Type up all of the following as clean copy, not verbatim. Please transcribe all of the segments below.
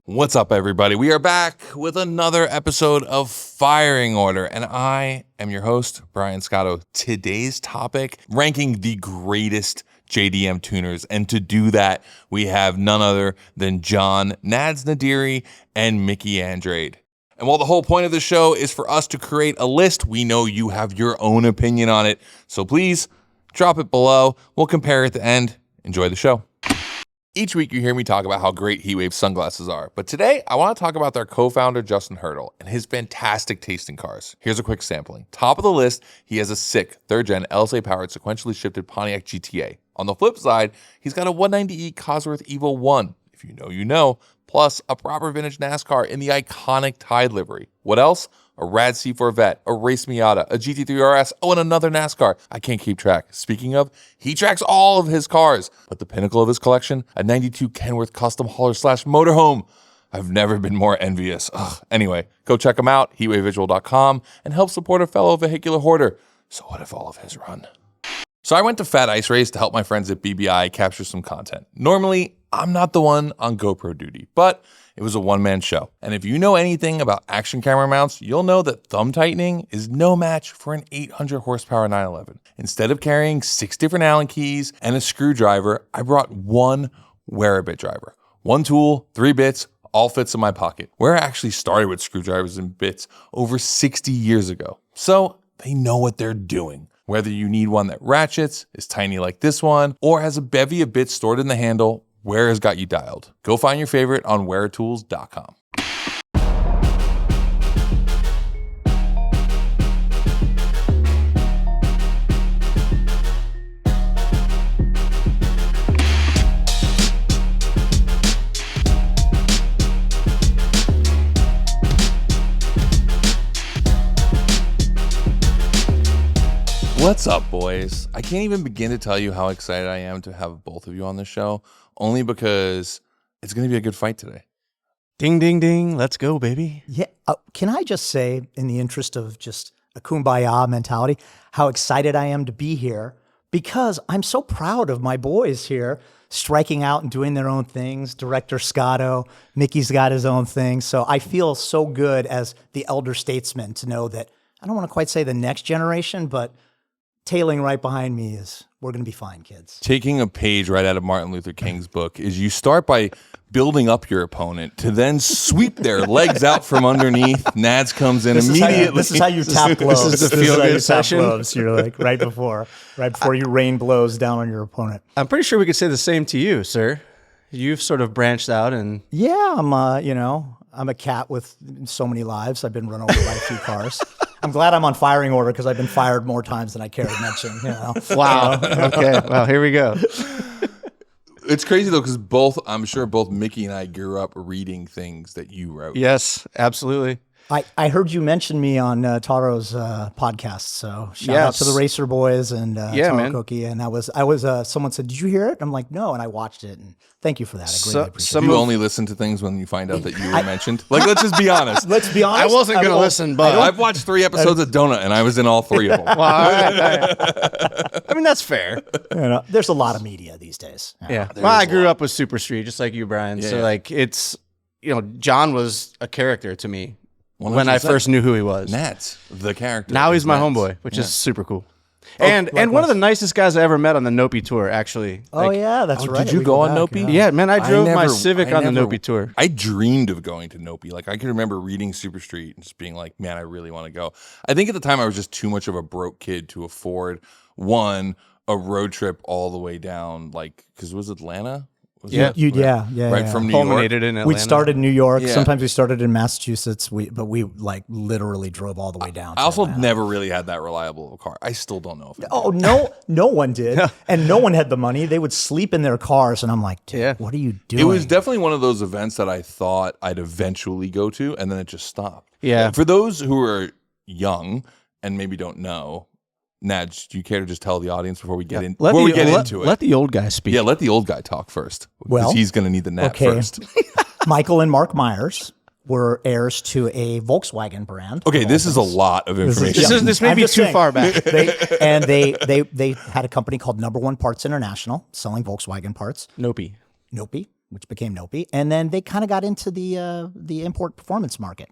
What's up, everybody? We are back with another episode of Firing Order, and I am your host, Brian Scotto. Today's topic, ranking the greatest JDM tuners, and to do that, we have none other than Jon Nads Naderi and Mickey Andrade. And while the whole point of the show is for us to create a list, we know you have your own opinion on it, so please drop it below. We'll compare at the end. Enjoy the show. Each week you hear me talk about how great Heatwave sunglasses are, but today I want to talk about their co-founder Justin Hurdle and his fantastic taste in cars. Here's a quick sampling. Top of the list, he has a sick 3rd-gen LSA-powered sequentially shifted Pontiac GTA. On the flip side, he's got a 190E Cosworth Evo 1, if you know you know, plus a proper vintage NASCAR in the iconic Tide livery. What else? A rad C4 Vet, a race Miata, a GT3 RS, and another NASCAR. I can't keep track. Speaking of, he tracks all of his cars. But the pinnacle of his collection, a 92 Kenworth custom hauler / motorhome. I've never been more envious. Anyway, go check him out, heatwavevisual.com, and help support a fellow vehicular hoarder. So what if all of his run? So I went to Fat Ice Race to help my friends at BBI capture some content. Normally, I'm not the one on GoPro duty, but it was a one-man show. And if you know anything about action camera mounts, you'll know that thumb tightening is no match for an 800 horsepower 911. Instead of carrying 6 different Allen keys and a screwdriver, I brought one Wera bit driver. One tool, 3 bits, all fits in my pocket. Wera actually started with screwdrivers and bits over 60 years ago. So they know what they're doing. Whether you need one that ratchets, is tiny like this one, or has a bevy of bits stored in the handle, Wera's got you dialed. Go find your favorite on weratools.com. What's up, boys? I can't even begin to tell you how excited I am to have both of you on the show, only because it's going to be a good fight today. Ding, ding, ding. Let's go, baby. Yeah. Can I just say, in the interest of just a kumbaya mentality, how excited I am to be here, because I'm so proud of my boys here striking out and doing their own things. Director Scotto, Mickey's got his own thing. So I feel so good as the elder statesman to know that, I don't want to quite say the next generation, but tailing right behind me is, we're going to be fine, kids. Taking a page right out of Martin Luther King's book is you start by building up your opponent to then sweep their legs out from underneath. Nads comes in immediately. This is how you tap blows. This is the feel-good session. You're like right before you rain blows down on your opponent. I'm pretty sure we could say the same to you, sir. You've sort of branched out and... Yeah, I'm a cat with so many lives. I've been run over by a few cars. I'm glad I'm on firing order because I've been fired more times than I care to mention. You know? Wow. Okay. Well, here we go. It's crazy, though, because I'm sure both Mickey and I grew up reading things that you wrote. Yes, absolutely. I heard you mention me on Taro's podcast, so shout out to the Racer Boys and Taro Cookie. And I was someone said, "Did you hear it?" I'm like, "No," and I watched it, and thank you for that. I greatly appreciate it. You only listen to things when you find out that you were mentioned. Like, let's just be honest. Let's be honest. I wasn't going to listen, but I've watched 3 episodes of Donut, and I was in all 3 of them. Well, all right. I mean, that's fair. There's a lot of media these days. Yeah. Well, I grew up with Super Street, just like you, Brian. Yeah, so, like, it's, John was a character to me 100%. when I first knew who he was. Nads, the character. Now he's my homeboy, which is super cool. And one of the nicest guys I ever met on the NOPI tour, actually. Oh, yeah, that's right. Did you go on NOPI? Yeah, man, I drove my Civic on the NOPI tour. I dreamed of going to NOPI. Like, I can remember reading Super Street and just being like, man, I really want to go. I think at the time I was just too much of a broke kid to afford, a road trip all the way down, like, because it was Atlanta? From New Culminated York. in Atlanta. We started in New York. Yeah. Sometimes we started in Massachusetts. But we like literally drove all the way down. I also never really had that reliable of a car. I still don't know if no one did, and no one had the money. They would sleep in their cars, and I'm like, dude, what are you doing? It was definitely one of those events that I thought I'd eventually go to, and then it just stopped. Yeah. For those who are young and maybe don't know, Nads, do you care to just tell the audience before we get into it? Let the old guy speak. Yeah, let the old guy talk first. Well, he's going to need the nap first. Michael and Mark Myers were heirs to a Volkswagen brand. Okay, this is a lot of information. This may be too far back. They had a company called Number One Parts International, selling Volkswagen parts. NOPI. which became NOPI, and then they kind of got into the import performance market.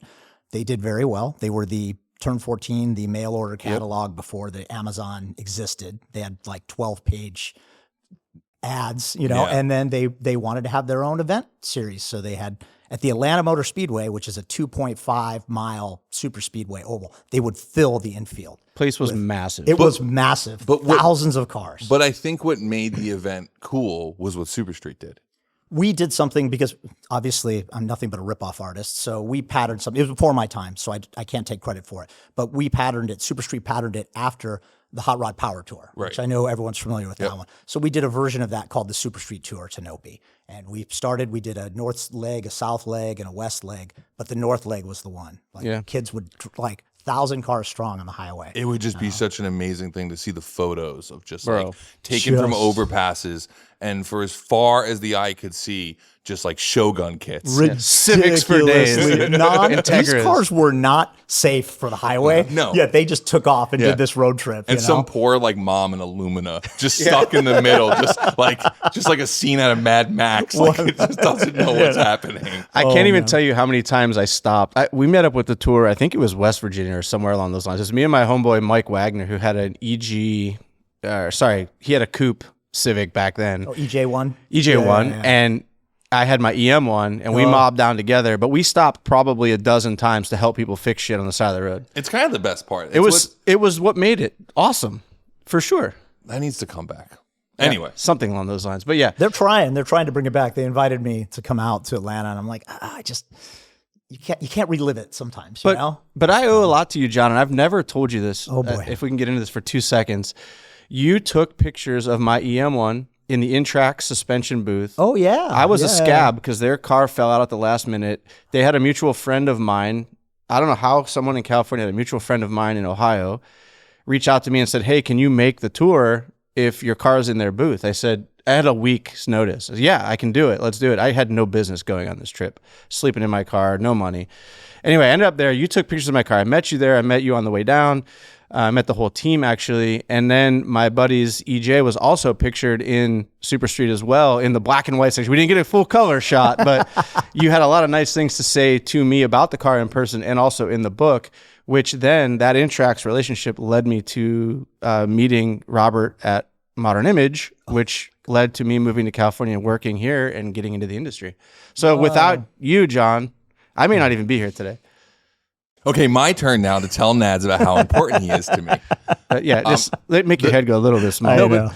They did very well. They were the Turn 14, the mail order catalog before the Amazon existed. They had like 12-page ads, and then they wanted to have their own event series. So they had at the Atlanta Motor Speedway, which is a 2.5-mile super speedway oval, they would fill the infield. Place was massive. It was massive, thousands of cars. But I think what made the event cool was what Super Street did. We did something because obviously I'm nothing but a ripoff artist. So we patterned something. It was before my time, so I can't take credit for it. But we patterned it. Super Street patterned it after the Hot Rod Power Tour, which I know everyone's familiar with that one. So we did a version of that called the Super Street Tour to NOPI. And we did a north leg, a south leg, and a west leg. But the north leg was the one. Kids would 1,000 cars strong on the highway. It would just be such an amazing thing to see the photos of just taken from overpasses, and for as far as the eye could see, just like Shogun kits. Civics for days. These cars were not safe for the highway. No. Yeah, they just took off and did this road trip. And some poor mom in Illumina just stuck in the middle, just like a scene out of Mad Max. Like it just doesn't know what's happening. I can't even tell you how many times I stopped. We met up with the tour. I think it was West Virginia or somewhere along those lines. It was me and my homeboy Mike Wagner, who had an he had a coupe Civic back then. Oh, EJ1? EJ1. Yeah. And I had my EM1, and we mobbed down together, but we stopped probably a dozen times to help people fix shit on the side of the road. It's kind of the best part. It was what made it awesome, for sure. That needs to come back. Anyway. Something along those lines. But yeah. They're trying to bring it back. They invited me to come out to Atlanta, and I'm like, you can't relive it sometimes, you know? But I owe a lot to you, John, and I've never told you this. Oh, boy. If we can get into this for 2 seconds. You took pictures of my EM1 in the in-track suspension booth. Oh, yeah. I was a scab because their car fell out at the last minute. They had a mutual friend of mine. I don't know how someone in California, a mutual friend of mine in Ohio, reached out to me and said, hey, can you make the tour if your car's in their booth? I said, I had a week's notice. I said, yeah, I can do it. Let's do it. I had no business going on this trip, sleeping in my car, no money. Anyway, I ended up there. You took pictures of my car. I met you there. I met you on the way down. I met the whole team, actually. And then my buddy's EJ was also pictured in Super Street as well in the black and white section. We didn't get a full color shot, but you had a lot of nice things to say to me about the car in person and also in the book, which then that Intrax relationship led me to meeting Robert at Modern Image, which led to me moving to California and working here and getting into the industry. So without you, John, I may not even be here today. Okay, my turn now to tell Nads about how important he is to me. Just make your head go a little bit smaller.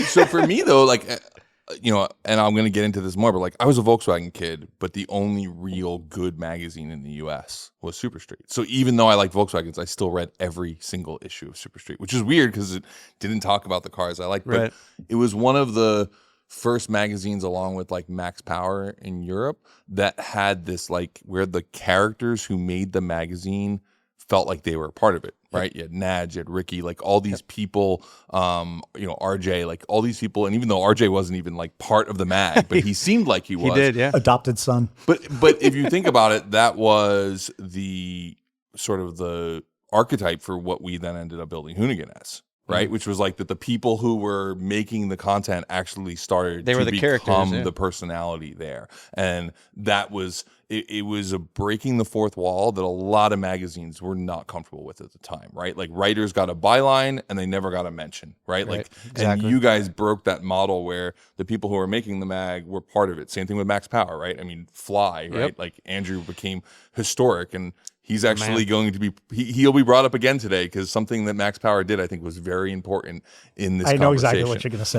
So for me though, and I'm going to get into this more, but I was a Volkswagen kid, but the only real good magazine in the U.S. was Super Street. So even though I like Volkswagens, I still read every single issue of Super Street, which is weird because it didn't talk about the cars I liked. But it was one of the first magazines, along with Max Power in Europe, that had this where the characters who made the magazine felt like they were a part of it, right? You had Nads, you had Ricky, all these people, RJ, all these people. And even though RJ wasn't even part of the mag, but he seemed like he was. He did, yeah. Adopted son. But if you think about it, that was the sort of the archetype for what we then ended up building Hoonigan as. Right, which was that the people who were making the content actually started to become the personality there, and that was it was a breaking the fourth wall that a lot of magazines were not comfortable with at the time. Right, writers got a byline and they never got a mention. Right, exactly. And you guys broke that model where the people who were making the mag were part of it. Same thing with Max Power. Right, I mean Fly. Right, Andrew became historic and. He's actually going to be, he'll be brought up again today because something that Max Power did, I think, was very important in this conversation. I know exactly what you're going to say.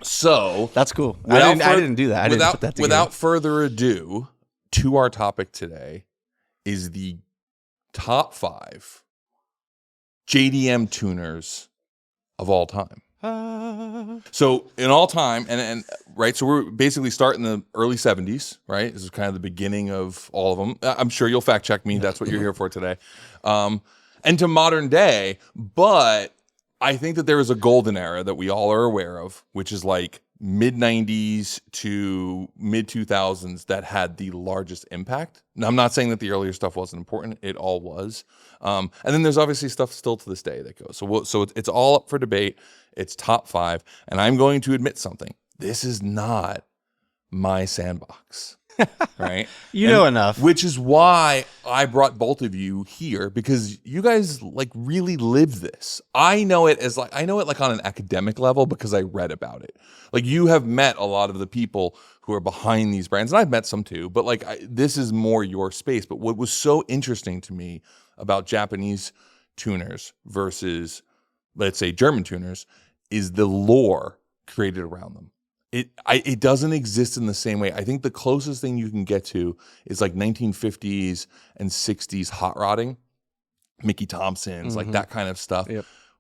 So that's cool. I didn't do that. I didn't put that together. Without further ado, to our topic today is the top 5 JDM tuners of all time. So in all time, and right, so we're basically starting in the early 70s, right? This is kind of the beginning of all of them. I'm sure you'll fact check me. That's what you're here for today. And to modern day, but I think that there is a golden era that we all are aware of, which is mid 90s to mid 2000s that had the largest impact. Now, I'm not saying that the earlier stuff wasn't important. It all was. And then there's obviously stuff still to this day that goes. So it's all up for debate. It's top 5. And I'm going to admit something. This is not my sandbox. Right? You know enough. Which is why I brought both of you here, because you guys like really live this. I know it like on an academic level because I read about it. Like you have met a lot of the people who are behind these brands, and I've met some too, but like this is more your space. But what was so interesting to me about Japanese tuners versus, let's say, German tuners is the lore created around them. It doesn't exist in the same way. I think the closest thing you can get to is like 1950s and 60s hot rodding, Mickey Thompson's, like that kind of stuff,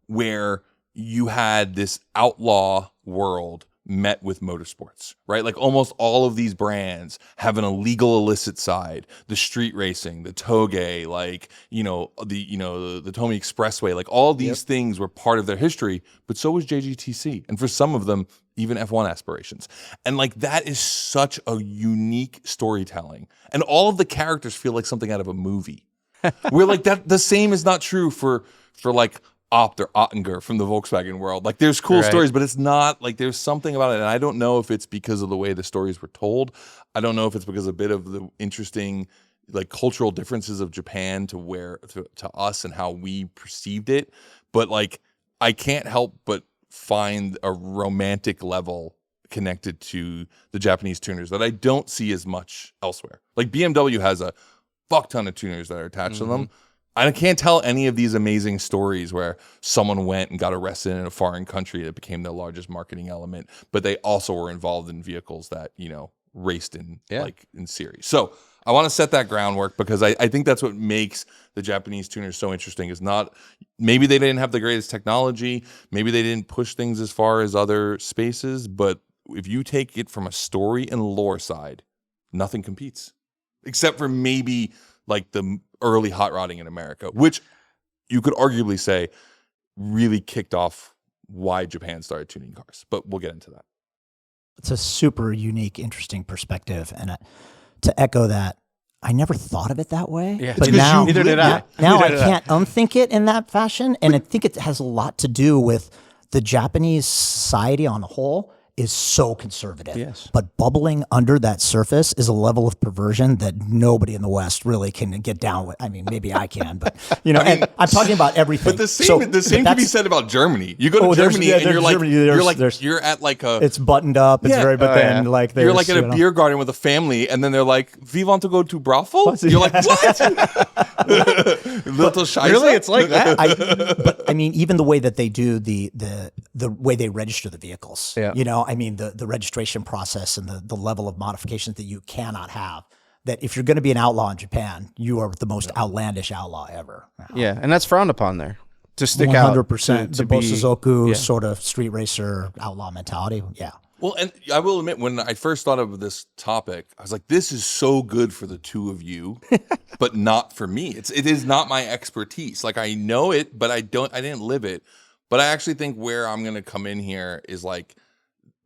where you had this outlaw world met with motorsports, right? Like almost all of these brands have an illegal illicit side, the street racing, the toge, like, the Tomy Expressway, like all these things were part of their history, but so was JGTC. And for some of them, even F1 aspirations. And like that is such a unique storytelling. And all of the characters feel like something out of a movie. We're like that. The same is not true for like Opt or Ottinger from the Volkswagen world. Like there's cool stories, but it's not like there's something about it. And I don't know if it's because of the way the stories were told. I don't know if it's because a bit of the interesting like cultural differences of Japan to us and how we perceived it. But like I can't help but find a romantic level connected to the Japanese tuners that I don't see as much elsewhere. Like BMW has a fuck ton of tuners that are attached to them. I can't tell any of these amazing stories where someone went and got arrested in a foreign country that became their largest marketing element, but they also were involved in vehicles that, raced in series. So I want to set that groundwork because I think that's what makes the Japanese tuners so interesting. Is not maybe they didn't have the greatest technology, maybe they didn't push things as far as other spaces, but if you take it from a story and lore side, nothing competes except for maybe like the early hot rodding in America, which you could arguably say really kicked off why Japan started tuning cars. But we'll get into that. It's a super unique, interesting perspective. And to echo that, I never thought of it that way. Yeah, but now, neither did I. Now I can't unthink it in that fashion. And I think it has a lot to do with the Japanese society on the whole is so conservative. Yes. But bubbling under that surface is a level of perversion that nobody in the West really can get down with. I mean, maybe I can, but and I'm talking about everything. But the same can be said about Germany. You go to Germany and you're at like a it's buttoned up. It's very, but then like you're like at a beer garden with a family, and then they're like, "We want to go to brothel." You're like, "What?" Little scheiße. Really, it's like that. But I mean, even the way that they do the way they register the vehicles. Yeah. I mean, the registration process and the level of modifications that you cannot have. That if you're going to be an outlaw in Japan, you are the most outlandish outlaw ever. Yeah, and that's frowned upon there. To stick out. 100%. The Bosuzoku sort of street racer outlaw mentality. Yeah. Well, and I will admit, when I first thought of this topic, I was like, this is so good for the two of you, but not for me. It is not my expertise. Like, I know it, but I didn't live it. But I actually think where I'm going to come in here is like,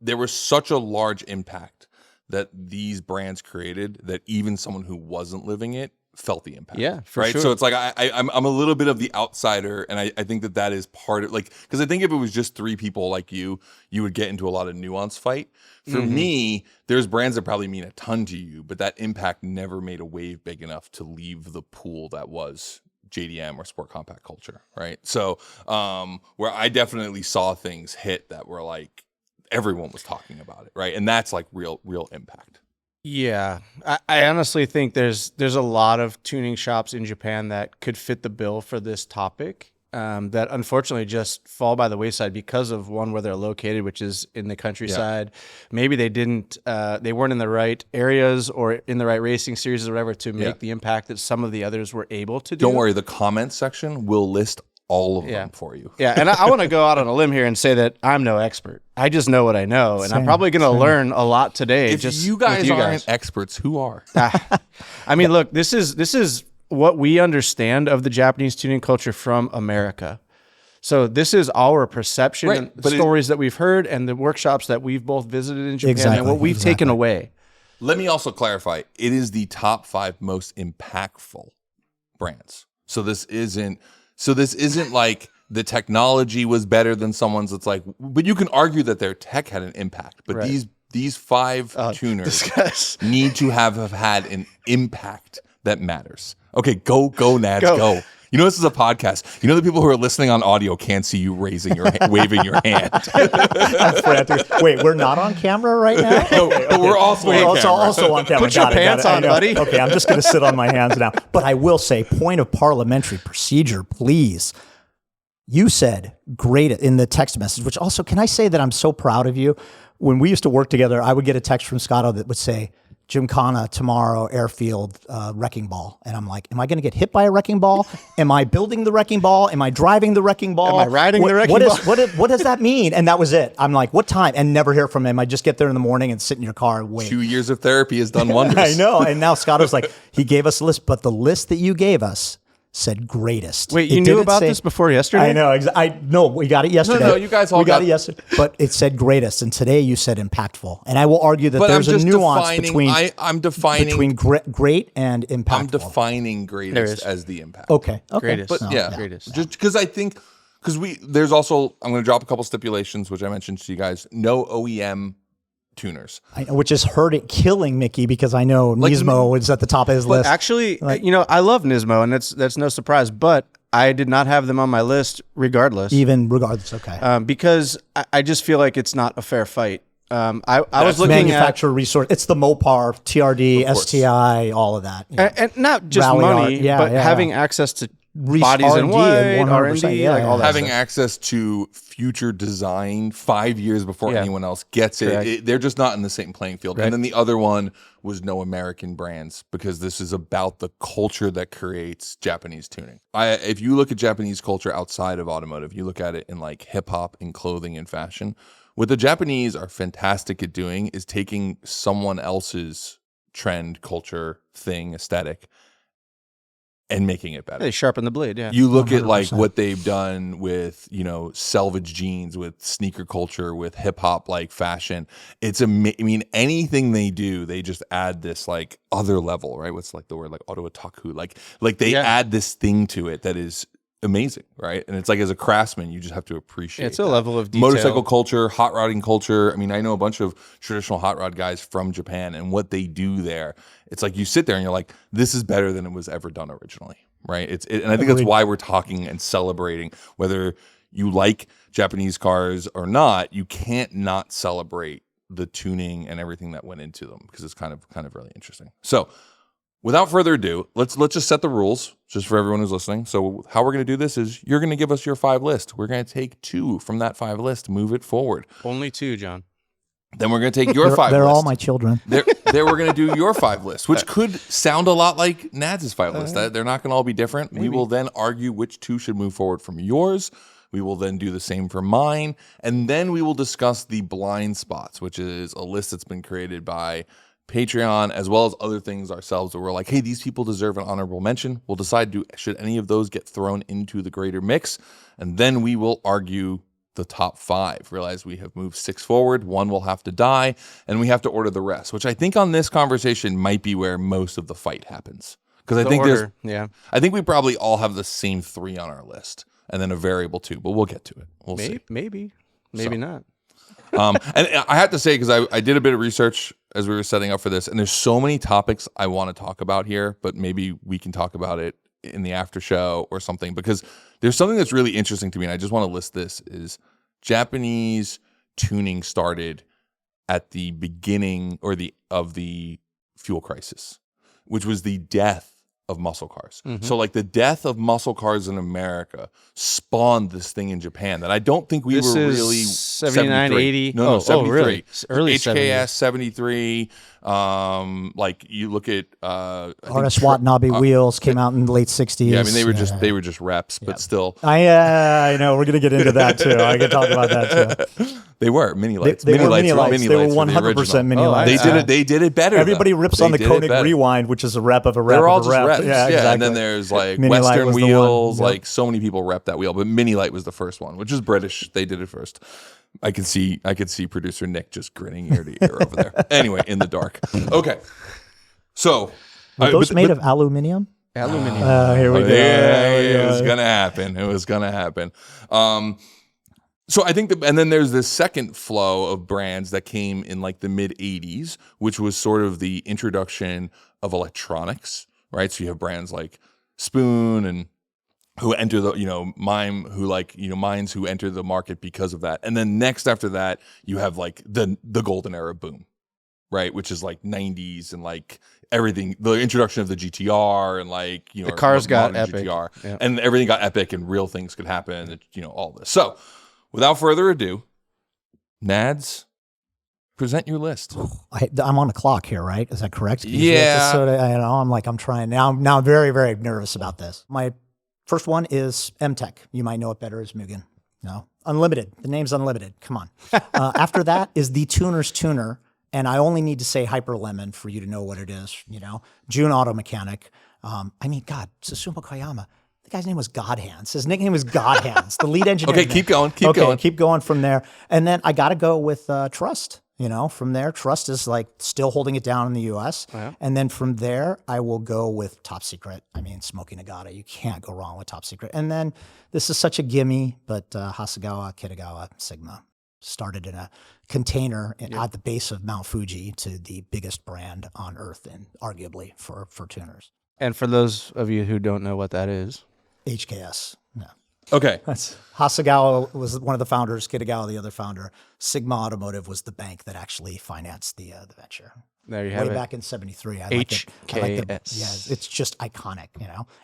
there was such a large impact that these brands created that even someone who wasn't living it felt the impact. Yeah, for right. sure. So it's like I'm a little bit of the outsider, and I think that is part of like, because I think if it was just three people like you would get into a lot of nuance fight. For me, there's brands that probably mean a ton to you, but that impact never made a wave big enough to leave the pool that was JDM or sport compact culture, right? So where I definitely saw things hit that were like, everyone was talking about it, right? And that's like real impact. Yeah, I honestly think there's a lot of tuning shops in Japan that could fit the bill for this topic that unfortunately just fall by the wayside because of one, where they're located, which is in the countryside. Yeah. Maybe they weren't in the right areas or in the right racing series or whatever to make the impact that some of the others were able to do. Don't worry, the comments section will list all of them for you. Yeah, and I want to go out on a limb here and say that I'm no expert. I just know what I know, and I'm probably going to learn a lot today. If you guys aren't experts, who are? I mean, look, this is what we understand of the Japanese tuning culture from America. So this is our perception and the stories that we've heard and the workshops that we've both visited in Japan and what we've taken away. Let me also clarify. It is the top 5 most impactful brands. So this isn't like the technology was better than someone's. It's like, but you can argue that their tech had an impact. But these these 5 tuners need to have had an impact that matters. Okay, go Nads, go. You know this is a podcast. You know the people who are listening on audio can't see you waving your hand. I'm frantic. Wait, we're not on camera right now? No, but we're also on camera. Also on camera. Put your pants on, buddy. Okay, I'm just going to sit on my hands now. But I will say, point of parliamentary procedure, please. You said great in the text message, which also, can I say that I'm so proud of you? When we used to work together, I would get a text from Scotto that would say, Gymkhana tomorrow, airfield, wrecking ball. And I'm like, am I going to get hit by a wrecking ball? Am I building the wrecking ball? Am I driving the wrecking ball? Am I riding the wrecking ball? What does that mean? And that was it. I'm like, what time? And never hear from him. I just get there in the morning and sit in your car and wait. 2 years of therapy has done wonders. I know. And now Scotto's like, he gave us a list, but the list that you gave us said greatest. Wait, you knew about this before yesterday? I know. No, we got it yesterday. No, you guys all got it yesterday. But it said greatest, and today you said impactful. And I will argue that there's a nuance between great and impactful. I'm defining greatest as the impact. Okay. Greatest. But greatest. Just because I think there's also, I'm going to drop a couple stipulations which I mentioned to you guys. No OEM tuners, which is killing Mickey, because I know Nismo is at the top of his list. Actually, I love Nismo, and that's no surprise. But I did not have them on my list, regardless. Okay. Because I just feel like it's not a fair fight. I was looking manufacturer resource. It's the Mopar, TRD, STI, all of that, and not just Rally money, but having access to bodies R&D in white, R&D, like all that having stuff. access to future design 5 years before anyone else gets it. They're just not in the same playing field. And then the other one was no American brands, because this is about the culture that creates Japanese tuning. If you look at Japanese culture outside of automotive, you look at it in like hip hop and clothing and fashion. What the Japanese are fantastic at doing is taking someone else's trend, culture, thing, aesthetic, and making it better. They sharpen the blade, yeah. You look at like what they've done with, selvage jeans, with sneaker culture, with hip hop like fashion. It's anything they do, they just add this like other level, right? What's like the word, like auto otaku, like they add this thing to it that is amazing, right? And it's like, as a craftsman, you just have to appreciate it's a level of detail. Motorcycle culture, hot rodding culture. I know a bunch of traditional hot rod guys from Japan, and what they do there, it's like you sit there and you're like, this is better than it was ever done originally, right? And I think that's why we're talking and celebrating. Whether you like Japanese cars or not, you can't not celebrate the tuning and everything that went into them, because it's kind of really interesting. So without further ado, let's just set the rules just for everyone who's listening. So how we're going to do this is, you're going to give us your 5 list. We're going to take 2 from that 5 list, move it forward. Only 2, John. Then we're going to take your 5 list. They're all my children. There we're going to do your 5 list, which could sound a lot like Nads' 5 list. They're not going to all be different. Maybe. We will then argue which 2 should move forward from yours. We will then do the same for mine. And then we will discuss the blind spots, which is a list that's been created by Patreon, as well as other things ourselves, where we're like, hey, these people deserve an honorable mention. We'll decide, should any of those get thrown into the greater mix? And then we will argue the top 5. Realize we have moved 6 forward, 1 will have to die, and we have to order the rest, which I think on this conversation might be where most of the fight happens. Because I think we probably all have the same 3 on our list, and then a variable 2, but we'll get to it. We'll see. Maybe not. And I have to say, because I did a bit of research as we were setting up for this, and there's so many topics I want to talk about here, but maybe we can talk about it in the after show or something, because there's something that's really interesting to me, and I just want to list this, is Japanese tuning started at the beginning of the fuel crisis, which was the death of muscle cars. Mm-hmm. So like the death of muscle cars in America spawned this thing in Japan that I don't think we were really 79, 80. No, 73. Really? Early HKS 73. Like you look at RS Watanabe wheels came out in the late 60s. Yeah, they were just reps, but still. I know we're gonna get into that too. I can talk about that too. They were mini lights. They were 100% mini lights. They did it better. Everybody rips on the Koenig Rewind, which is a rep of a rep. They're all of a just rep. reps. Yeah, exactly. And then there's like Mini Light Western was the wheels. one. Like so many people rep that wheel, but Mini Light was the first one, which is British. They did it first. I could see producer Nick just grinning ear to ear over there. Anyway, in the dark. Okay, so were those made of aluminium? Aluminium. Here we go. Yeah, it was gonna happen. So I think, and then there's this second flow of brands that came in like the mid 80s, which was sort of the introduction of electronics, right? So you have brands like Spoon and who enter the, Mime, who like, Minds who enter the market because of that. And then next after that, you have like the golden era boom, right? Which is like 90s and like everything, the introduction of the GTR and like, the cars got epic. GTR, and everything got epic and real things could happen, all this. So without further ado, Nads, present your list. I'm on the clock here, right? Is that correct? Yeah. I'm trying now. Now I'm very, very nervous about this. My first one is MTech. You might know it better as Mugen. No, Unlimited. The name's Unlimited. Come on. After that is the Tuner's Tuner. And I only need to say Hyper Lemon for you to know what it is, June Auto Mechanic. God, Susumu Koyama. The guy's name was Godhands. His nickname was Godhands, the lead engineer. Okay, keep going. Keep going from there. And then I got to go with Trust. From there, Trust is like still holding it down in the U.S. Yeah. And then from there, I will go with Top Secret. Smoky Nagata. You can't go wrong with Top Secret. And then this is such a gimme, but Hasegawa, Kitagawa, Sigma. Started in a container at the base of Mount Fuji to the biggest brand on earth and arguably for tuners. And for those of you who don't know what that is, HKS. No. Okay. That's Hasegawa was one of the founders, Kitagawa the other founder. Sigma Automotive was the bank that actually financed the venture. There you have Way it. back in '73. HKS. Yeah, it's just iconic.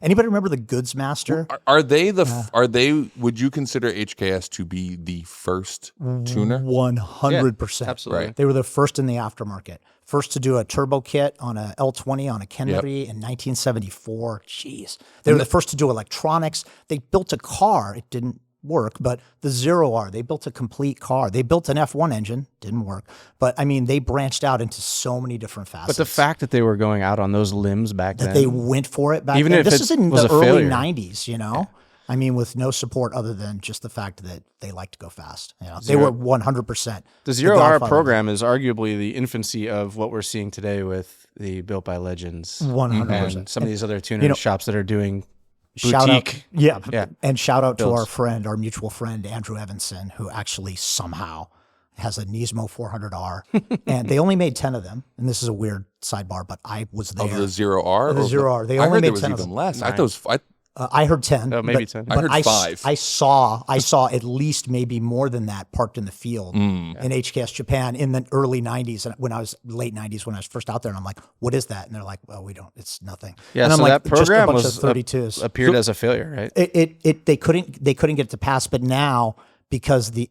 Anybody remember the Goods Master? Are they would you consider HKS to be the first tuner? 100%. Absolutely. They were the first in the aftermarket. First to do a turbo kit on a L20 on a Kennery in 1974. Jeez. They were the first to do electronics. They built a car. It didn't work, but the Zero R, they built a complete car. They built an F1 engine, didn't work. But they branched out into so many different facets. But the fact that they were going out on those limbs back then. They went for it back even then. If this is in was the a early failure. 90s, with no support other than just the fact that they like to go fast. They were 100%. The Zero R program is arguably the infancy of what we're seeing today with the Built by Legends 100%. and some of these other tuner shops that are doing Shout boutique. out, and shout out builds. to our mutual friend Andrew Evanson, who actually somehow has a Nismo 400R, and they only made 10 of them. And this is a weird sidebar, but I was there. Of the Zero R? Of the Zero R. They I only heard made there was 10 of even them. less. 9. I thought I heard 10. Oh, maybe but, 10. But I heard 5. I saw at least maybe more than that parked in the field in HKS Japan in the early 90s, and when I was late 90s when I was first out there, and I'm like, what is that? And they're like, well, we don't. It's nothing. Yeah, and I'm so like, that program just a bunch was of 32s. appeared as a failure, right? They couldn't get it to pass, but now because the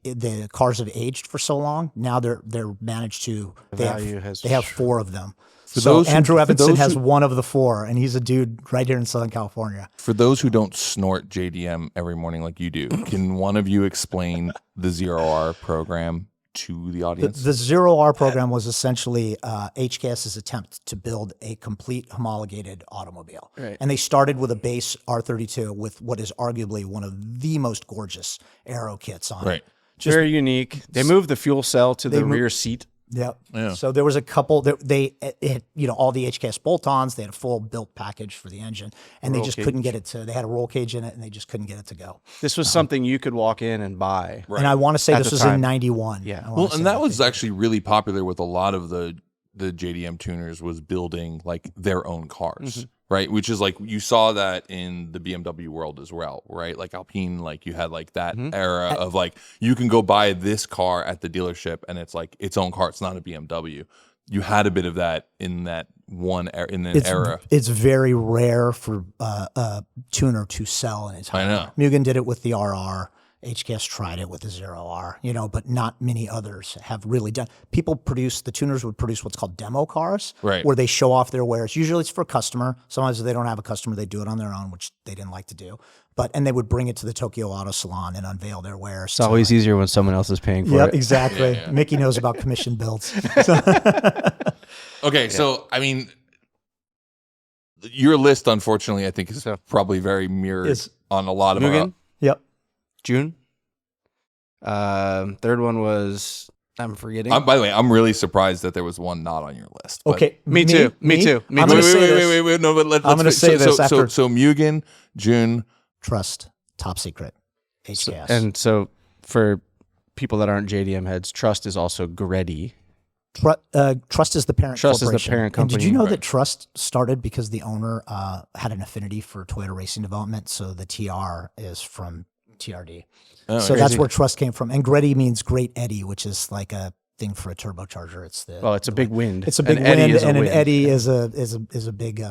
cars have aged for so long, now they're managed to they have 4 of them. So Andrew Evanson has 1 of the 4, and he's a dude right here in Southern California. For those who don't snort JDM every morning like you do, can one of you explain the Zero R program to the audience? The Zero R program was essentially HKS's attempt to build a complete homologated automobile. Right. And they started with a base R32 with what is arguably one of the most gorgeous aero kits on it. Very unique. They moved the fuel cell to the rear seat. Yep. Yeah. So there was a couple that they had, all the HKS bolt-ons. They had a full built package for the engine, and they just couldn't get it to. They had a roll cage in it, and they just couldn't get it to go. This was something you could walk in and buy. Right. And I want to say this was time. in '91. Yeah. Well, and that was actually really popular with a lot of the JDM tuners was building like their own cars. Right, which is like you saw that in the BMW world as well, right? Like Alpine, like you had like that era of like you can go buy this car at the dealership and it's like its own car. It's not a BMW. You had a bit of that in that one era. It's very rare for a tuner to sell in its home. I know. Mugen did it with the RR. HKS tried it with the Zero R, but not many others have really done. The tuners would produce what's called demo cars, right, where they show off their wares. Usually it's for a customer. Sometimes if they don't have a customer, they do it on their own, which they didn't like to do. And they would bring it to the Tokyo Auto Salon and unveil their wares. It's always easier when someone else is paying for it. Yep, exactly. Mickey knows about commission builds. Okay, so I mean, your list, unfortunately, I think is probably very mirrored on a lot of Mugen? Yep. June. Third one was I'm forgetting. By the way, I'm really surprised that there was one not on your list. Okay, me too. I'm going to say this. Wait. No, but let's. I'm going to say this after. So Mugen, June, Trust, Top Secret, HKS. And so for people that aren't JDM heads, Trust is also Greddy. Trust is the parent Trust is the corporation. parent And company. did you know Right. that Trust started because the owner had an affinity for Toyota racing development? So the TR is from TRD. Oh, So that's crazy. where Trust came from. And Greddy means Great Eddy, which is like a thing for a turbocharger. It's the Well, it's a big wind. it's a big An eddy wind, is a and an wind. eddy is a big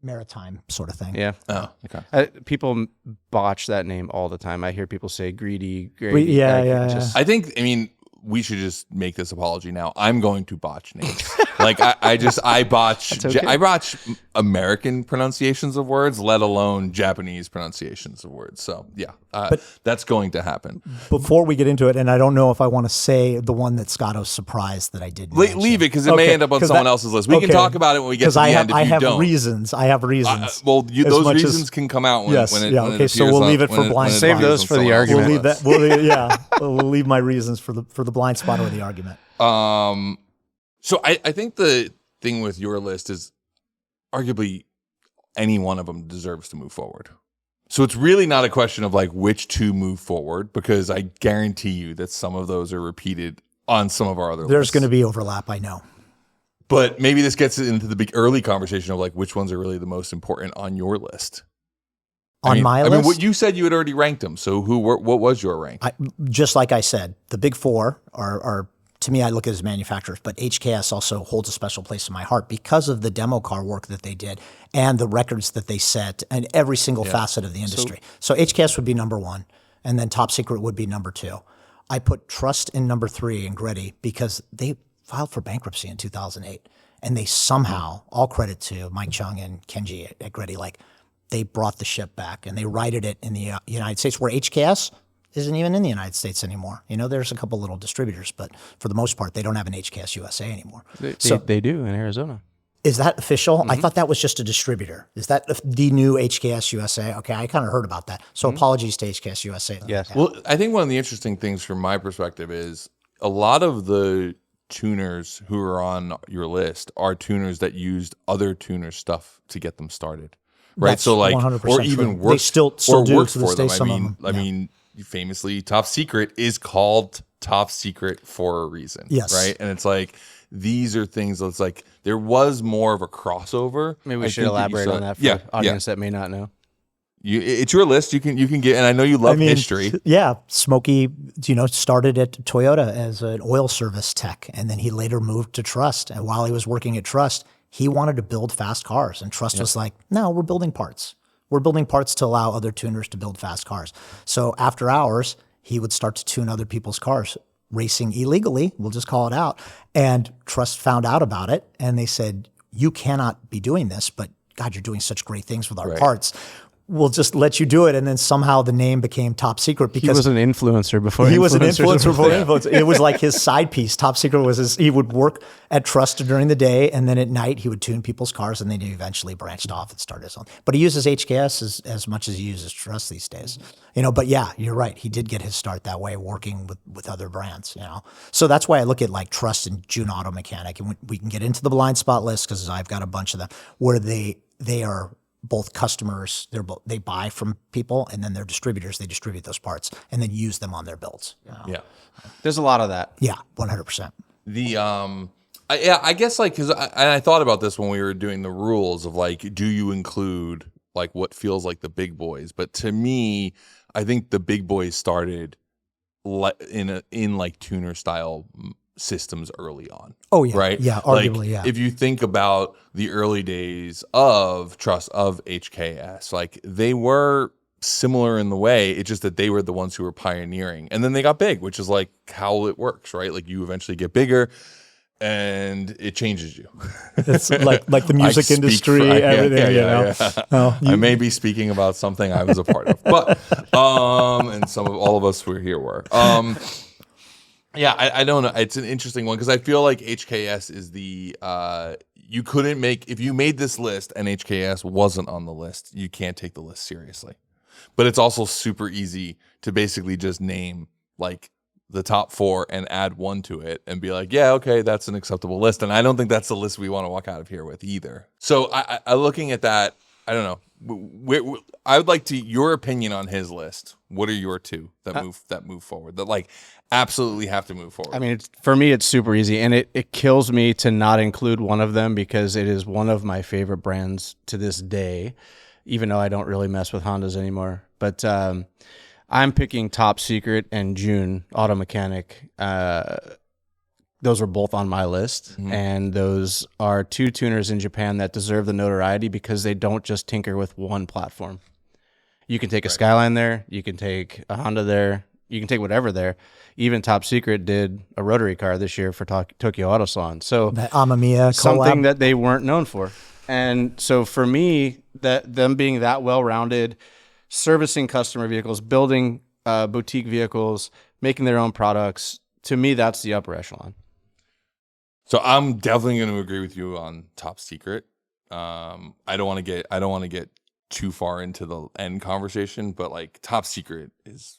maritime sort of thing. Yeah. Oh, okay. People botch that name all the time. I hear people say Greedy, Grady. Yeah, like, yeah, just- I mean, we should just make this apology now. I'm going to botch names. Like I botch okay. I botch American pronunciations of words, let alone Japanese pronunciations of words. So yeah, that's going to happen. Before we get into it, and I don't know if I want to say the one that Scotto's surprised that I did. Leave it because it may end up on someone else's list. We can talk about it when we get to the end. If I you have don't, reasons. I have reasons. well, As those much as- reasons can come out when, Yes, when it. yeah, when it okay, so appears we'll on- leave it for when blind when it Save appears those on for the someone else's argument. We'll leave list. that. We'll leave my reasons for the blind spot or the argument. So I think the thing with your list is arguably any one of them deserves to move forward. So it's really not a question of like which two move forward, because I guarantee you that some of those are repeated on some of our other There's lists. going to be overlap, I know. But maybe this gets into the big early conversation of like which ones are really the most important on your list. On my list? I mean, what you said you had already ranked them. So what was your rank? Just like I said, the big four are to me, I look at as manufacturers, but HKS also holds a special place in my heart because of the demo car work that they did and the records that they set and every single facet of the industry. So HKS would be number one, and then Top Secret would be number two. I put Trust in number three in Greddy because they filed for bankruptcy in 2008, and they somehow, all credit to Mike Chung and Kenji at Greddy, like they brought the ship back and they righted it in the United States, where HKS isn't even in the United States anymore. You know, there's a couple little distributors, but for the most part, they don't have an HKS USA anymore. They do in Arizona. Is that official? I thought that was just a distributor. Is that the new HKS USA? Okay, I kind of heard about that. So apologies to HKS USA. Yes. Well, I think one of the interesting things from my perspective is a lot of the tuners who are on your list are tuners that used other tuners' stuff to get them started. Right. That's So like, 100% or even true. work, They still or do worked to this for day, them. some of them. I mean, famously, Top Secret is called Top Secret for a reason. Yes. Right. And it's like, these are things that's like, there was more of a crossover. Maybe we I should think that you elaborate saw- on that for the audience that may not know. It's your list. You can get, and I know you love history. Yeah, Smokey, started at Toyota as an oil service tech, and then he later moved to Trust. And while he was working at Trust, he wanted to build fast cars, and Trust was like, "No, we're building parts. We're building parts to allow other tuners to build fast cars." So after hours, he would start to tune other people's cars, racing illegally. We'll just call it out. And Trust found out about it, and they said, "You cannot be doing this, but God, you're doing such great things with our parts. We'll just let you do it." And then somehow the name became Top Secret because He was an influencer before he was an influencer before influencers. influencer. It was like his side piece. Top Secret was he would work at Trust during the day, and then at night he would tune people's cars, and then he eventually branched off and started his own. But he uses HKS as much as he uses Trust these days. But yeah, you're right. He did get his start that way, working with other brands. So that's why I look at like Trust and June Auto Mechanic, and we can get into the blind spot list because I've got a bunch of them where they are both customers, they buy from people, and then they're distributors. They distribute those parts and then use them on their builds. Yeah. There's a lot of that. Yeah, 100%. I guess like, cause I thought about this when we were doing the rules of like, do you include like what feels like the big boys? But to me, I think the big boys started in like tuner style systems early on. Oh yeah. Right. Yeah. Like, Arguably. Yeah. If you think about the early days of Trust, of HKS, like they were similar in the way. It's just that they were the ones who were pioneering, and then they got big, which is like how it works, right? Like you eventually get bigger and it changes you. It's like the music industry, everything, Yeah. I may be speaking about something I was a part of, but and all of us who here were. Yeah, I don't know. It's an interesting one because I feel like HKS is the you couldn't make, if you made this list and HKS wasn't on the list, you can't take the list seriously. But it's also super easy to basically just name like the top four and add one to it and be like, yeah, okay, that's an acceptable list. And I don't think that's the list we want to walk out of here with either. So I looking at that, I don't know. I would like your opinion on his list. What are your two that move forward, that like absolutely have to move forward? I mean, for me, it's super easy, and it kills me to not include one of them because it is one of my favorite brands to this day, even though I don't really mess with Hondas anymore. But I'm picking Top Secret and June Auto Mechanic. Those were both on my list, and those are two tuners in Japan that deserve the notoriety because they don't just tinker with one platform. You can take a Skyline there, you can take a Honda there, you can take whatever there. Even Top Secret did a rotary car this year for Tokyo Auto Salon. So The Amamiya collab. something that they weren't known for. And so for me, that them being that well-rounded, servicing customer vehicles, building boutique vehicles, making their own products, to me, that's the upper echelon. So I'm definitely going to agree with you on Top Secret. I don't want to get too far into the end conversation, but like Top Secret is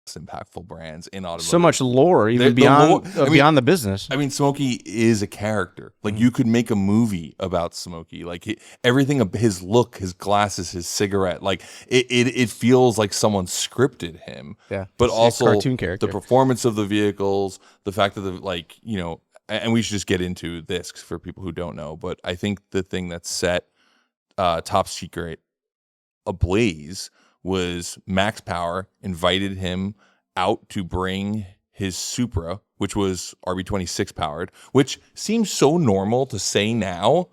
impactful brands in automotive. So much lore, even beyond the business. I mean, Smokey is a character. Like you could make a movie about Smokey. Like everything, his look, his glasses, his cigarette. Like it feels like someone scripted him. Yeah, but it's also a cartoon character. The performance of the vehicles, the fact that and we should just get into this for people who don't know. But I think the thing that set Top Secret ablaze was Max Power invited him out to bring his Supra, which was RB26 powered, which seems so normal to say now,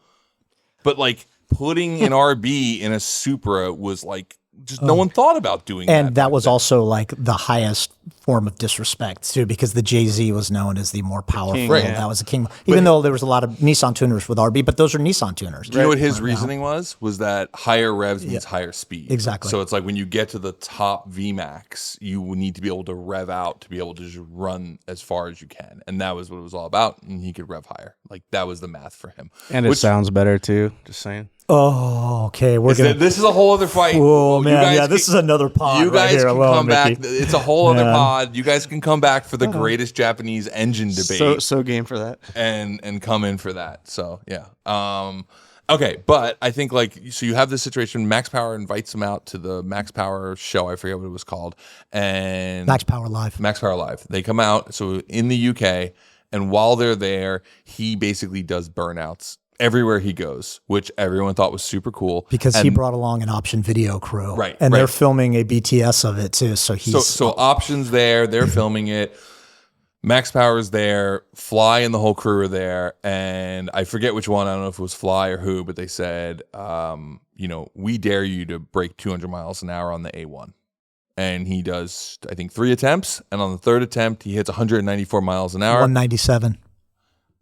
but like putting an RB in a Supra was like just no one thought about doing that. And that was also like the highest form of disrespect too, because the JZ was known as the more powerful. king, Right. yeah. That was the king. Even though there was a lot of Nissan tuners with RB, but those are Nissan tuners. Do you know what his reasoning was? Was that higher revs means higher speed. Exactly. So it's like when you get to the top VMAX, you would need to be able to rev out to be able to just run as far as you can. And that was what it was all about. And he could rev higher. Like that was the math for him. And it sounds better too, just saying. Oh, okay. This is a whole other fight. Oh, man. This is another pod. You guys right here can alone, come back. Mickey. It's a whole other pod. You guys can come back for the greatest Japanese engine debate. So game for that. And come in for that. So yeah. Okay, but I think so you have this situation. Max Power invites him out to the Max Power show. I forget what it was called. And Max Power Live. Max Power Live. They come out. So in the UK, and while they're there, he basically does burnouts everywhere he goes, which everyone thought was super cool. Because he brought along an Option video crew. Right. And they're filming a BTS of it too. So he's So Option's there, they're filming it. Max Power's there, Fly and the whole crew are there, and I forget which one, I don't know if it was Fly or who, but they said, we dare you to break 200 miles an hour on the A1. And he does, I think, 3 attempts, and on the third attempt, he hits 194 miles an hour. 197.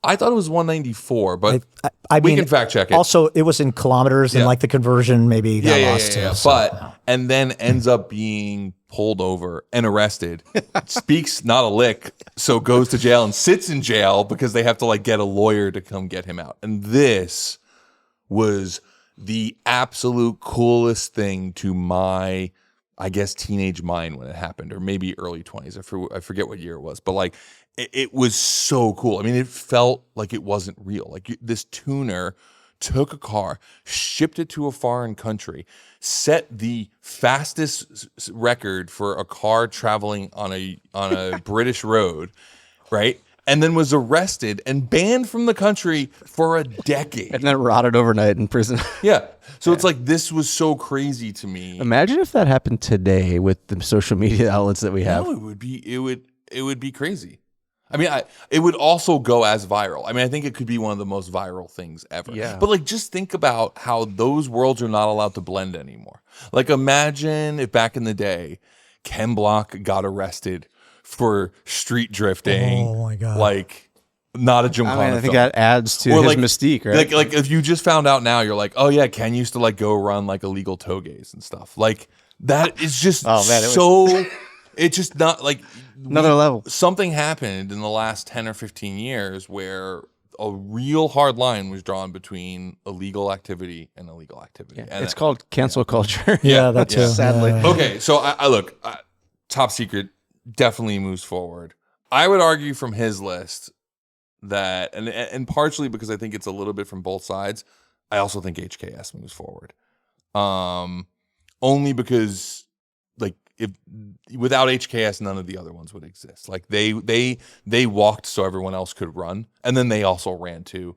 I thought it was 194, but I we mean, can fact check it. Also, it was in kilometers, and like the conversion maybe got lost too. So, and then ends up being pulled over and arrested. Speaks not a lick, so goes to jail and sits in jail because they have to get a lawyer to come get him out. And this was the absolute coolest thing to my, I guess, teenage mind when it happened, or maybe early 20s. I forget what year it was, but it was so cool. I mean, it felt like it wasn't real. Like this tuner took a car, shipped it to a foreign country, set the fastest record for a car traveling on a British road, right? And then was arrested and banned from the country for a decade. And then rotted overnight in prison. Yeah. So it's like, this was so crazy to me. Imagine if that happened today with the social media outlets that we have. No, it would be crazy. I mean, it would also go as viral. I mean, I think it could be one of the most viral things ever. Yeah. But just think about how those worlds are not allowed to blend anymore. Imagine if back in the day, Ken Block got arrested for street drifting. Oh my God. Not a Gymkhana I think film. that adds to his mystique, right? Like if you just found out now, you're like, oh yeah, Ken used to go run illegal togeys and stuff. That is just it's just not another level. Something happened in the last 10 or 15 years where a real hard line was drawn between illegal activity and illegal activity. Yeah. And it's called cancel culture. Yeah, that too. Sadly. Okay, so I look, Top Secret definitely moves forward. I would argue from his list that, and partially because I think it's a little bit from both sides, I also think HKS moves forward. only because like if without HKS, none of the other ones would exist. Like they walked so everyone else could run, and then they also ran too.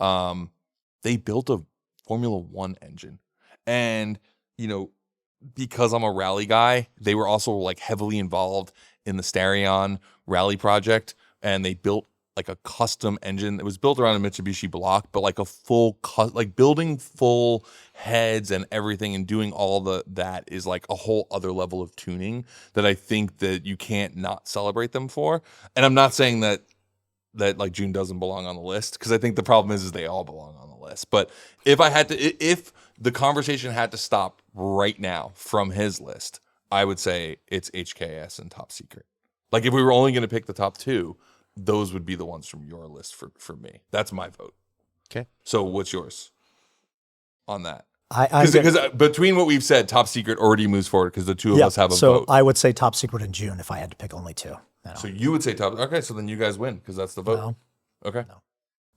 They built a Formula One engine, and because I'm a rally guy, they were also like heavily involved in the Starion rally project, and they built like a custom engine that was built around a Mitsubishi block, but like a full like building full heads and everything and doing all that is like a whole other level of tuning that I think that you can't not celebrate them for. And I'm not saying that like June doesn't belong on the list, because I think the problem is they all belong on the list. But if the conversation had to stop right now from his list, I would say it's HKS and Top Secret. Like if we were only going to pick the top two, those would be the ones from your list for me. That's my vote. Okay. So what's yours on that? Because between what we've said, Top Secret already moves forward because the two of us have a vote. So I would say Top Secret in June if I had to pick only two. So you would say Top. Okay, so then you guys win because that's the vote. No. Okay. No.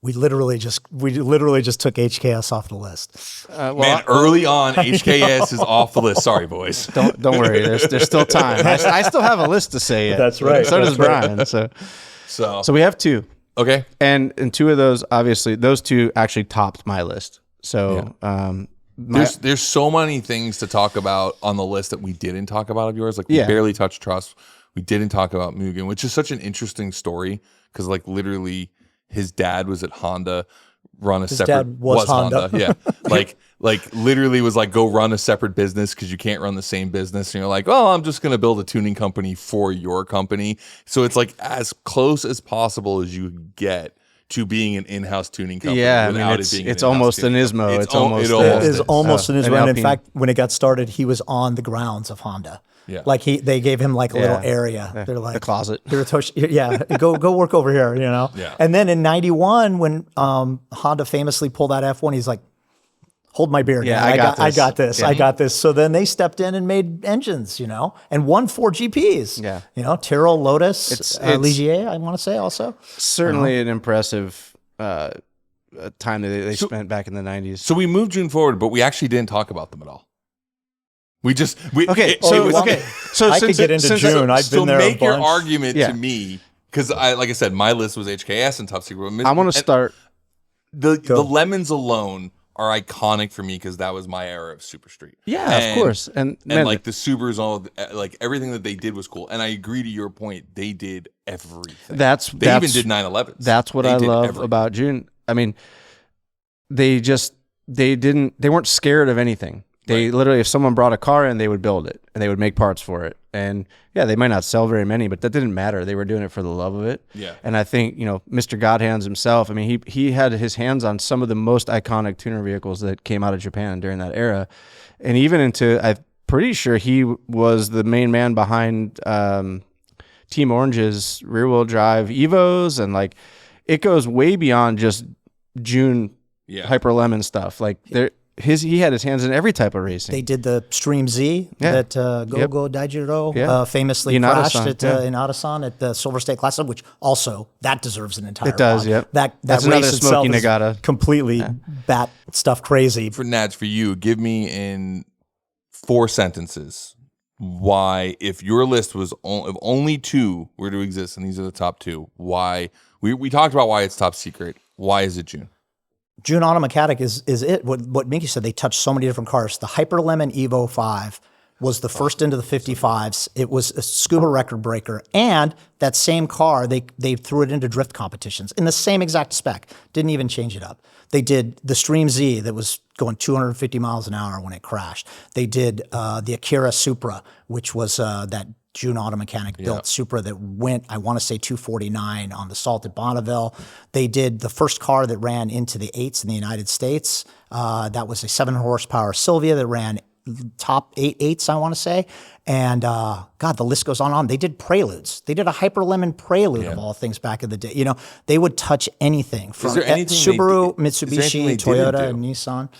We literally just took HKS off the list. Early on, HKS is off the list. Sorry, boys. Don't worry. There's still time. I still have a list to say yet. That's right. So does Brian. So we have two. Okay. And two of those, obviously, those two actually topped my list. So there's so many things to talk about on the list that we didn't talk about of yours. Like we barely touched Trust. We didn't talk about Mugen, which is such an interesting story because like literally his dad was at Honda, His dad was Honda. Yeah. like literally was like, go run a separate business because you can't run the same business. And you're like, oh, I'm just going to build a tuning company for your company. So it's like as close as possible as you get to being an in-house tuning company. Yeah, I mean, it's almost an ISMO. It is almost an ISMO. And in fact, when it got started, he was on the grounds of Honda. Yeah. Like they gave him like a little area. They're like the closet. Go work over here, Yeah. And then in '91, when Honda famously pulled out F1, he's like, hold my beer. Yeah, I got this. So then they stepped in and made engines, and won 4 GPs. Yeah. Tyrrell, Lotus, It's Ligier, I want to say also. Certainly an impressive time that they spent back in the 90s. So we moved June forward, but we actually didn't talk about them at all. So I could get into June. I've been there. So make your argument to me, because like I said, my list was HKS and Top Secret. I want to start. The lemons alone are iconic for me because that was my era of Super Street. Yeah, of course. And like the Subarus, like everything that they did was cool. And I agree to your point. They did everything. They even did 911s. That's what I love about June. I mean, they weren't scared of anything. They literally, if someone brought a car in, they would build it and they would make parts for it. And yeah, they might not sell very many, but that didn't matter. They were doing it for the love of it. Yeah. And I think, Mr. Godhands himself, I mean, he had his hands on some of the most iconic tuner vehicles that came out of Japan during that era. And even I'm pretty sure he was the main man behind Team Orange's rear wheel drive Evos. And like, it goes way beyond just June Hyper Lemon stuff. Like he had his hands in every type of racing. They did the Stream Z that Go Daijiro famously crashed at Inada-san at the Silver State Classic, which also that deserves an entire. It does, pod. yep. That That's race another itself Smokey is Nagata. completely bat stuff crazy. For Nads, for you, give me in 4 sentences why, if your list was if only 2 were to exist, and these are the top 2, why we talked about why it's Top Secret. Why is it June? June Auto Mechanic is it. What Minky said, they touched so many different cars. The Hyper Lemon Evo 5 was the first into the 55s. It was a scuba record breaker. And that same car, they threw it into drift competitions in the same exact spec. Didn't even change it up. They did the Stream Z that was going 250 miles an hour when it crashed. They did the Akira Supra, which was that June Auto Mechanic built Supra that went, I want to say 249 on the Salt at Bonneville. They did the first car that ran into the 8s in the United States. That was a 7 horsepower Silvia that ran top 8 8s, I want to say. And God, the list goes on. They did Preludes. They did a Hyper Lemon Prelude of all things back in the day. They would touch anything from Subaru, Mitsubishi, Toyota, and Nissan.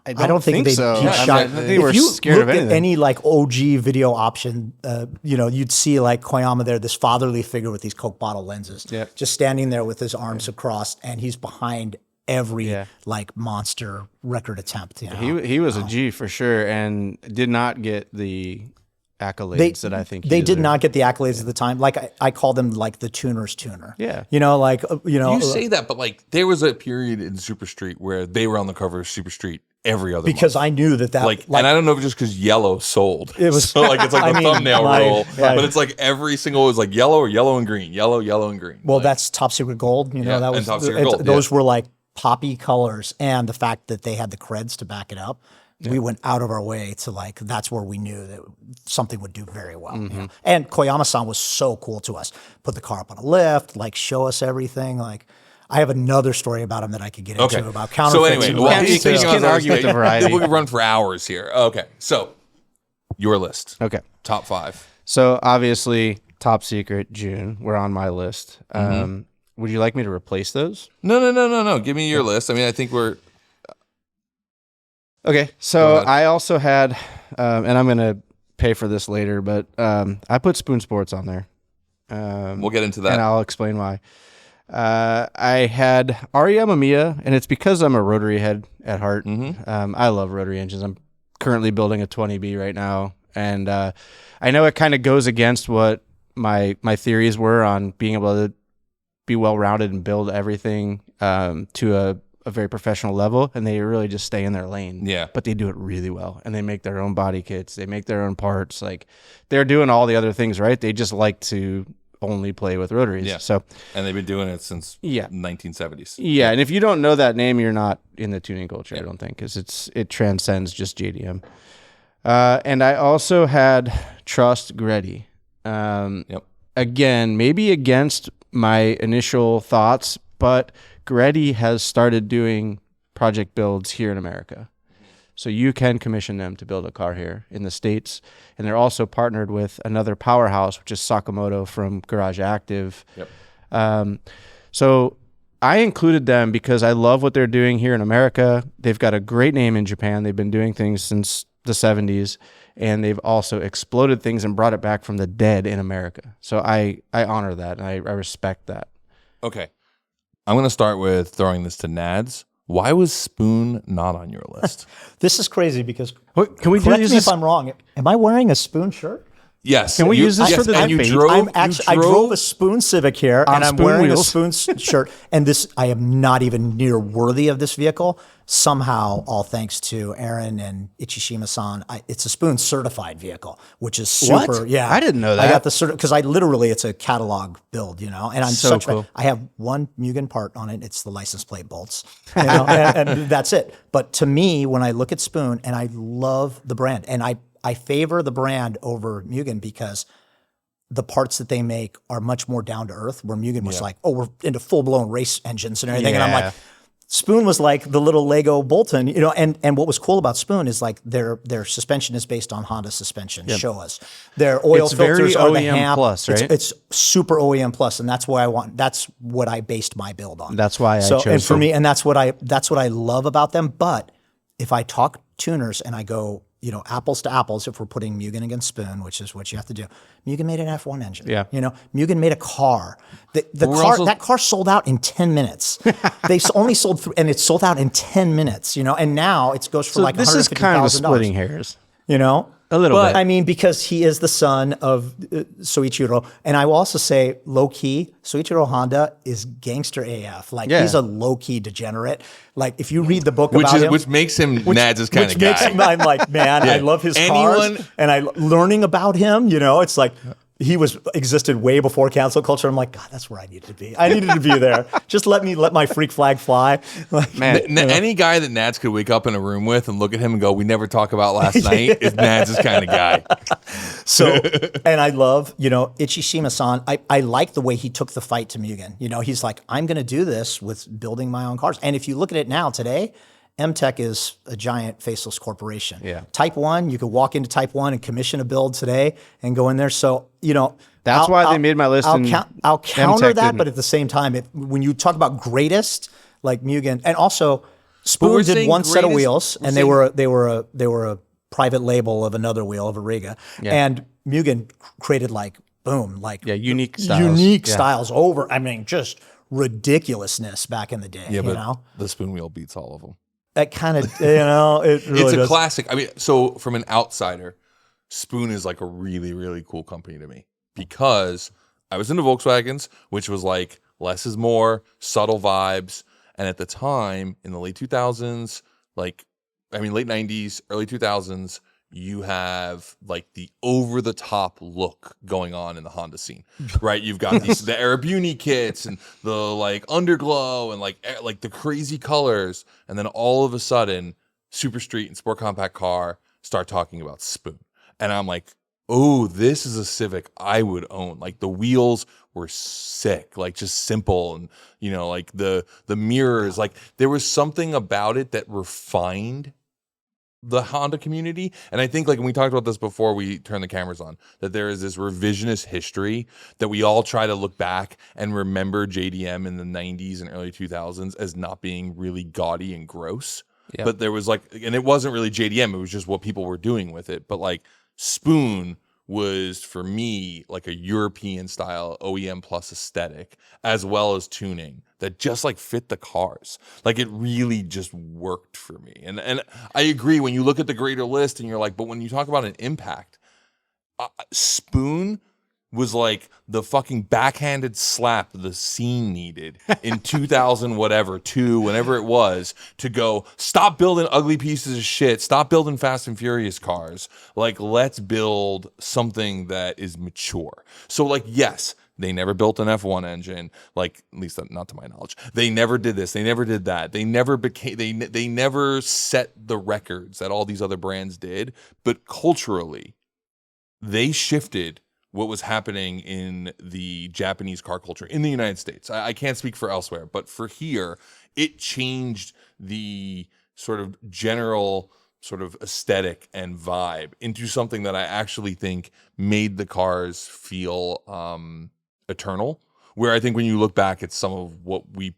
I don't think so. I think they were scared of anything. If you look at any like OG video option, you'd see like Koyama there, this fatherly figure with these Coke bottle lenses, just standing there with his arms across, and he's behind every like monster record attempt. You know? He was a G for sure, and did not get the accolades that I think they did not get the accolades at the time. Like I call them like the tuner's tuner. Yeah. You know, like, you know. You say that, but like there was a period in Super Street where they were on the cover of Super Street every other because month. I knew that like, and I don't know if it's just because yellow sold. It was so like it's like the thumbnail roll, right. but it's like every single was like yellow or yellow and green, yellow and green. Well, like, that's Top Secret Gold. You know, that was and Top Secret Gold. Those were like poppy colors, and the fact that they had the creds to back it up. We went out of our way to like, that's where we knew that something would do very well. You know? And Koyama-san was so cool to us. Put the car up on a lift, like show us everything. Like I have another story about him that I could get into about counterfeits. So anyway, well, you can argue with the variety. We could run for hours here. Okay, so your list. Okay. Top 5. So obviously, Top Secret, June, were on my list. Would you like me to replace those? No. Give me your list. I mean, I think we're... Okay, so I also had, and I'm going to pay for this later, but I put Spoon Sports on there. We'll get into that. And I'll explain why. I had REM Mamiya, and it's because I'm a rotary head at heart. I love rotary engines. I'm currently building a 20B right now, and I know it kind of goes against what my theories were on being able to be well-rounded and build everything to a very professional level, and they really just stay in their lane. Yeah. But they do it really well, and they make their own body kits. They make their own parts. Like they're doing all the other things right. They just like to only play with rotaries. Yeah. So, and they've been doing it since 1970s. Yeah, and if you don't know that name, you're not in the tuning culture. I don't think, because it transcends just JDM. And I also had Trust Greddy. Again, maybe against my initial thoughts, but Greddy has started doing project builds here in America. So you can commission them to build a car here in the States. And they're also partnered with another powerhouse, which is Sakamoto from Garage Active. So I included them because I love what they're doing here in America. They've got a great name in Japan. They've been doing things since the 70s. And they've also exploded things and brought it back from the dead in America. So I honor that, and I respect that. Okay. I'm going to start with throwing this to Nads. Why was Spoon not on your list? This is crazy because, can we correct use me this? if I'm wrong, am I wearing a Spoon shirt? Yes. Can we use this for the and you debate? drove, I drove a Spoon Civic here, and I'm Spoon wearing wheels. a Spoon shirt. And this, I am not even near worthy of this vehicle. Somehow, all thanks to Aaron and Ichishima-san, it's a Spoon certified vehicle, which is super. What? Yeah, I didn't know that. I got the because I literally, it's a catalog build, you know. And I'm So cool. I have one Mugen part on it. It's the license plate bolts, you know, and that's it. But to me, when I look at Spoon, and I love the brand, and I favor the brand over Mugen because the parts that they make are much more down to earth, where Mugen was like, oh, we're into full blown race engines and everything. And I'm like, Spoon was like the little Lego Bolton, you know, and what was cool about Spoon is like their suspension is based on Honda suspension. Show us. Their oil It's filters very are the OEM HAMP. plus, right? It's super OEM plus, and that's why that's what I based my build on. That's why I chose and for them. me, and that's what I love about them. But if I talk tuners and I go, you know, apples to apples, if we're putting Mugen against Spoon, which is what you have to do. Mugen made an F1 engine. Yeah. You know, Mugen made a car. That car sold out in 10 minutes. They only sold and it sold out in 10 minutes, you know, and now it goes for So like $150,000. this is kind of splitting hairs. You know? A little bit. I mean, because he is the son of Soichiro. And I will also say, low-key, Soichiro Honda is gangster AF. Like, he's a low-key degenerate. Like, if you read the book about him... Which makes him Nads' kind of Which makes guy. him, I'm like, man, I love his cars. And learning about him, you know, it's like... He existed way before cancel culture. I'm like, God, that's where I needed to be. I needed to be there. Just let my freak flag fly. Like, Man, any guy that Nads could wake up in a room with and look at him and go, "We never talk about last night," is Nads' kind of guy. So, and I love, you know, Ichishima-san. I like the way he took the fight to Mugen. You know, he's like, I'm going to do this with building my own cars. And if you look at it now today, MTech is a giant faceless corporation. Yeah. Type 1, you could walk into Type 1 and commission a build today and go in there. So, you know. That's why they made my list. I'll counter MTech that, didn't. but at the same time, when you talk about greatest, like Mugen, and also Spoon we're did saying one set of greatest- wheels, and they were a private label of another wheel of a Riga. And Mugen created like, boom, like unique styles. Unique styles over, I mean, just ridiculousness back in the day. Yeah, you but know, the spoon wheel beats all of them. that kind of it really It's a does. classic. I mean, so from an outsider, Spoon is like a really, really cool company to me because I was into Volkswagens, which was like less is more, subtle vibes. And at the time, in the late 2000s, late 90s, early 2000s, you have like the over the top look going on in the Honda scene, right? You've got the Arabuni kits and the like underglow and like the crazy colors. And then all of a sudden, Super Street and Sport Compact Car start talking about Spoon. And I'm like, oh, this is a Civic I would own. Like the wheels were sick, like just simple. And, you know, like the mirrors, like there was something about it that refined the Honda community. And I think like when we talked about this before we turned the cameras on, that there is this revisionist history that we all try to look back and remember JDM in the 90s and early 2000s as not being really gaudy and gross. Yep. But there was like, and it wasn't really JDM, it was just what people were doing with it. But like Spoon was for me like a European style OEM plus aesthetic as well as tuning that just like fit the cars. Like it really just worked for me. And I agree when you look at the greater list and you're like, but when you talk about an impact, Spoon was like the fucking backhanded slap the scene needed in 2000 whatever, whenever it was, to go, stop building ugly pieces of shit, stop building Fast and Furious cars. Like, let's build something that is mature. So like, yes, they never built an F1 engine, like at least not to my knowledge. They never did this. They never did that. They never became. They never set the records that all these other brands did. But culturally, they shifted what was happening in the Japanese car culture in the United States. I can't speak for elsewhere, but for here, it changed the sort of general sort of aesthetic and vibe into something that I actually think made the cars feel eternal. Where I think when you look back at some of what we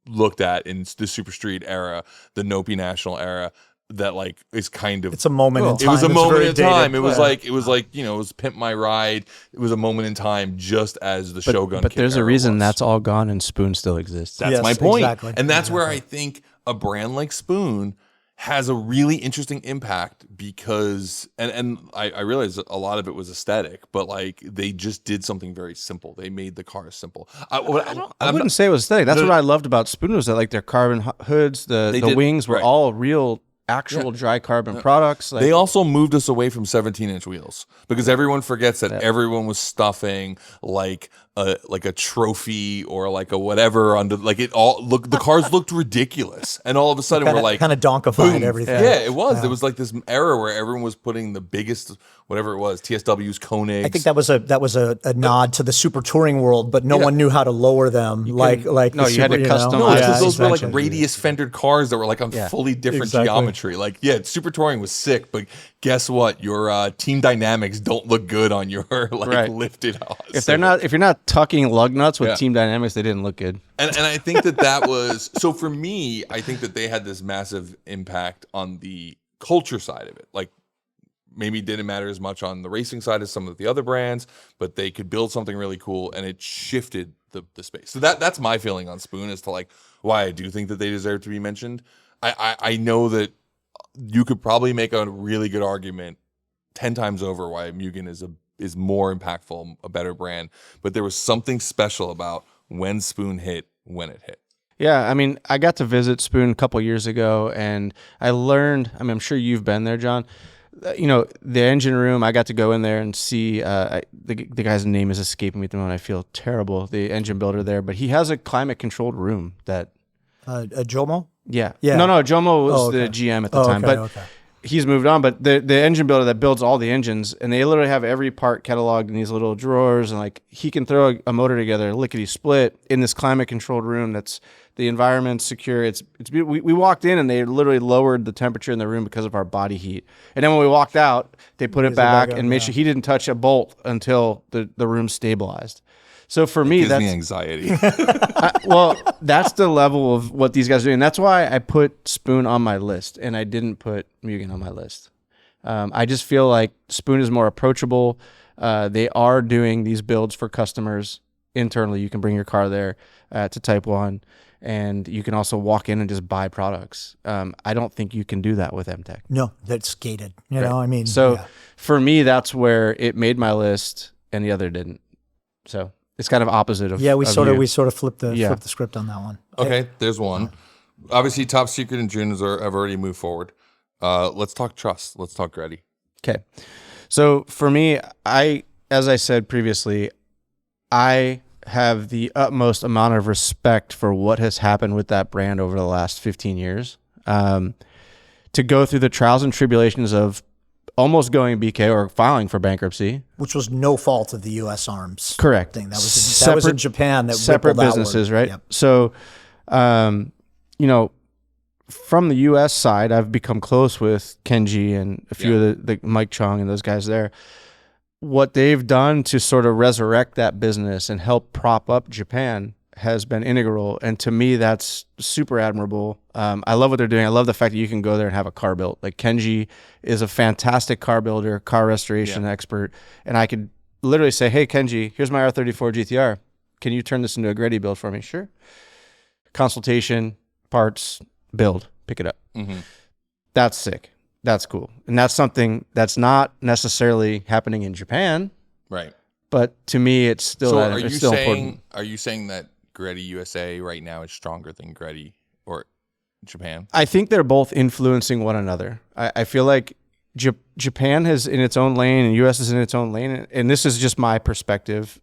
looked at in the Super Street era, the NOPI National era, that like is kind of, it's a moment in time. It was a It's moment very in time. dated. It was like, you know, it was Pimp My Ride. It was a moment in time, just as the Shogun. But kit there's a era reason was. that's all gone and Spoon still exists. That's Yes, my point. exactly. And that's where I think a brand like Spoon has a really interesting impact because, and I realize that a lot of it was aesthetic, but like they just did something very simple. They made the cars simple. I wouldn't say it was aesthetic. That's what I loved about Spoon was that like their carbon hoods, the wings were all real actual dry carbon products. Like, they also moved us away from 17-inch wheels because everyone forgets that everyone was stuffing like a trophy or like a whatever under, like it all look, the cars looked ridiculous, and all of a sudden we're like kind of donkified everything. Yeah, it was. There was like this era where everyone was putting the biggest whatever it was, TSWs, Koenigs. I think that was a nod to the super touring world, but no one knew how to lower them. you had to customize. No, Yeah, those were like exactly. radius fendered cars that were like on fully different geometry. Like, yeah, super touring was sick, but guess what? Your team dynamics don't look good on your like lifted. If you're not tucking lug nuts with team dynamics, they didn't look good. And I think that was so for me. I think that they had this massive impact on the culture side of it. Like, maybe it didn't matter as much on the racing side as some of the other brands, but they could build something really cool, and it shifted the space. So that's my feeling on Spoon as to like why I do think that they deserve to be mentioned. I know that you could probably make a really good argument 10 times over why Mugen is more impactful, a better brand, but there was something special about when Spoon hit, when it hit. Yeah, I mean, I got to visit Spoon a couple years ago, and I learned, I mean, I'm sure you've been there, John. You know, the engine room, I got to go in there and see, the guy's name is escaping me at the moment. I feel terrible, the engine builder there, but he has a climate-controlled room that... Jomo? Yeah. Yeah. No, Jomo was the GM at the time, but he's moved on. But the engine builder that builds all the engines, and they literally have every part cataloged in these little drawers, and like he can throw a motor together, lickety split, in this climate controlled room. That's the environment's secure. It's we walked in and they literally lowered the temperature in the room because of our body heat. And then when we walked out, they put it back and made sure he didn't touch a bolt until the room stabilized. So for me, gives that's me anxiety. well, that's the level of what these guys are doing. That's why I put Spoon on my list and I didn't put Mugen on my list. I just feel like Spoon is more approachable. They are doing these builds for customers internally. You can bring your car there to Type 1, and you can also walk in and just buy products. I don't think you can do that with MTech. No, that's gated. You know, I mean, So for me, that's where it made my list and the other didn't. So it's kind of opposite of we sort of flipped the Yeah. flipped the script on that one. Okay, there's one. Obviously, Top Secret and Junes have already moved forward. Let's talk trust. Let's talk Greddy. Okay. So for me, as I said previously, I have the utmost amount of respect for what has happened with that brand over the last 15 years. To go through the trials and tribulations of almost going BK or filing for bankruptcy. Which was no fault of the U.S. Arms Correct. thing. That was in Japan. That separate rippled businesses, outward. right? Yep. So, you know, from the U.S. side, I've become close with Kenji and a few of the Mike Chung and those guys there. What they've done to sort of resurrect that business and help prop up Japan has been integral. And to me, that's super admirable. I love what they're doing. I love the fact that you can go there and have a car built. Like Kenji is a fantastic car builder, car restoration expert. And I could literally say, hey, Kenji, here's my R34 GTR. Can you turn this into a Greddy build for me? Sure. Consultation, parts, build, pick it up. Mm-hmm. That's sick. That's cool. And that's something that's not necessarily happening in Japan. Right. But to me, it's still, So it's still important. are you saying that Greddy USA right now is stronger than Greddy or Japan? I think they're both influencing one another. I feel like Japan is in its own lane and U.S. is in its own lane. And this is just my perspective,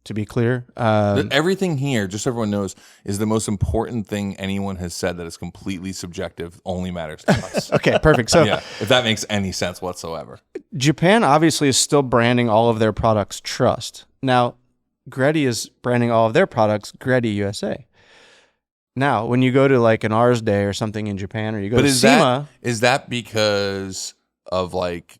to be clear. Everything here, just so everyone knows, is the most important thing anyone has said that is completely subjective, only matters to us. Okay, perfect. So Yeah, if that makes any sense whatsoever. Japan obviously is still branding all of their products Trust. Now, Greddy is branding all of their products Greddy USA. Now, when you go to like an Ars Day or something in Japan, or you go to SEMA, is that because of like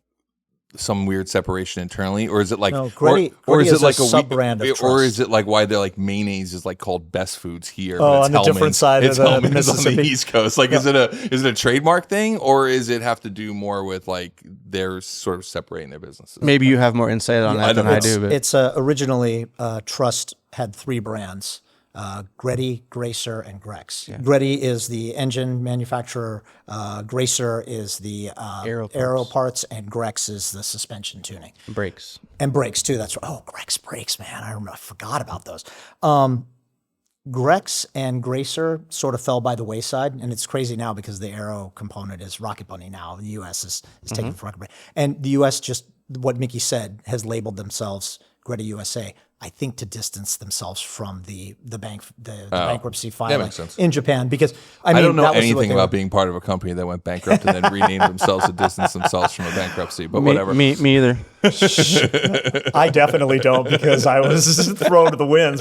some weird separation internally, or is it like No, Greddy is it like a sub-brand of or Trust. is it like why they're like mayonnaise is like called Best Foods here? Oh, but on the different side of the Hellman's on the Mississippi. East Coast. Like, is it a trademark thing, or is it have to do more with like they're sort of separating their businesses? maybe you have more insight on that than I do. But It's originally Trust had three brands: Greddy, Gracer, and Grex. Greddy is the engine manufacturer. Gracer is the aero parts, and Grex is the suspension tuning brakes. and brakes too. That's right. Oh, Grex brakes, man! I forgot about those. Grex and Gracer sort of fell by the wayside, and it's crazy now because the aero component is Rocket Bunny now. The U.S. is taking for Rocket Bunny, and the U.S. just what Mickey said has labeled themselves Greddy USA. I think to distance themselves from the bankruptcy filing makes sense. in Japan, because I mean don't know that was what anything they about were- being part of a company that went bankrupt and then renamed themselves to distance themselves from a bankruptcy, but whatever. Me either. I definitely don't, because I was thrown to the winds.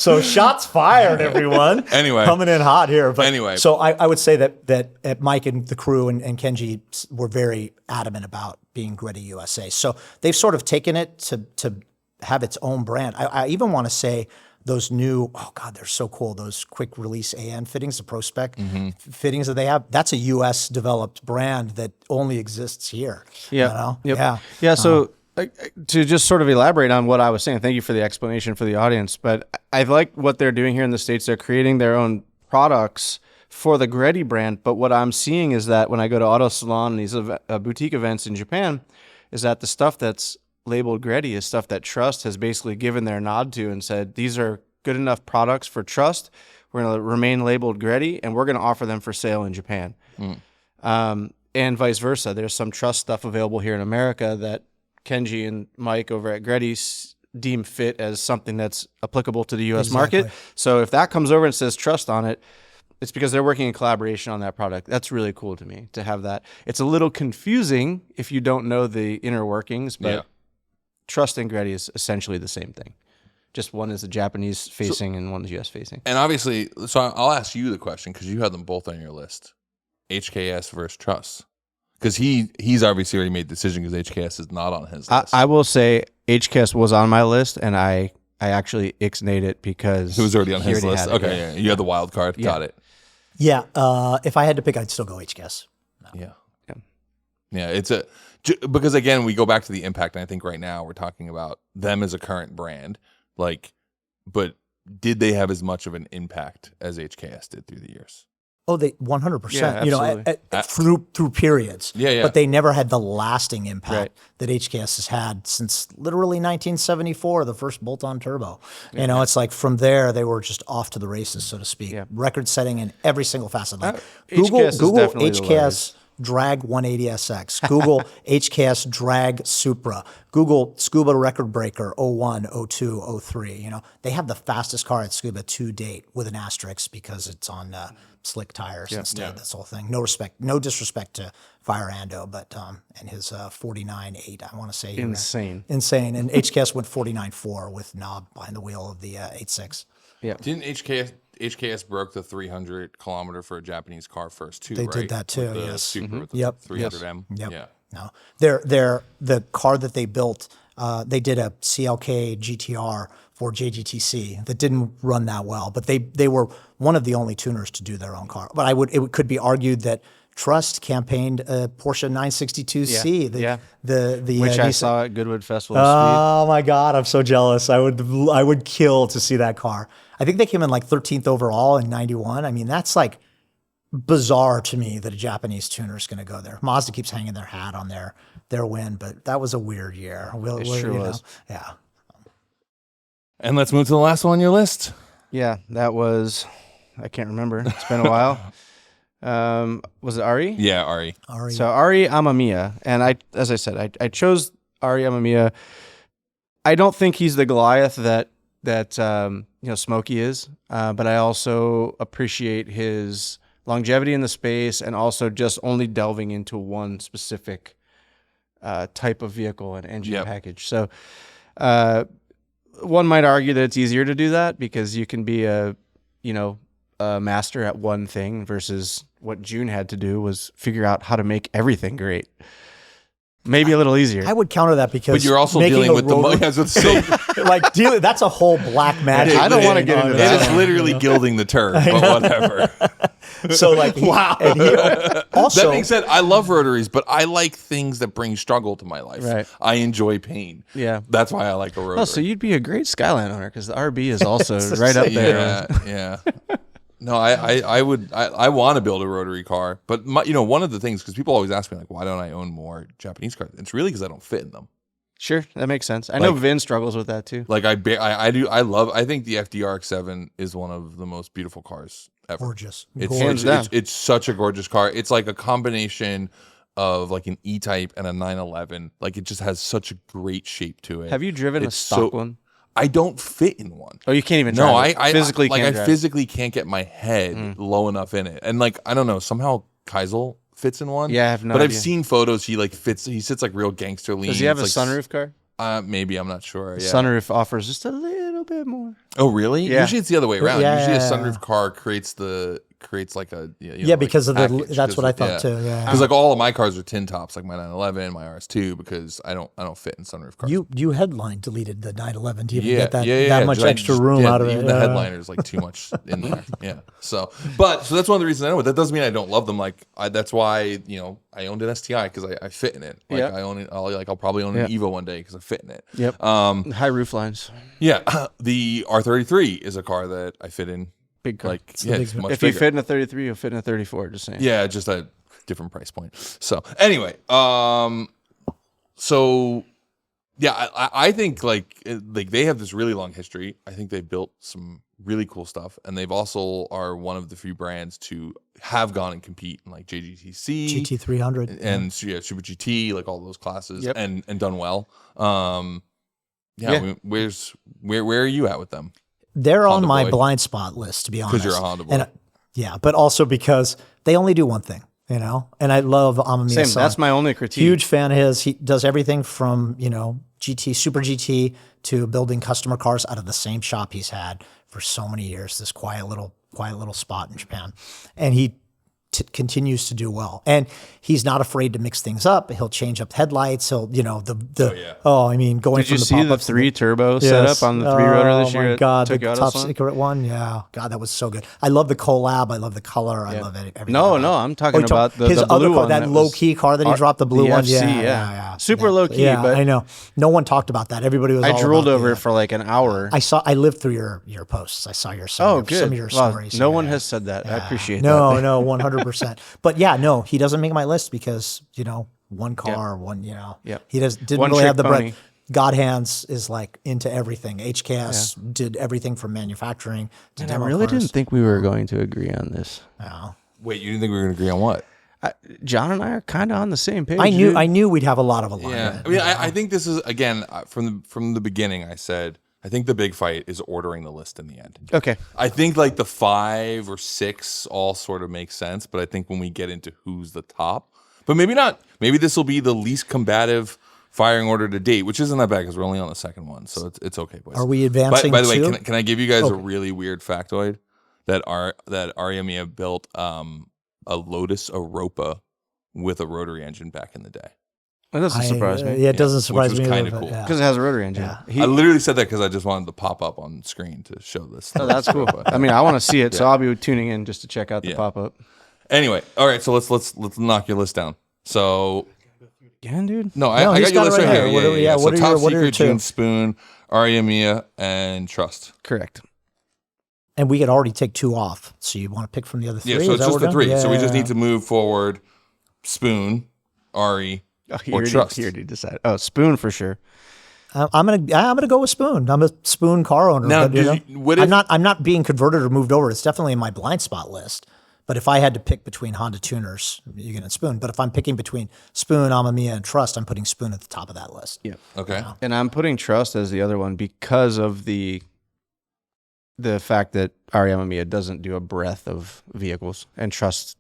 So shots fired, everyone. Anyway. Coming in hot here. But Anyway. So I would say that Mike and the crew and Kenji were very adamant about being Greddy USA. So they've sort of taken it to have its own brand. I even want to say those new, oh God, they're so cool. Those quick release AN fittings, the ProSpec fittings that they have, that's a US developed brand that only exists here. Yeah. You know? Yep. Yeah. So to just sort of elaborate on what I was saying, thank you for the explanation for the audience, but I like what they're doing here in the States. They're creating their own products for the Greddy brand. But what I'm seeing is that when I go to Auto Salon and these boutique events in Japan, is that the stuff that's labeled Greddy is stuff that Trust has basically given their nod to and said, these are good enough products for Trust. We're going to remain labeled Greddy, and we're going to offer them for sale in Japan. And vice versa. There's some Trust stuff available here in America that Kenji and Mike over at Greddy deem fit as something that's applicable to the U.S. market. So if that comes over and says Trust on it, it's because they're working in collaboration on that product. That's really cool to me to have that. It's a little confusing if you don't know the inner workings, but Trust and Greddy is essentially the same thing. Just one is the Japanese facing and one is US facing. And obviously, so I'll ask you the question because you have them both on your list. HKS versus Trust. Because he's obviously already made the decision because HKS is not on his list. I will say HKS was on my list, and I actually ixnayed it because it was already on his list. had it, Okay, yeah. You had the wild card. Got it. Yeah. If I had to pick, I'd still go HKS. Yeah. It's because again, we go back to the impact, and I think right now we're talking about them as a current brand. Like but did they have as much of an impact as HKS did through the years? Oh, they 100%. Yeah, you know, through periods. Yeah. But they never had the lasting impact Right. that HKS has had since literally 1974, the first bolt-on turbo. You know, it's like from there they were just off to the races, so to speak. Yeah. Record-setting in every single facet. Like HKS is Google definitely the HKS Drag 180SX. Google HKS Drag Supra. Google Scuba Record Breaker 01, 02, 03. You know, they have the fastest car at Scuba to date with an asterisk because it's on slick tires instead. That's the whole thing. No disrespect to Fire Ando, but and his 49.8, I want to say. Insane. Insane. And HKS went 49.4 with knob behind the wheel of the 8.6. Yeah. Didn't HKS broke the 300 kilometer for a Japanese car first too? They right? did that too, With the yes. Supra with the Yep. 300M. Yep. Yeah. No, they're the car that they built. They did a CLK GTR for JGTC that didn't run that well, but they were one of the only tuners to do their own car. But it could be argued that Trust campaigned a Porsche 962C. Which I saw at Goodwood Festival. Oh my God, I'm so jealous. I would kill to see that car. I think they came in like 13th overall in 91. I mean, that's like bizarre to me that a Japanese tuner is going to go there. Mazda keeps hanging their hat on their win, but that was a weird year. It sure was. Yeah. And let's move to the last one on your list. Yeah, that was, I can't remember. It's been a while. Was it Ari? Yeah, Ari. So Ari Amamiya, and as I said, I chose Ari Amamiya. I don't think he's the Goliath that Smokey is, but I also appreciate his longevity in the space and also just only delving into one specific type of vehicle and engine package. So one might argue that it's easier to do that because you can be a master at one thing versus what June had to do was figure out how to make everything great. Maybe a little easier. I would counter that because but you're also dealing with the that's a whole black magic. I don't want to get into that. It is literally gilding the turd, but whatever. So like, wow. And also, that being said, I love rotaries, but I like things that bring struggle to my life. Right. I enjoy pain. Yeah. That's why I like a rotary. Oh, so you'd be a great Skyline owner because the RB is also right up there. Yeah. No, I want to build a rotary car, but one of the things, because people always ask me like, why don't I own more Japanese cars? It's really because I don't fit in them. Sure, that makes sense. I know Vin struggles with that too. Like I think the FDRX7 is one of the most beautiful cars ever. Gorgeous. It's such a gorgeous car. It's like a combination of like an E-Type and a 911. Like it just has such a great shape to it. Have you driven a stock one? I don't fit in one. Oh, you can't even drive it. I physically can't get my head low enough in it. And like, I don't know, somehow Keisel fits in one. Yeah, I have no idea. idea. I've seen photos. He sits like real gangster lean. Does he have a sunroof car? Maybe, I'm not sure. Yeah. Sunroof offers just a little bit more. Oh, really? Yeah. Usually it's the other way around. Yeah. Usually a sunroof car creates like a because of package, that's what I thought too. Yeah, because like all of my cars are tin tops, like my 911, my RS2, because I don't fit in sunroof cars. You headline deleted the 911 to even Yeah, get that much extra room out of it. Even the headliner is like too much in there. Yeah. So that's one of the reasons I know it. That doesn't mean I don't love them. Like that's why I owned an STI because I fit in it. Like I own it. I'll probably own an Evo one day because I fit in it. Yep. High roof lines. Yeah. The R33 is a car that I fit in. Big car. Like it's much if bigger. you fit in a 33, you'll fit in a 34. Just saying. Yeah, just a different price point. So anyway, so yeah, I think like they have this really long history. I think they've built some really cool stuff, and they've also are one of the few brands to have gone and compete in like JGTC, GT300, and Super GT, like all those classes, Yep. and done well. Where are you at with them? They're Honda on my boy. blind spot list, to be honest. Because you're a Honda boy. And, but also because they only do one thing, and I love Amamiya. Same. That's my only critique. Huge fan of his. He does everything from, GT, Super GT to building customer cars out of the same shop he's had for so many years, this quiet little spot in Japan. And he continues to do well. And he's not afraid to mix things up. He'll change up headlights. He'll, I mean, going Did from you the see the pop-ups 3 turbo setup on the 3 rotor this year? Oh my God, the Toyota top Slam? secret one. Yeah. God, that was so good. I love the collab. I love the color. I love everything. No, about it. I'm talking you're about the his blue other car, one. that low key car that he dropped, the blue the one. FC, Yeah. Super low key, Yeah, but I know. No one talked about that. Everybody was. I all drooled about over it for like an hour. I lived through your posts. I saw some of your stories. No one has said that. I appreciate that. No, 100%. But yeah, no, he doesn't make my list because one car, he didn't One really trick have the pony. bread. God Hands is like into everything. HKS did everything from manufacturing to I demo really cars. didn't think we were going to agree on this. Wait, you didn't think we were going to agree on what? John and I are kind of on the same page. I knew we'd have a lot of alignment. Yeah, I mean, I think this is again from the beginning. I said I think the big fight is ordering the list in the end. Okay. I think like the 5 or 6 all sort of make sense, but I think when we get into who's the top, but maybe not. Maybe this will be the least combative firing order to date, which isn't that bad because we're only on the second one, so it's okay, boys. Are we advancing? By the way, too? can I give you guys a really weird factoid that Ariamiya built a Lotus Europa with a rotary engine back in the day. That doesn't surprise me. Yeah, it doesn't surprise which was me. kind of cool. Because it has a rotary engine. I literally said that because I just wanted to pop up on screen to show this. Oh, that's cool. I mean, I want to see it, so I'll be tuning in just to check out the pop-up. Anyway, all right, so let's knock your list down. So Again, dude? no, I got your list right here. So what are Top your Secret, two? June Spoon, Ariamiya, and Trust. Correct. And we could already take 2 off. So you want to pick from the other 3? Yeah, so Is it's that just what the we're 3. doing? So we just Yeah. need to move forward Spoon, Ari, or Trust. He already decided. Oh, Spoon for sure. I'm gonna go with Spoon. I'm a Spoon car owner. Now, but, what if- I'm not being converted or moved over. It's definitely in my blind spot list. But if I had to pick between Honda tuners, you're gonna Spoon. But if I'm picking between Spoon, Amamiya, and Trust, I'm putting Spoon at the top of that list. Yeah. Okay. And I'm putting Trust as the other one because of the fact that Ariamiya doesn't do a breadth of vehicles, and Trust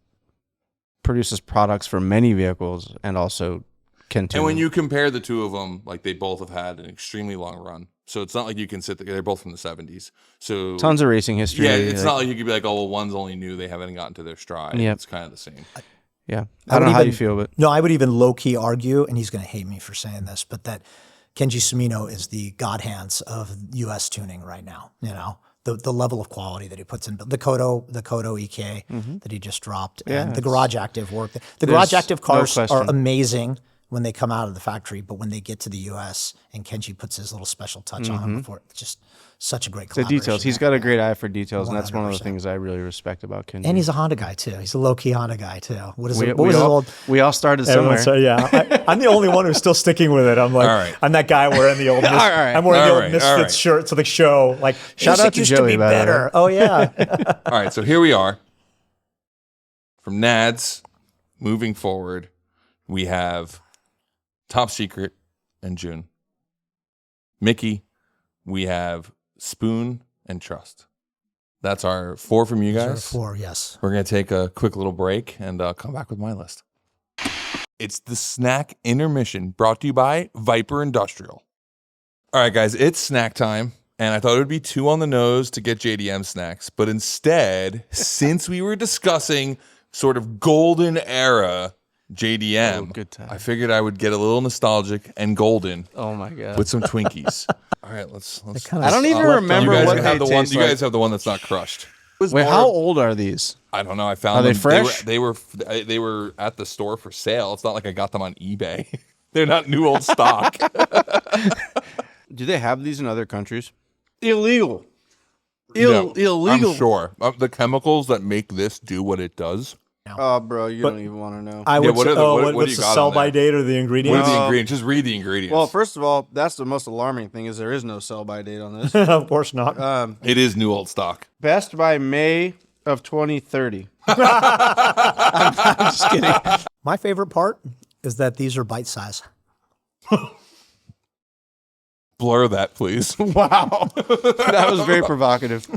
produces products for many vehicles and also can tune. And when you compare the two of them, like they both have had an extremely long run. So it's not like you can sit there. They're both from the 70s. So tons of racing history. yeah, it's not like you could be like, oh, well, one's only new. They haven't gotten to their stride. Yep. It's kind of the same. Yeah. I don't know how you feel, but No, I would even low-key argue, and he's going to hate me for saying this, but that Kenji Sumino is the God Hands of U.S. tuning right now. The level of quality that he puts in the Kodo EK that he just dropped, and the Garage Active work. The Garage Active cars are amazing when they come out of the factory, but when they get to the U.S. and Kenji puts his little special touch on them before, it's just such a great the collaboration. details. He's got a great eye for details, and that's one of the 100%. things I really respect about Kenji. And he's a Honda guy too. He's a low-key Honda guy too. What is it? What we was his all, old? we all started somewhere. So yeah, I'm the only one who's still sticking with it. I'm like, All right. I'm that guy wearing the old, I'm wearing the old Misfits shirt to the show. Like, Shout out to used Joey, be by the way. better. Oh yeah. All right, so here we are. From Nads, moving forward, we have Top Secret and June. Mickey, we have Spoon and Trust. That's our 4 from you guys. 4, yes. We're going to take a quick little break and come back with my list. It's the snack intermission brought to you by Vyper Industrial. All right, guys, it's snack time. And I thought it would be too on the nose to get JDM snacks. But instead, since we were discussing sort of golden era JDM, good time. I figured I would get a little nostalgic and golden Oh my god! with some Twinkies. All right, let's. kinda I don't even remember you guys what have they the one. taste You guys like. have the one that's not crushed. Wait, how old are these? I don't know. I found Are they them. fresh? They were at the store for sale. It's not like I got them on eBay. They're not new old stock. Do they have these in other countries? Illegal. No, Illegal. I'm sure. The chemicals that make this do what it does. Oh, bro, you don't even want to know. I would what say, are the- what do what's you the got on sell by there? date or the What ingredients? are the ingredients? Just read the ingredients. Well, first of all, that's the most alarming thing is there is no sell-by date on this. Of course not. it is new old stock. Best by May of 2030. I'm just kidding. My favorite part is that these are bite size. Blur that, please. Wow. That was very provocative.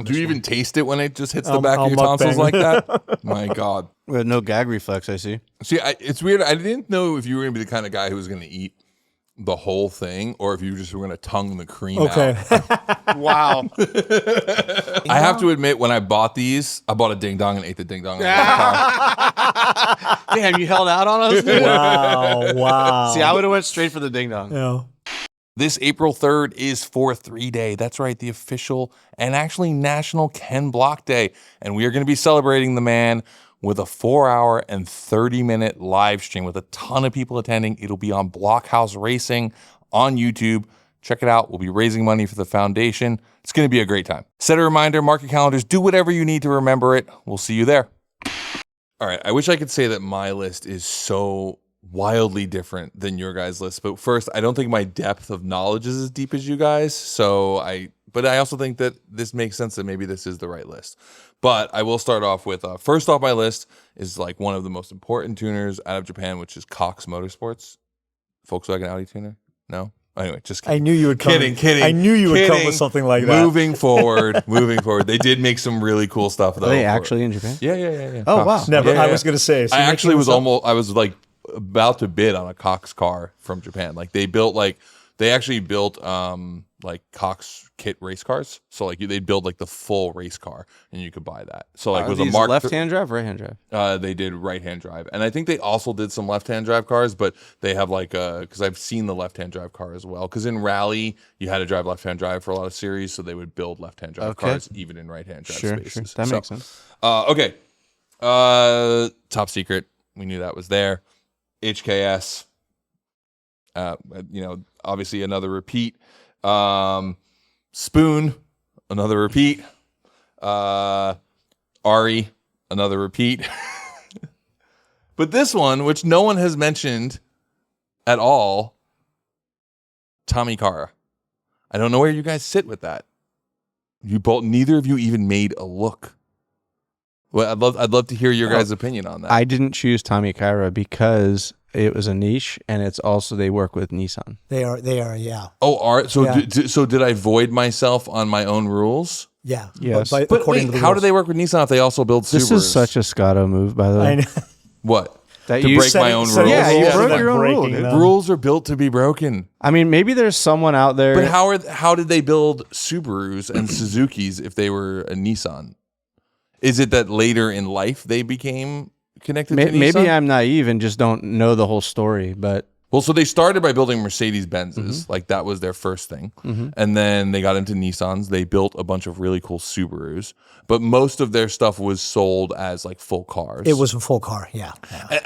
Do you even taste it when it just hits the back I'll of your tonsils mukbang. like that? My God. With no gag reflex, I see. See, it's weird. I didn't know if you were going to be the kind of guy who was going to eat the whole thing, or if you just were going to tongue the cream Okay. out. Wow. I have to admit, when I bought these, I bought a ding dong and ate the ding dong. Damn, you held out on us? Wow. See, I would have went straight for the ding dong. Yeah. This April 3rd is 4-3 Day. That's right, the official and actually National Ken Block Day. And we are going to be celebrating the man with a 4-hour and 30-minute live stream with a ton of people attending. It'll be on Blockhouse Racing on YouTube. Check it out. We'll be raising money for the foundation. It's going to be a great time. Set a reminder, mark your calendars, do whatever you need to remember it. We'll see you there. All right, I wish I could say that my list is so wildly different than your guys' list. But first, I don't think my depth of knowledge is as deep as you guys. But I also think that this makes sense that maybe this is the right list. But I will start off with, first off my list is like one of the most important tuners out of Japan, which is Cox Motorsports. Volkswagen Audi tuner? No? Anyway, just kidding. I knew you would come. Kidding. I knew you would come with something like that. Moving forward. They did make some really cool stuff though. Are they actually in Japan? Yeah. Oh, wow. Cox. Never. Yeah. I was going to say. So I you're actually making was this up? I was like about to bid on a Cox car from Japan. Like they actually built like Cox kit race cars. So like they'd build like the full race car and you could buy that. So like it was a Mark left-hand drive, right-hand drive? They did right-hand drive. And I think they also did some left-hand drive cars, but they have like because I've seen the left-hand drive car as well. Because in rally, you had to drive left-hand drive for a lot of series, so they would build left-hand drive cars even in right-hand drive spaces. That makes sense. Okay. Top secret. We knew that was there. HKS. Obviously another repeat. Spoon, another repeat. Ari, another repeat. But this one, which no one has mentioned at all, Tommy Kara. I don't know where you guys sit with that. Neither of you even made a look. Well, I'd love to hear your guys' opinion on that. I didn't choose Tommy Kara because it was a niche, and it's also they work with Nissan. They are. Yeah. Oh, so Yeah. so did I void myself on my own rules? Yeah. Yes. But But according wait, to the how rules. do they work with Nissan if they also build Subarus? This is such a Scotto move, by the way. I know. What? That To you break said my it- own so- rules? Yeah, you Yeah. broke Like your own rule. breaking dude. them. Rules are built to be broken. I mean, maybe there's someone out there. But how did they build Subarus and Suzukis if they were a Nissan? Is it that later in life they became connected to Nissan? Maybe I'm naive and just don't know the whole story, but Well, so they started by building Mercedes-Benzes. Like that was their first thing. And then they got into Nissans. They built a bunch of really cool Subarus. But most of their stuff was sold as like full cars. It was a full car. Yeah.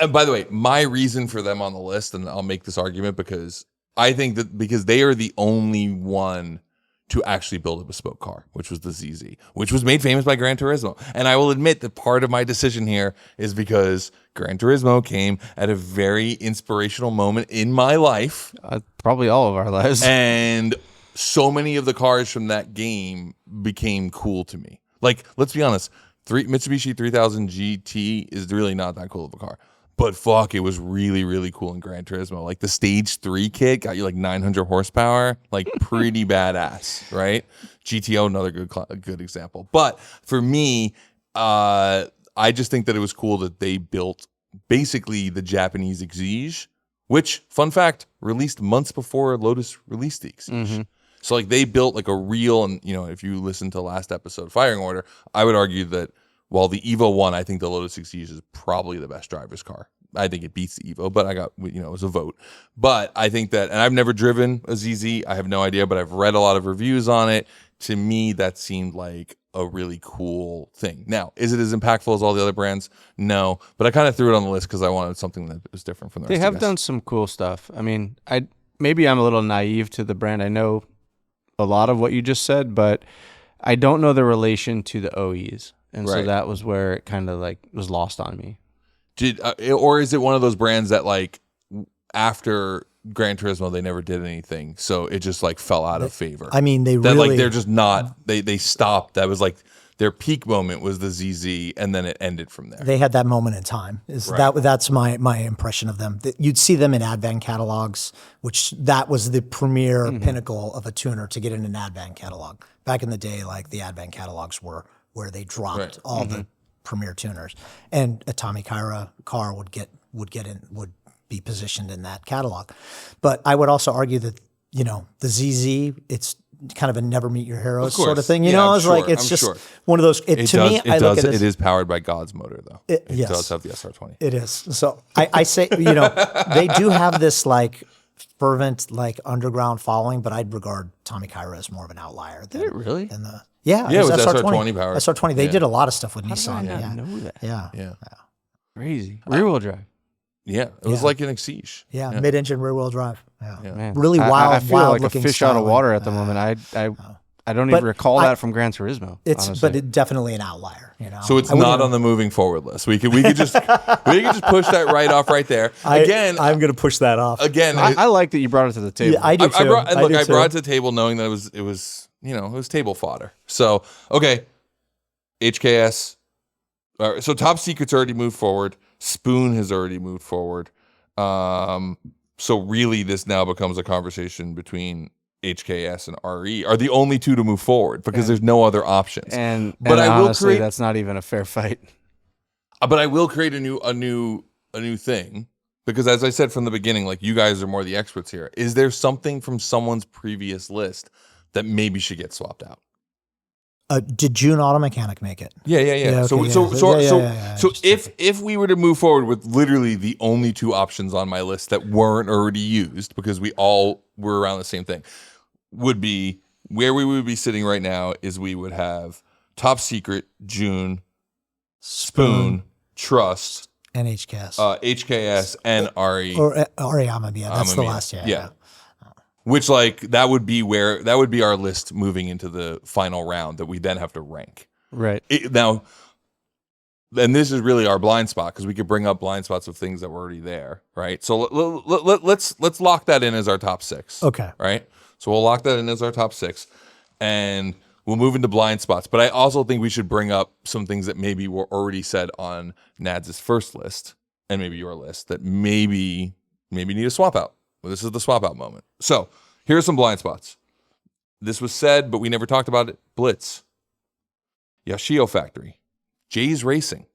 And by the way, my reason for them on the list, and I'll make this argument because I think that because they are the only one to actually build a bespoke car, which was the ZZ, which was made famous by Gran Turismo. And I will admit that part of my decision here is because Gran Turismo came at a very inspirational moment in my life. probably all of our lives. And so many of the cars from that game became cool to me. Like, let's be honest, Mitsubishi 3000 GT is really not that cool of a car. But fuck, it was really, really cool in Gran Turismo. Like the Stage 3 kit got you like 900 horsepower, like pretty badass, right? GTO, another good example. But for me, I just think that it was cool that they built basically the Japanese Exige, which, fun fact, released months before Lotus released the Exige. So like they built like a real, and if you listen to last episode, Firing Order, I would argue that while the Evo won, I think the Lotus Exige is probably the best driver's car. I think it beats the Evo, but I got, it was a vote. But I think that, and I've never driven a ZZ, I have no idea, but I've read a lot of reviews on it. To me, that seemed like a really cool thing. Now, is it as impactful as all the other brands? No, but I kind of threw it on the list because I wanted something that was different from the rest They of have you guys. done some cool stuff. I mean, maybe I'm a little naive to the brand. I know a lot of what you just said, but I don't know the relation to the OEs. And so Right. that was where it kind of like was lost on me. Or is it one of those brands that like after Gran Turismo they never did anything, so it just like fell out of favor? I mean, they that really like they're just not. They stopped. That was like their peak moment was the ZZ, and then it ended from there. they had that moment in time. That's my impression of them. You'd see them in Advan catalogs, which that was the premier pinnacle of a tuner to get in an Advan catalog. Back in the day, like the Advan catalogs were where they dropped all the premier tuners, and a Tommy Kara car would be positioned in that catalog. But I would also argue that, the ZZ, it's kind of a never meet your heroes sort of thing. It's just one of those. It is powered by God's motor, though. It does have the SR20. It is. So I say, they do have this like fervent, like underground following, but I'd regard Tommy Kyra as more of an outlier. Did it really? Yeah, it was SR20 powered. SR20. They did a lot of stuff with Nissan. I didn't know that. Yeah. Crazy. Rear-wheel drive. Yeah, it was like an Exige. Yeah, mid-engine rear-wheel drive. Yeah. Man. Really wild, I feel like a looking fish out of water at the moment. I don't even recall that from Gran Turismo. But it's definitely an outlier. So it's not on the moving forward list. We could just push that right off right there. Again, I'm going to push that off. Again, I like that you brought it to the table. Yeah, I do too. I brought it to the table knowing that it was table fodder. So okay, HKS. All right, so Top Secret's already moved forward. Spoon has already moved forward. So really, this now becomes a conversation between HKS and RE are the only two to move forward because there's no other options. But I will create. That's not even a fair fight. But I will create a new thing because, as I said from the beginning, like you guys are more the experts here. Is there something from someone's previous list that maybe should get swapped out? Did June Auto Mechanic make it? Yeah. So if we were to move forward with literally the only two options on my list that weren't already used, because we all were around the same thing, would be where we would be sitting right now is we would have Top Secret, June, Spoon, Trust, and HKS. HKS and RE. Or Amamiya. That's the last. Yeah. Which that would be our list moving into the final round that we then have to rank. Right. Now, and this is really our blind spot because we could bring up blind spots of things that were already there, right? So let's lock that in as our top 6. Okay. Right? So we'll lock that in as our top 6 and we'll move into blind spots. But I also think we should bring up some things that maybe were already said on Nads' first list and maybe your list that maybe need a swap out. Well, this is the swap out moment. So here are some blind spots. This was said, but we never talked about it. Blitz, Yashio Factory, Jay's Racing,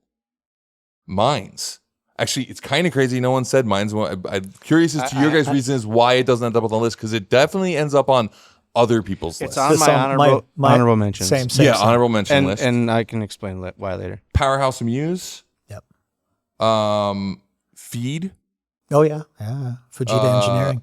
Mines. Actually, it's kind of crazy. No one said Mines. I'm curious as to your guys' reasons why it doesn't end up on the list because it definitely ends up on other people's lists. It's on my honorable mentions. Same. Honorable mention list. And I can explain why later. Powerhouse Muse. Yep. Feed. Oh yeah. Fujita Engineering.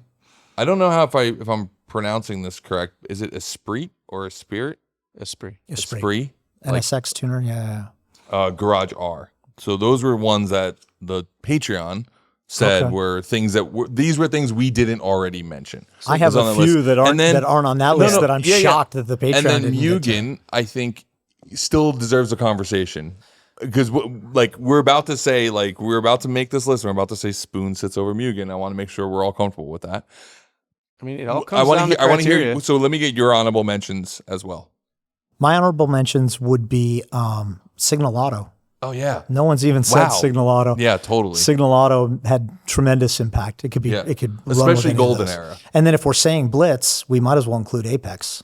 I don't know if I'm pronouncing this correct. Is it Esprit or Esprit? Esprit. NSX tuner. Yeah. Garage R. So those were ones that the Patreon said were things these were things we didn't already mention. So I have a few that aren't on that list that I'm shocked that the Patreon and then didn't Mugen, I think, still deserves a conversation. Because we're about to say, we're about to make this list. We're about to say Spoon sits over Mugen. I want to make sure we're all comfortable with that. I mean, it all comes down to criteria. I want to hear. So let me get your honorable mentions as well. My honorable mentions would be Signal Auto. Oh yeah. No one's even said Signal Auto. Yeah, totally. Signal Auto had tremendous impact. It could be. It could especially Golden Era. And then if we're saying Blitz, we might as well include Apex.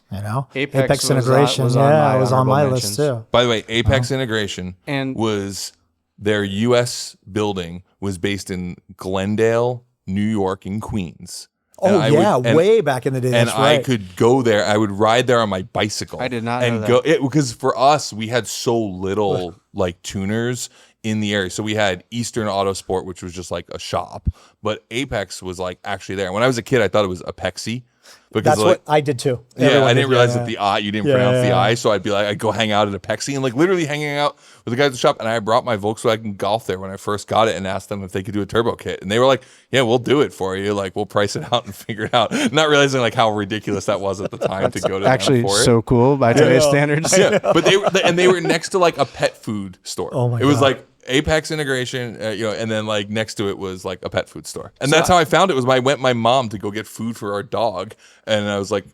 Apex integration. Was on my list too. By the way, Apex integration was their U.S. building was based in Glendale, New York, and Queens. Way back in the day. And I could go there. I would ride there on my bicycle. I did not know that. Because for us, we had so little tuners in the area. So we had Eastern Autosport, which was just like a shop, but Apex was actually there. When I was a kid, I thought it was Apexi. Because that's what I did too. I didn't realize that the I, you didn't pronounce the I, so I'd be I'd go hang out at Apexi and literally hanging out with the guys at the shop. And I brought my Volkswagen Golf there when I first got it and asked them if they could do a turbo kit. And they were like, yeah, we'll do it for you. We'll price it out and figure it out. Not realizing how ridiculous that was at the time to go to actually for it. So cool by today's standards. Yeah, but they were next to a pet food store. Oh my God. It was Apex integration, and then next to it was a pet food store, and that's how I found it. Was I went with my mom to go get food for our dog, and I was like,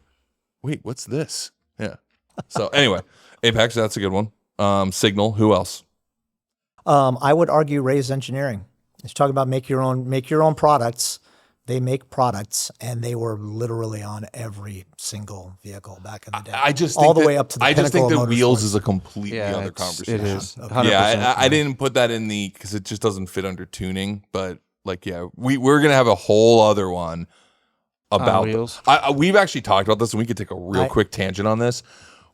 "Wait, what's this?" Yeah. So anyway, Apex, that's a good one. Signal, who else? I would argue Ray's Engineering. It's talking about make your own products. They make products, and they were literally on every single vehicle back in the day. I just all think the way up to the I just think that wheels sports. is a completely other conversation. It is. 100%. Yeah, I didn't put that in because it just doesn't fit under tuning. But Like, yeah, we're gonna have a whole other one about wheels. We've actually talked about this, and we could take a real quick tangent on this.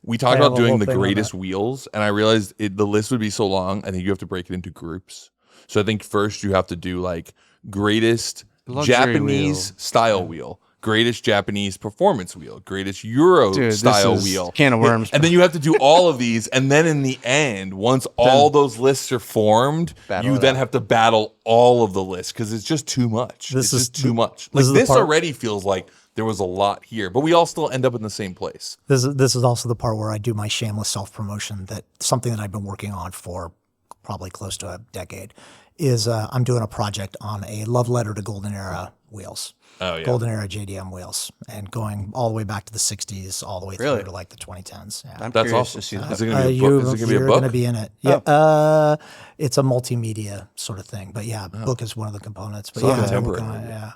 We talked about doing the greatest wheels, and I realized the list would be so long. I think you have to break it into groups. So I think first you have to do like greatest Luxury Japanese style wheel, greatest Japanese performance wheel, greatest Euro style wheel. Can of worms. And then you have to do all of these. And then in the end, once all those lists are formed, you then have to battle all of the lists because it's just too much. It's just too much. Like this already feels like there was a lot here, but we all still end up in the same place. This is also the part where I do my shameless self-promotion, that something that I've been working on for probably close to a decade is I'm doing a project on a love letter to Golden Era wheels. Oh, yeah. Golden Era JDM wheels, and going all the way back to the 60s, all the way through to like the 2010s. Yeah. That's awesome. Is it going to be a book? You're going to be in it. Yeah. It's a multimedia sort of thing, but yeah, book is one of the components. But yeah.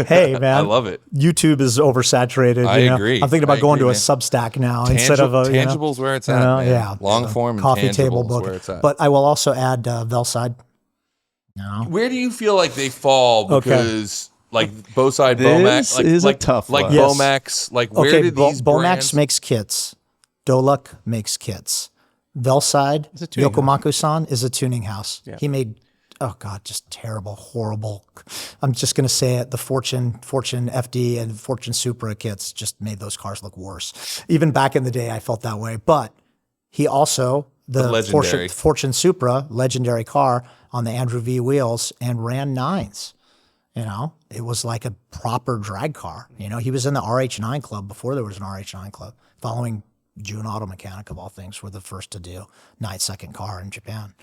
Hey, man. I love it. YouTube is oversaturated. I agree. I'm thinking about going to a Substack now instead of a tangibles where it's at. Man. Yeah, long form and coffee table book. Where it's at. But I will also add Velside. No. Where do you feel like they fall? Because like Bowside, This Bomax, is a tough like one. Bomax, like where did these Bomax brands? makes kits. Doluk makes kits. Velside, Yokomaku-san is a tuning house. Yeah. He made, oh God, just terrible, horrible. I'm just going to say it. The Fortune FD and Fortune Supra kits just made those cars look worse. Even back in the day, I felt that way. But he also, the Fortune Supra, legendary car on the Andrew V wheels, and ran 9s. You know, it was like a proper drag car. You know, he was in the RH9 club before there was an RH9 club, following June Auto Mechanic, of all things, were the first to do 9-second car in Japan.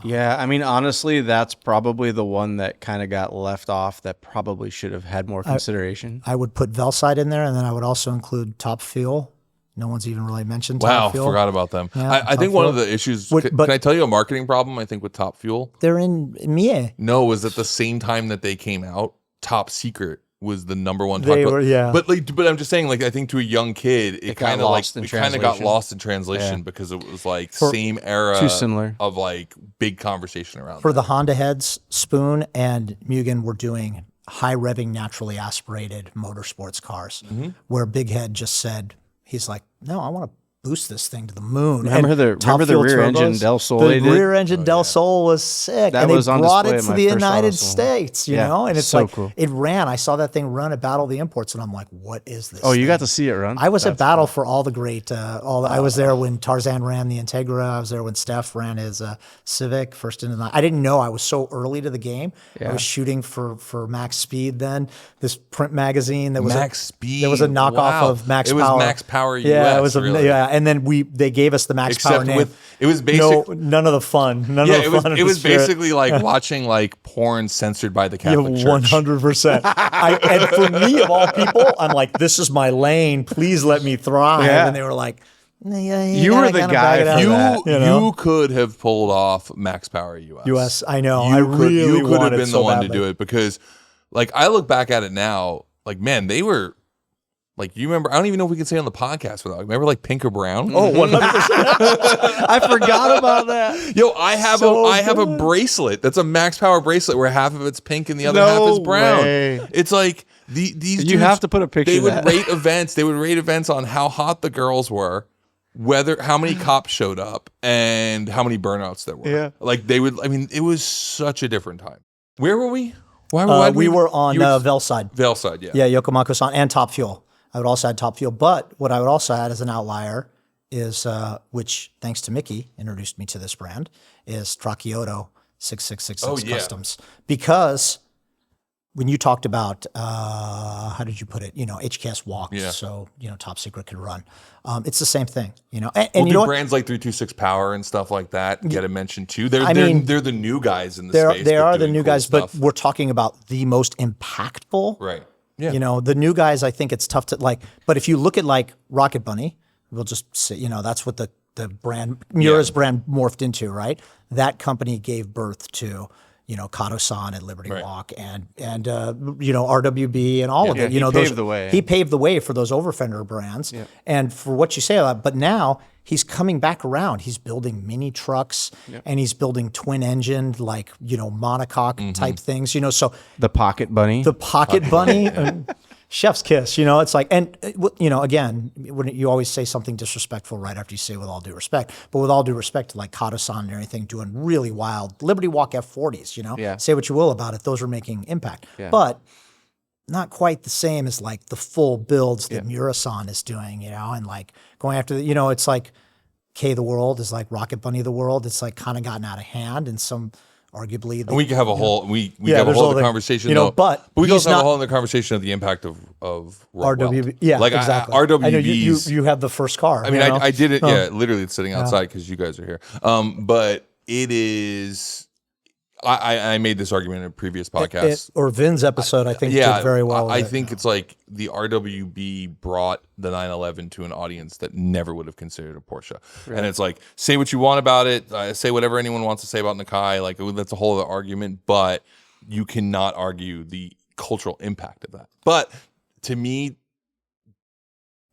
Yeah, I mean, honestly, that's probably the one that kind of got left off that probably should have had more consideration. I would put Velside in there, and then I would also include Top Fuel. No one's even really mentioned Top Fuel. Wow, forgot about them. Yeah, I think one of the issues, can I tell you a marketing problem, I think, with Top Fuel? They're in Mie. No, was at the same time that they came out, Top Secret was the number one. But I'm just saying, like, I think to a young kid, it kind of got lost in translation because it was like same era, too similar of like big conversation around. For the Honda heads, Spoon and Mugen were doing high revving, naturally aspirated motorsports cars, where Big Head just said, he's like, no, I want to boost this thing to the moon. Remember the rear engine Del Sol? The rear engine Del Sol was sick. That and was they brought it to the United States, you know? And it's so like, cool. It ran. I saw that thing run at Battle of the Imports, and I'm like, what is this? Oh, you got to see it run? I was at Battle for all the great, I was there when Tarzan ran the Integra. I was there when Steph ran his Civic, first into the night. I didn't know I was so early to the game. I was shooting for Max Speed then, this print magazine that was Max Speed. There was a knockoff of Max Power. It was Max Power US. Yeah, it was and then they gave us the Max Power name. It was basically none of the fun. It was basically like watching like porn censored by the Catholic Church. 100%. And for me, of all people, I'm like, this is my lane. Please let me thrive. Yeah. And they were like, you were the guy. You could have pulled off Max Power US. I know. You could have been the one to do it, because like I look back at it now, like, man, they were. Like, you remember, I don't even know if we can say on the podcast without. Remember, like, Pink or Brown? Oh, 100%. I forgot about that. Yo, I have a bracelet that's a Max Power bracelet where half of it's pink and the other half is brown. Way. It's like these dudes, you have to put a picture. They would rate events. They would rate events on how hot the girls were, how many cops showed up, and how many burnouts there were. Yeah. Like, they would. I mean, it was such a different time. Where were we? Why we were on Velside. Velside, yeah. Yeah, Yokomaku-san and Top Fuel. I would also add Top Fuel, but what I would also add as an outlier is, which thanks to Mickey introduced me to this brand, is Tracchioto 6666 Customs. Because when you talked about, how did you put it? You know, HKS walked, so, you know, Top Secret could run. It's the same thing, you know. And you know brands like 326 Power and stuff like that get a mention too. They're the new guys in the space. They are the new guys, stuff. but we're talking about the most impactful. Right. Yeah. You know, the new guys, I think it's tough to like, but if you look at like Rocket Bunny, we'll just say, you know, that's what the brand, Mura's brand morphed into, right? That company gave birth to, you know, Kato-san at Liberty Walk and you know, RWB and all of it. You know, he paved the way. He paved the way for those over-fender brands. Yeah. And for what you say about, but now he's coming back around. He's building mini trucks and he's building twin engined, like, monocoque type things, so The Pocket Bunny. the pocket bunny, chef's kiss, it's like, and again, when you always say something disrespectful right after you say with all due respect, but with all due respect to like Scotto-san and everything, doing really wild Liberty Walk F40s, Yeah. say what you will about it. Those are making impact, Yeah. but not quite the same as like the full builds that Mura-san is doing, and like going after the, it's like K the World is like Rocket Bunny of the World. It's like kind of gotten out of hand, and some arguably. And we can have a whole we have a whole other conversation, though. But we can also have not- a whole other conversation of the impact of RWB. Yeah, like exactly. RWBs. I know you have the first car. I mean, I did it. Yeah, literally, it's sitting outside because you guys are here. But it is. I made this argument in a previous podcast. Or Vin's episode, I think, did very well. I think it's like the RWB brought the 911 to an audience that never would have considered a Porsche. Right. And it's like, say what you want about it. Say whatever anyone wants to say about Nakai. Like, that's a whole other argument. But you cannot argue the cultural impact of that. But to me,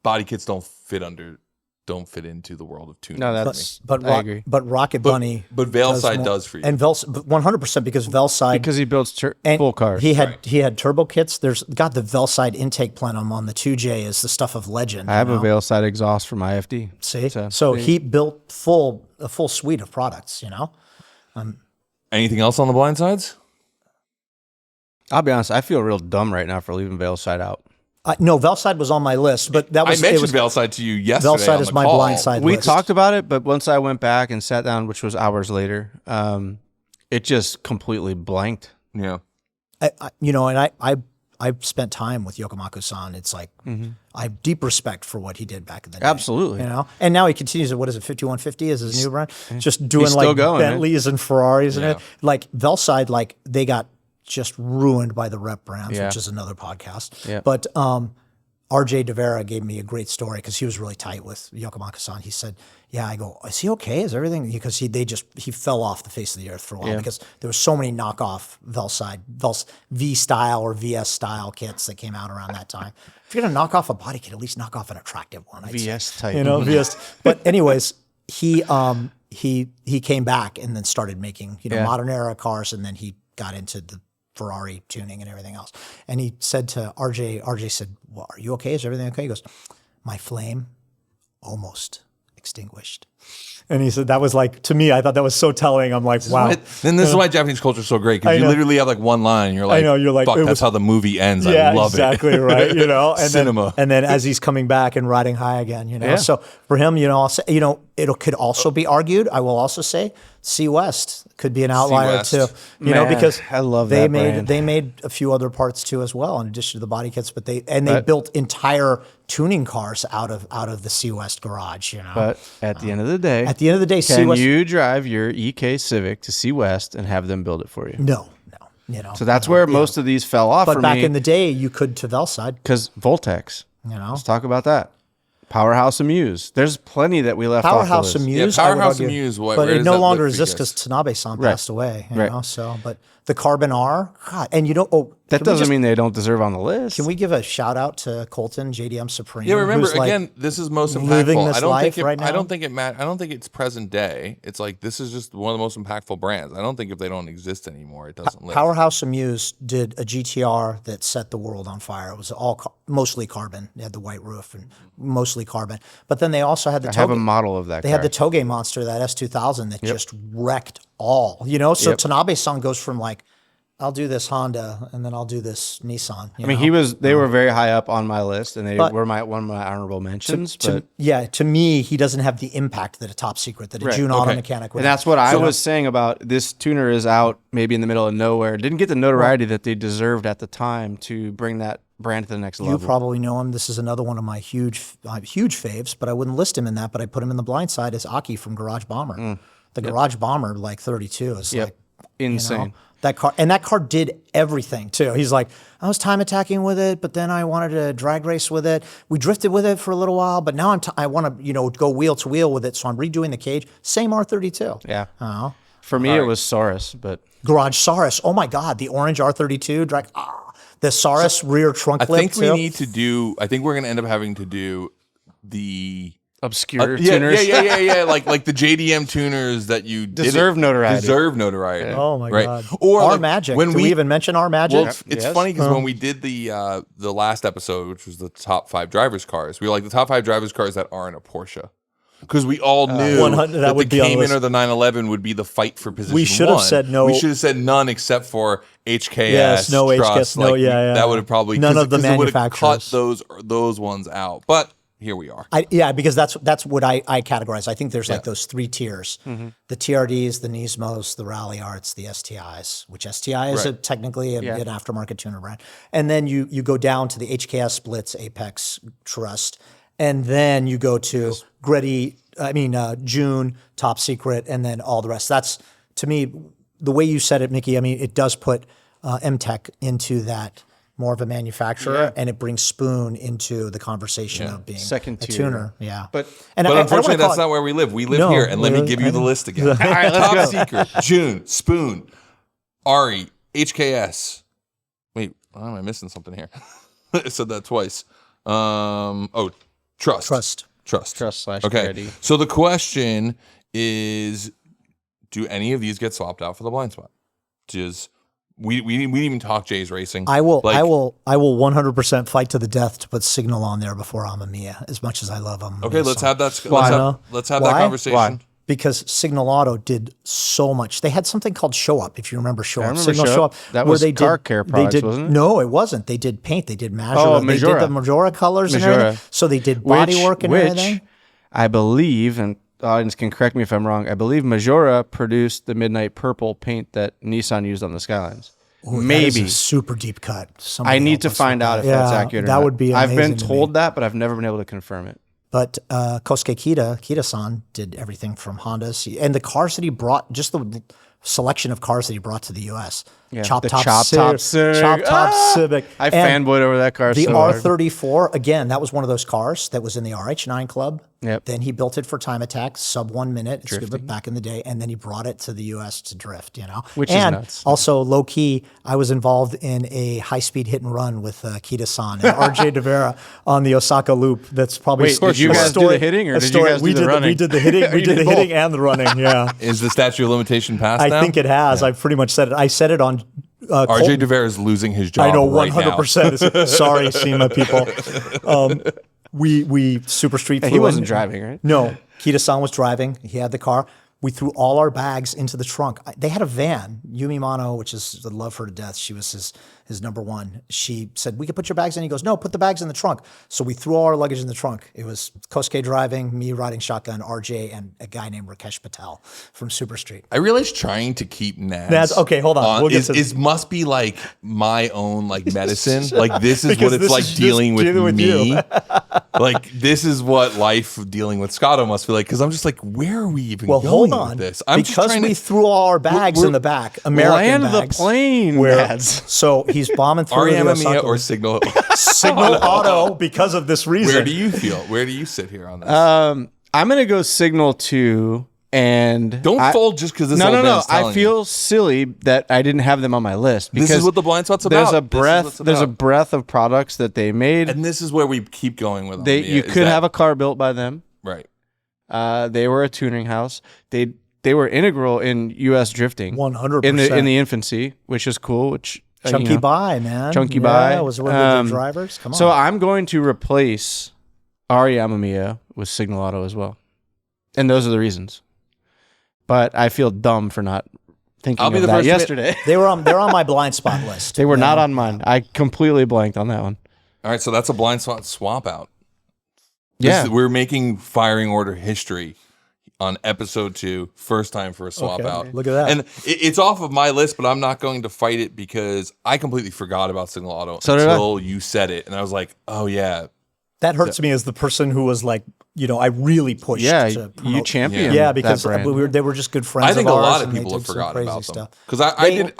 body kits don't fit into the world of tuning. No, I agree. But Rocket Bunny, but Veilside does for you, and 100% because Veilside, because he builds full cars. He had turbo kits. There's got the Veilside intake plenum on the 2J is the stuff of legend. I have a Veilside exhaust from IFD. See, so he built a full suite of products. Anything else on the blind sides? I'll be honest. I feel real dumb right now for leaving Veilside out. No, Veilside was on my list, but that was I mentioned Veilside to you yesterday. Veilside is my blind side. We list. talked about it, but once I went back and sat down, which was hours later, it just completely blanked. Yeah, I've spent time with Yokomaku-san. It's like I have deep respect for what he did back in the day. Absolutely, and now he continues at, what is it, 5150 is his new brand, just doing He's like still going, Bentleys and Ferraris and it. Like Veilside, like they got just ruined by the rep brands, which is another podcast. Yeah. But RJ DeVera gave me a great story because he was really tight with Yokomaku-san. He said, "Yeah," I go, "Is he okay? Is everything?" Because he fell off the face of the earth for a while because there were so many knockoff Veilside V style or VS style kits that came out around that time. If you're gonna knock off a body kit, at least knock off an attractive one. VS type, VS. But anyways, he came back and then started making modern era cars, and then he got into the Ferrari tuning and everything else. And he said to RJ said, "Well, are you okay? Is everything okay?" He goes, "My flame almost extinguished." And he said, that was like, to me, I thought that was so telling. I'm like, wow. Then this is why Japanese culture is so great, because you literally have like one line and you're like, fuck, that's how the movie ends. I love exactly, it. Right. And Cinema. Then as he's coming back and riding high again, So for him, I'll say, it could also be argued. I will also say C West could be an outlier too, because I love they brand. made a few other parts too as well, in addition to the body kits, but they built entire tuning cars out of the C West garage, But at the end of the day, can C West, you drive your EK Civic to C West and have them build it for you? No. So that's where most of these fell off for me. But back in the day, you could to Veilside. Because Voltex. Let's talk about that. Powerhouse Amuse. There's plenty that we left Powerhouse off the list. Amuse. Yeah, Powerhouse Amuse. But it no longer exists because Tanabe-san passed away. So, but the Carbon R, God, and that doesn't mean they don't deserve on the list. Can we give a shout out to Colton, JDM Supreme? Yeah, remember again, this is most living impactful. This life right now. I don't think it's present day. It's like this is just one of the most impactful brands. I don't think if they don't exist anymore, it doesn't live. Powerhouse Amuse did a GTR that set the world on fire. It was mostly carbon. They had the white roof and mostly carbon. But then they also had the I have a model of that. They had the Toge Monster, that S2000 that just wrecked all. So Tanabe-san goes from like, I'll do this Honda and then I'll do this Nissan. I mean, they were very high up on my list, and they were one of my honorable mentions. To me, he doesn't have the impact that a Top Secret, that a June Auto Mechanic would. And that's what I was saying about this tuner is out maybe in the middle of nowhere. Didn't get the notoriety that they deserved at the time to bring that brand to the next level. You probably know him. This is another one of my huge faves, but I wouldn't list him in that. But I put him in the blind side as Aki from Garage Bomber. The Garage Bomber, like 32, is like insane. That car did everything too. He's like, I was time attacking with it, but then I wanted to drag race with it. We drifted with it for a little while, but now I want to go wheel to wheel with it. So I'm redoing the cage. Same R32. Yeah. For me, it was Saurus, but Garage Saurus. Oh my God, the orange R32 drag. The Saurus rear trunk lift. I think we're going to end up having to do the obscure yeah, tuners. yeah. Like the JDM tuners that you Deserve notoriety. Deserve notoriety. Oh my right? God. Or Our like, Magic. when Do we even mention our Magic? Well, it's Yes. funny because when we did the last episode, which was the top 5 drivers' cars, we were like the top 5 drivers' cars that aren't a Porsche. Because we all knew 100 that would the be on the Cayman list. or the 911 would be the fight for position We should have one. said no. We should have said none except for HKS, Yes, no Trust. HKS, no, yeah. That would have probably None of the 'cause it would have manufacturers. cut those ones out. But here we are. Because that's what I categorize. I think there's like those 3 tiers: the TRDs, the Nismos, the Rally Arts, the STIs. Which STI is technically an aftermarket tuner brand. And then you go down to the HKS splits, Apex, Trust, and then you go to June, Top Secret, and then all the rest. That's, to me, the way you said it, Mickey. I mean, it does put MTech into that more of a manufacturer, and it brings Spoon into the conversation of being Second a tier. tuner. Yeah, But Unfortunately, that's not where we live. We live here, and let me give you the list again. All right, let's Top go. Secret, June, Spoon, Ari, HKS. Wait, why am I missing something here? I said that twice. Trust. Trust/TRD. Okay. So the question is, do any of these get swapped out for the blind spot? We didn't even talk Jay's Racing. I will 100% fight to the death to put Signal on there before Amamiya, as much as I love them. Okay, let's have that. Why? Let's have Why? that conversation. Why? Because Signal Auto did so much. They had something called Show Up, if you remember Show Up. remember Signal Show Up. That where was they car care products, wasn't it? No, it wasn't. They did paint. They did Majora. Oh, They did Majora. the Majora colors and everything. So they did body work and everything. I believe, and the audience can correct me if I'm wrong, I believe Majora produced the Midnight Purple paint that Nissan used on the Skylines. Ooh, Maybe. that is a super deep cut. Somebody I need help to us find with out that. if that's accurate or not. That would be I've been amazing to me. told that, but I've never been able to confirm it. But Kosuke Kita-san did everything from Hondas. And the cars that he brought, just the selection of cars that he brought to the U.S. Yeah, Chop the Top Chop Top Civic. Chop Top Civic. I And fanboyed over that car the so hard. R34, again, that was one of those cars that was in the RH9 club. Yep. Then he built it for time attack, sub 1 minute. It's good back in the day. And then he brought it to the U.S. to drift, Which is and nuts. also, low key, I was involved in a high speed hit and run with Kita-san and RJ De Vera on the Osaka Loop. That's probably Wait, did you guys do the hitting or did you guys do the running? We did the hitting. We did the hitting and the running. Yeah. Is the statute of limitation passed now? I think it has. I pretty much said it. I said it on RJ De Vera is losing his job. I know right 100%. Sorry, SEMA people. We Super Street flew He wasn't in. driving, right? No, Kita-san was driving. He had the car. We threw all our bags into the trunk. They had a van. Yumi Mano, which is, I love her to death. She was his number one. She said, we could put your bags in. He goes, no, put the bags in the trunk. So we threw all our luggage in the trunk. It was Kosuke driving, me riding shotgun, RJ, and a guy named Rakesh Patel from Super Street. I realize trying to keep Nads. Nads, okay, hold on. We'll get to is must be like my own like medicine. Like this is Because what it's this like is just dealing with dealing with me. you. Like this is what life dealing with Scotto must feel like. Because I'm just like, where are we even Well, going hold with on. this? I'm just because trying we to threw all our bags in the back, American Land the bags. plane, Where, Nads. so he's bombing through the Ariamamiya Osaka or Signal. Signal Auto because of this reason. Where do you feel? Where do you sit here on this? I'm gonna go Signal 2, and Don't fold just because this No, old no, no. man's telling I feel silly that I didn't have them on my list because This is what the blind spot's there's about. a This is breadth. what's There's a about. breadth of products that they made. And this is where we keep going with They Amamiya, you is could that- have a car built by them. right. They were a tuning house. They were integral in U.S. drifting 100%. in the infancy, which is cool. Which Chunky buy, man. Chunky yeah, buy. was one of the drivers. Come on. So I'm going to replace Ari Amamiya with Signal Auto as well, and those are the reasons. But I feel dumb for not thinking I'll be of the that first to admit- yesterday. they're on my blind spot list. They were not on mine. I completely blanked on that one. All right, so that's a blind spot swap out. Yeah. We're making firing order history on episode 2, first time for a swap Okay, out. look at that. And it's off of my list, but I'm not going to fight it because I completely forgot about Signal Auto So did I. until you said it. And I was like, oh, yeah. That hurts me as the person who was like, I really pushed Yeah, to you promote. championed Yeah, that because brand. they were just good friends. I think of a ours, lot of and they people have did some forgotten crazy about them. stuff. Because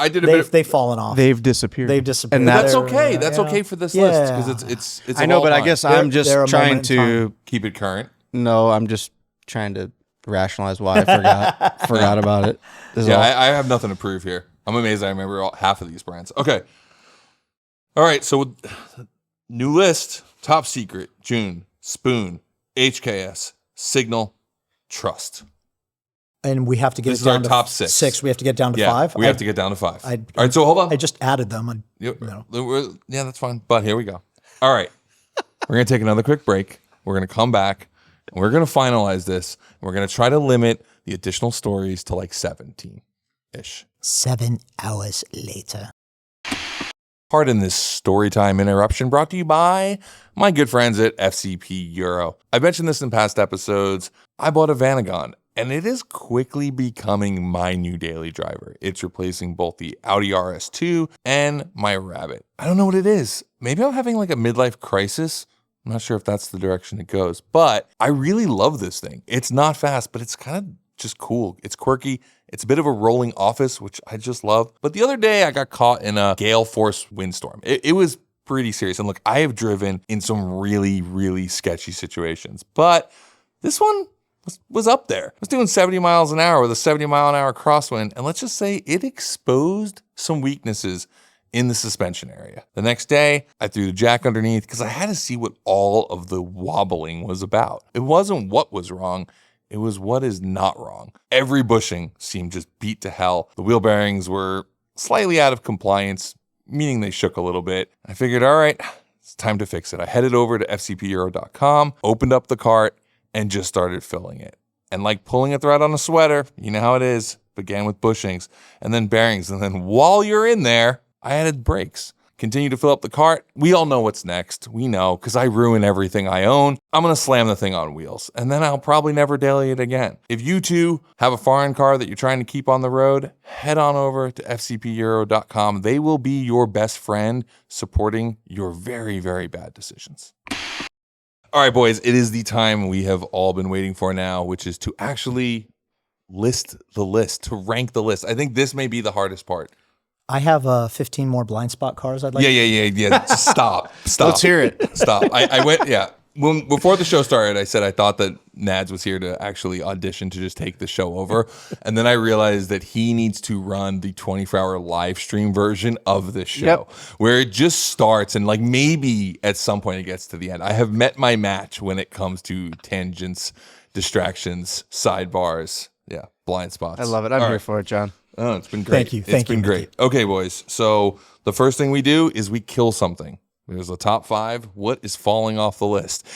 I did a bit of... They've fallen off. They've disappeared. They've disappeared. And But that's they're- okay. That's yeah. okay for this Yeah. list because it's I know, but I all-time. guess I'm just they're a trying moment in to. Keep it current. No, I'm just trying to rationalize why I forgot about it. Is Yeah, all. I have nothing to prove here. I'm amazed I remember half of these brands. Okay. All right, so new list, Top Secret, June, Spoon, HKS, signal, trust. And we have to get This it is our down to top six. We have to get down to Yeah, 5. we have to get down to 5. I- All right, so hold on. I just added them. Yep. Yeah, that's fine. But here we go. All right. We're going to take another quick break. We're going to come back and we're going to finalize this. We're going to try to limit the additional stories to like 17-ish. 7 hours later. Pardon this story time interruption brought to you by my good friends at FCP Euro. I mentioned this in past episodes. I bought a Vanagon, and it is quickly becoming my new daily driver. It's replacing both the Audi RS2 and my Rabbit. I don't know what it is. Maybe I'm having like a midlife crisis. I'm not sure if that's the direction it goes, but I really love this thing. It's not fast, but it's kind of just cool. It's quirky. It's a bit of a rolling office, which I just love. But the other day I got caught in a gale force windstorm. It was pretty serious. And look, I have driven in some really, really sketchy situations, but this one was up there. I was doing 70 miles an hour with a 70 mile an hour crosswind. And let's just say it exposed some weaknesses in the suspension area. The next day, I threw the jack underneath because I had to see what all of the wobbling was about. It wasn't what was wrong. It was what is not wrong. Every bushing seemed just beat to hell. The wheel bearings were slightly out of compliance, meaning they shook a little bit. I figured, all right, it's time to fix it. I headed over to fcpeuro.com, opened up the cart, and just started filling it. And like pulling a thread on a sweater, you know how it is, began with bushings and then bearings. And then while you're in there, I added brakes. Continue to fill up the cart. We all know what's next. We know, because I ruin everything I own. I'm going to slam the thing on wheels, and then I'll probably never daily it again. If you too have a foreign car that you're trying to keep on the road, head on over to fcpeuro.com. They will be your best friend supporting your very, very bad decisions. All right, boys, it is the time we have all been waiting for now, which is to actually list the list, to rank the list. I think this may be the hardest part. I have 15 more blind spot cars I'd like. Yeah. Just stop. Let's hear it. Stop. I went, yeah. Before the show started, I said I thought that Nads was here to actually audition to just take the show over. And then I realized that he needs to run the 24-hour live stream version of this show, where it just starts and like maybe at some point it gets to the end. I have met my match when it comes to tangents, distractions, sidebars, blind spots. I love it. I'm here for it, John. Oh, it's been great. Thank you. It's been great. Okay, boys. So the first thing we do is we kill something. There's a top 5. What is falling off the list?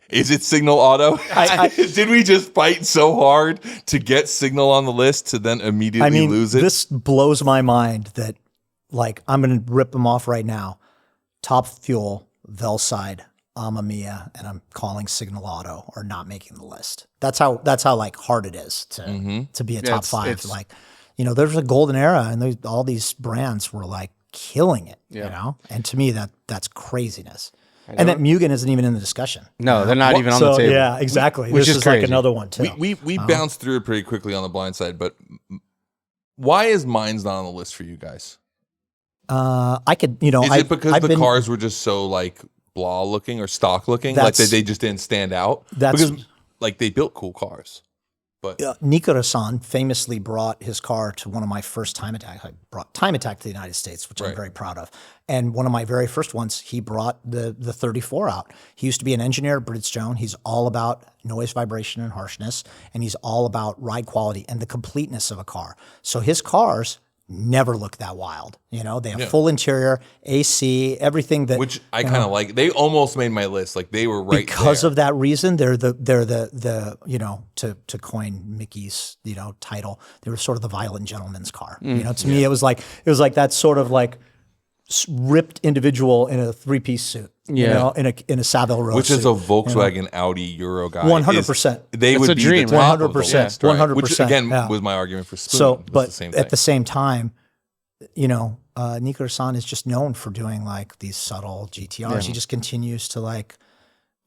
Is it Signal Auto? Did we just fight so hard to get Signal on the list to then immediately lose it? This blows my mind that, like, I'm going to rip them off right now. Top Fuel, Velside, Mia, and I'm calling Signal Auto or not making the list. That's how like hard it is to be a top 5. Like, you know, there's a golden era, and all these brands were like killing it. You know, and to me that's craziness. And that Mugen isn't even in the discussion. No, they're not even on the table. Yeah, exactly. Which this is like crazy. another one too. We bounced through it pretty quickly on the blind side, but why is mine's not on the list for you guys? I could, you know, is it because the cars were just so like blah looking or stock looking, like they just didn't stand out? Because like they built cool cars. But Nikura-san famously brought his car to one of my first Time Attack. I brought Time Attack to the United States, which I'm very proud of. And one of my very first ones, he brought the 34 out. He used to be an engineer at Bridgestone. He's all about noise, vibration, and harshness. And he's all about ride quality and the completeness of a car. So his cars never look that wild. You know, they have full interior, AC, everything that, which I kind of like. They almost made my list. Like they were right because there. of that reason. They're the you know, to coin Mickey's, you know, title, they were sort of the violent gentleman's car. You know, to me it was like that sort of like ripped individual in a 3-piece suit. You know, in a Savile Row which suit, is a Volkswagen Audi Euro guy. 100%. They would be dream, the top 100%, of the list, right? 100%, Which again yeah. was my argument for Spoon. So, was but the same thing. at the same time, you know, Nikura-san is just known for doing like these subtle GTRs. He just continues to like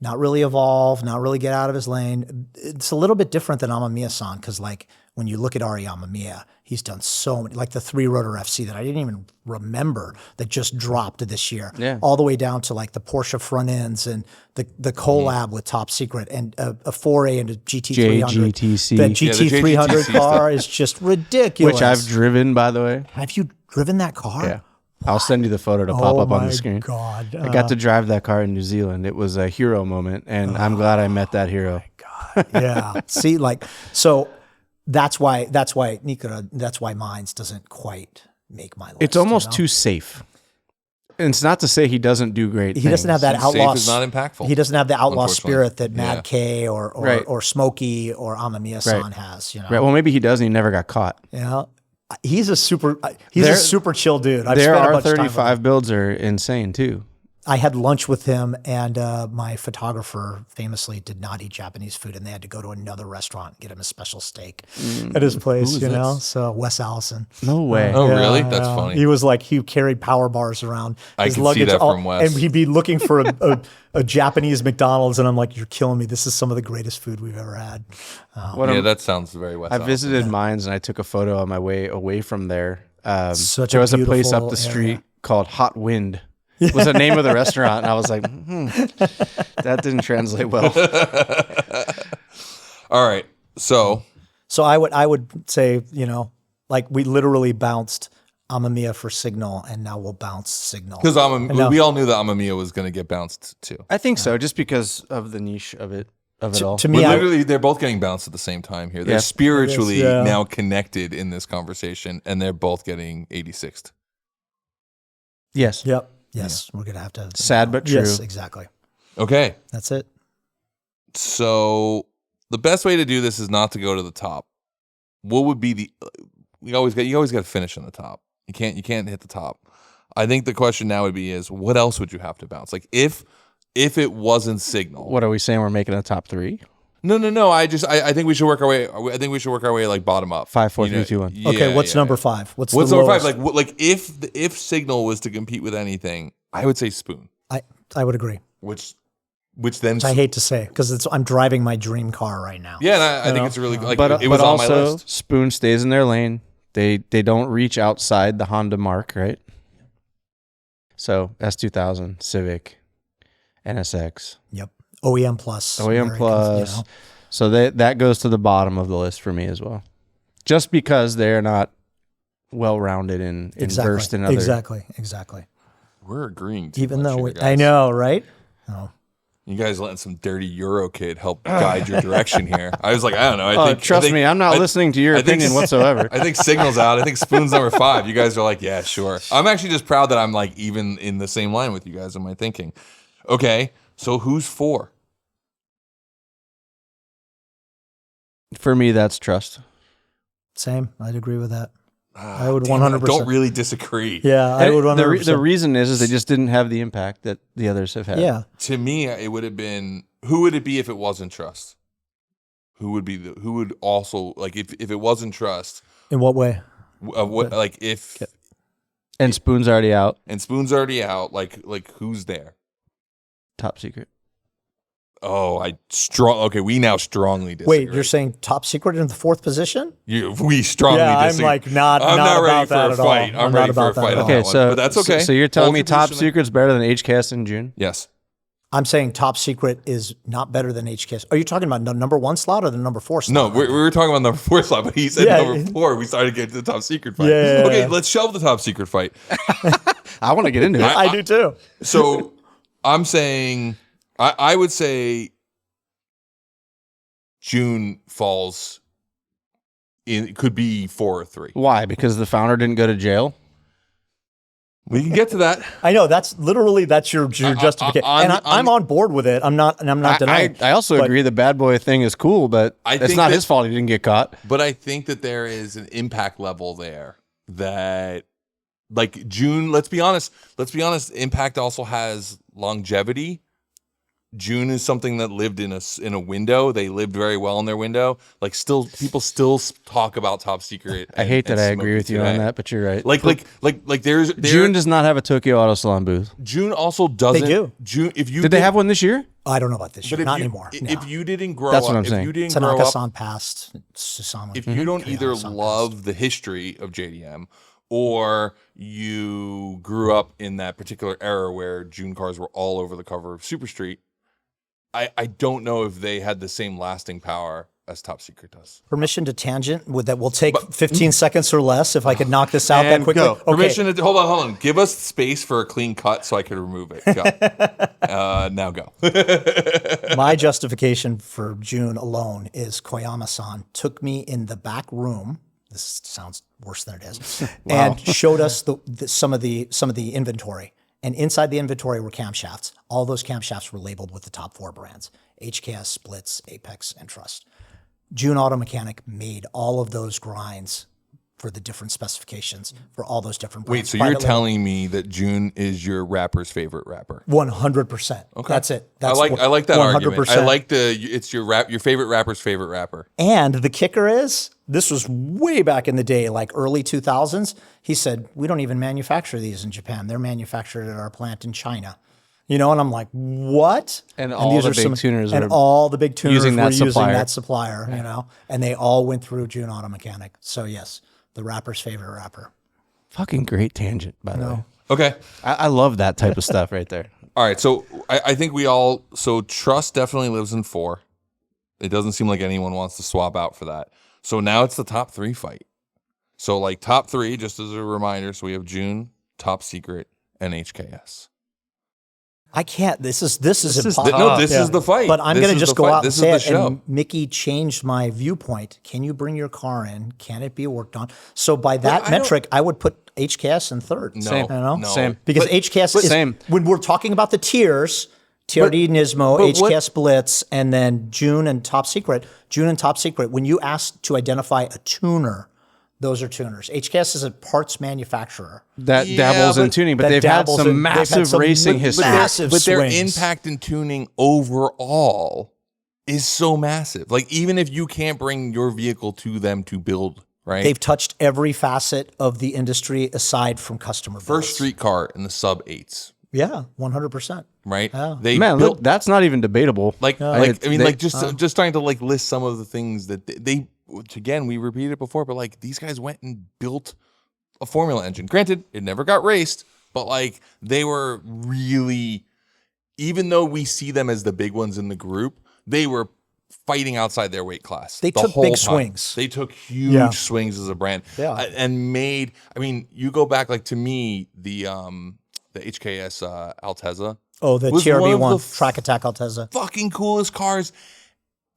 not really evolve, not really get out of his lane. It's a little bit different than Amamiya-san because like when you look at Ari Amamiya, he's done so many, like the 3-rotor FC that I didn't even remember that just dropped this year, all the way down to like the Porsche front ends and the collab with Top Secret and a 4A and a GT300. JGTC. That GT300 car is just ridiculous. Which I've driven, by the way. Have you driven that car? Yeah. I'll send you the photo to pop up on the screen. Oh my God. I got to drive that car in New Zealand. It was a hero moment, and I'm glad I met that hero. God. Yeah. See, like, so that's why Nikura, that's why Mines doesn't quite make my list. It's almost too safe. And it's not to say he doesn't do great. He doesn't have that Safe outlaw. is not impactful. He doesn't have the outlaw Unfortunately. spirit that Yeah. Mad K or Right. or Smokey or Amamiya-san has. You know. Right. Well, maybe he does and he never got caught. Yeah. He's a super chill dude. I've Their spent a bunch of time with him. R35 builds are insane too. I had lunch with him, and my photographer famously did not eat Japanese food, and they had to go to another restaurant and get him a special steak at his place. You know, so Wes Allison. No way. Oh, Yeah, really? That's yeah. funny. He was like, he carried power bars around I his can see luggage, that from Wes. and he'd be looking for a Japanese McDonald's, and I'm like, you're killing me. This is some of the greatest food we've ever had. That sounds very West. I visited Mines and I took a photo on my way away from there. Such there a was a place up beautiful the street area. called Hot Wind. Was the name of the restaurant, and I was like, that didn't translate well. All right. So I would say, you know, like we literally bounced Amamiya for Signal, and now we'll bounce Signal. because we all knew that Amamiya was going to get bounced too. I think so, just because of the niche of it all. To me, They're both getting bounced at the same time here. They're Yeah. spiritually Yeah. now connected in this conversation, and they're both getting 86th. Yes. Yep. Yes, we're gonna have to. Sad but true. Yes, exactly. Okay. That's it. So the best way to do this is not to go to the top. What would be you always got to finish on the top. You can't hit the top. I think the question now would be is what else would you have to bounce? Like if it wasn't Signal. What are we saying? We're making a top 3? No. I think we should work our way. I think we should work our way like bottom up. 5, 4, 3, 2, 1. Okay, what's number 5? What's the number 5? lowest? Like if Signal was to compete with anything, I would say Spoon. I would agree. Which then I hate to say because I'm driving my dream car right now. yeah, and I think it's really like But it was on my also, list. Spoon stays in their lane. They don't reach outside the Honda mark, right? So S2000, Civic, NSX, Yep. OEM plus. OEM Americans, plus. you know. So that goes to the bottom of the list for me as well. Just because they're not well-rounded and versed in other. Exactly. We're agreeing. Too Even much though here, I guys. know, right? Oh. You guys letting some dirty Euro kid help guide your direction here. I was like, I don't know. I think Trust me, I'm not listening to your I think- opinion whatsoever. I think Signal's out. I think Spoon's number 5. You guys are like, yeah, sure. I'm actually just proud that I'm like even in the same line with you guys in my thinking. Okay, so who's 4? For me, that's Trust. Same. I'd agree with that. I would 100%. I don't really disagree. Yeah, I would 100%. The reason is they just didn't have the impact that the others have had. Yeah. To me, it would have been who would it be if it wasn't Trust? Who would also like if it wasn't Trust? In what way? What like if And Spoon's already out. and Spoon's already out? Like who's there? Top Secret. Oh, we now strongly disagree. Wait, you're saying Top Secret in the 4th position? We strongly Yeah, disagree. I'm like not I'm not ready about for that a at all. fight. I'm not ready for about a that fight at on all. that Okay, one, so but that's okay. So you're telling Hold me your Top position. Secret's better than HCast in June? Yes. I'm saying Top Secret is not better than HKS. Are you talking about the number 1 slot or the number 4 slot? No, we were talking about number 4 slot, but he said Yeah. number 4. We started getting to the Top Secret fight. Yeah. Okay, let's shelve the Top Secret fight. I want to get into it. I do too. So I'm saying, I would say June falls in, it could be 4 or 3. Why? Because the founder didn't go to jail? We can get to that. I know that's your justification, and I'm on board with it. I'm not denying. I also but- agree the bad boy thing is cool, but I it's think not that- his fault he didn't get caught. But I think that there is an impact level there that, like June, let's be honest, Impact also has longevity. June is something that lived in a window. They lived very well in their window. Like people still talk about Top Secret. I hate that I and agree with you Smokey on today. that, but you're right. Like there's June does not have a Tokyo Auto Salon booth. June also doesn't. They do. June, if you Did they have one this year? I don't know about this but year. if Not you- anymore. If you didn't grow That's up, what I'm if saying. you didn't grow up, Tanaka-san passed. Susamu. if you don't either Kayama-san love the history of JDM or you grew up in that particular era where June cars were all over the cover of Super Street, I don't know if they had the same lasting power as Top Secret does. Permission to tangent that will take 15 seconds or less if I could knock this out that quickly. go. Okay. Permission to hold on. Give us space for a clean cut so I can remove it. Go. Now go. My justification for June alone is Koyama-san took me in the back room. This sounds worse than it is, and showed us some of the inventory. And inside the inventory were camshafts. All those camshafts were labeled with the top 4 brands: HKS, Splits, Apex, and Trust. June Auto Mechanic made all of those grinds for the different specifications for all those different brands. Wait, so you're telling me that June is your rapper's favorite rapper? 100%. Okay. That's it. That's I like that 100%. argument. I like it's your favorite rapper's favorite rapper. And the kicker is, this was way back in the day, like early 2000s. He said, we don't even manufacture these in Japan. They're manufactured at our plant in China. You know, and I'm like, what? And all the big tuners and were all the big tuners using were that using supplier. that supplier, you know, and they all went through June Auto Mechanic. So yes, the rapper's favorite rapper. Fucking great tangent, by the way. Okay. I love that type of stuff right there. All right. So I think so Trust definitely lives in 4. It doesn't seem like anyone wants to swap out for that. So now it's the top 3 fight. So like top 3, just as a reminder. So we have June, Top Secret, and HKS. I can't. This is impossible. No, this is the fight. But I'm This going to is just the go fight. out and This is say the it. show. And Mickey changed my viewpoint. Can you bring your car in? Can it be worked on? So by that metric, I would put HKS in 3rd. Same. You know? No. Same. Because HKS is, same. when we're talking about the tiers, TRD, Nismo, HKS Blitz, and then June and Top Secret. June and Top Secret, when you ask to identify a tuner, those are tuners. HKS is a parts manufacturer. That dabbles in tuning, but they've had some massive racing history. But their swings. impact in tuning overall is so massive. Like, even if you can't bring your vehicle to them to build, right? They've touched every facet of the industry aside from customer builds. First street car in the sub-8s, Yeah, 100%. right? Yeah. They Man, built look, that's not even debatable. just trying to like list some of the things that they which again, we repeated it before, but like these guys went and built a Formula engine. Granted, it never got raced, but like they were really, even though we see them as the big ones in the group, they were fighting outside their weight class. They took big swings. They took huge swings as a brand. Yeah. And made, I mean, you go back, like, to me, the HKS Altezza. Oh, the was one TRB1 of the Track Attack Altezza. Fucking coolest cars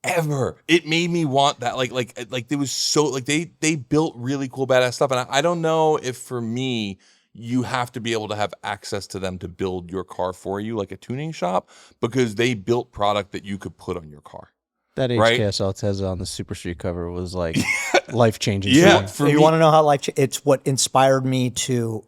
ever. It made me want that. Like it was so, like, they built really cool, badass stuff. And I don't know if, for me, you have to be able to have access to them to build your car for you, like a tuning shop, because they built product that you could put on your car. That Right? HKS Altezza on the Super Street cover was like life-changing. Yeah. for For me. You me, want to know how it's what inspired me to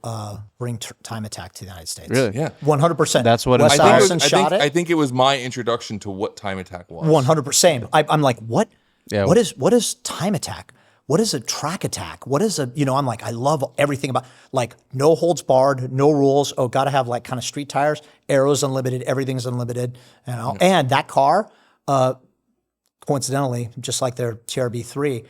bring Time Attack to the United States. Really? yeah. 100%. That's what Wes inspired- Allison shot it. I think it was my introduction to what Time Attack was. 100%. Same. I'm like, what? Yeah. What is Time Attack? What is a Track Attack? What is a, I'm like, I love everything about, like, no holds barred, no rules. Oh, got to have like kind of street tires, arrows unlimited, everything's unlimited, And that car, coincidentally, just like their TRB3,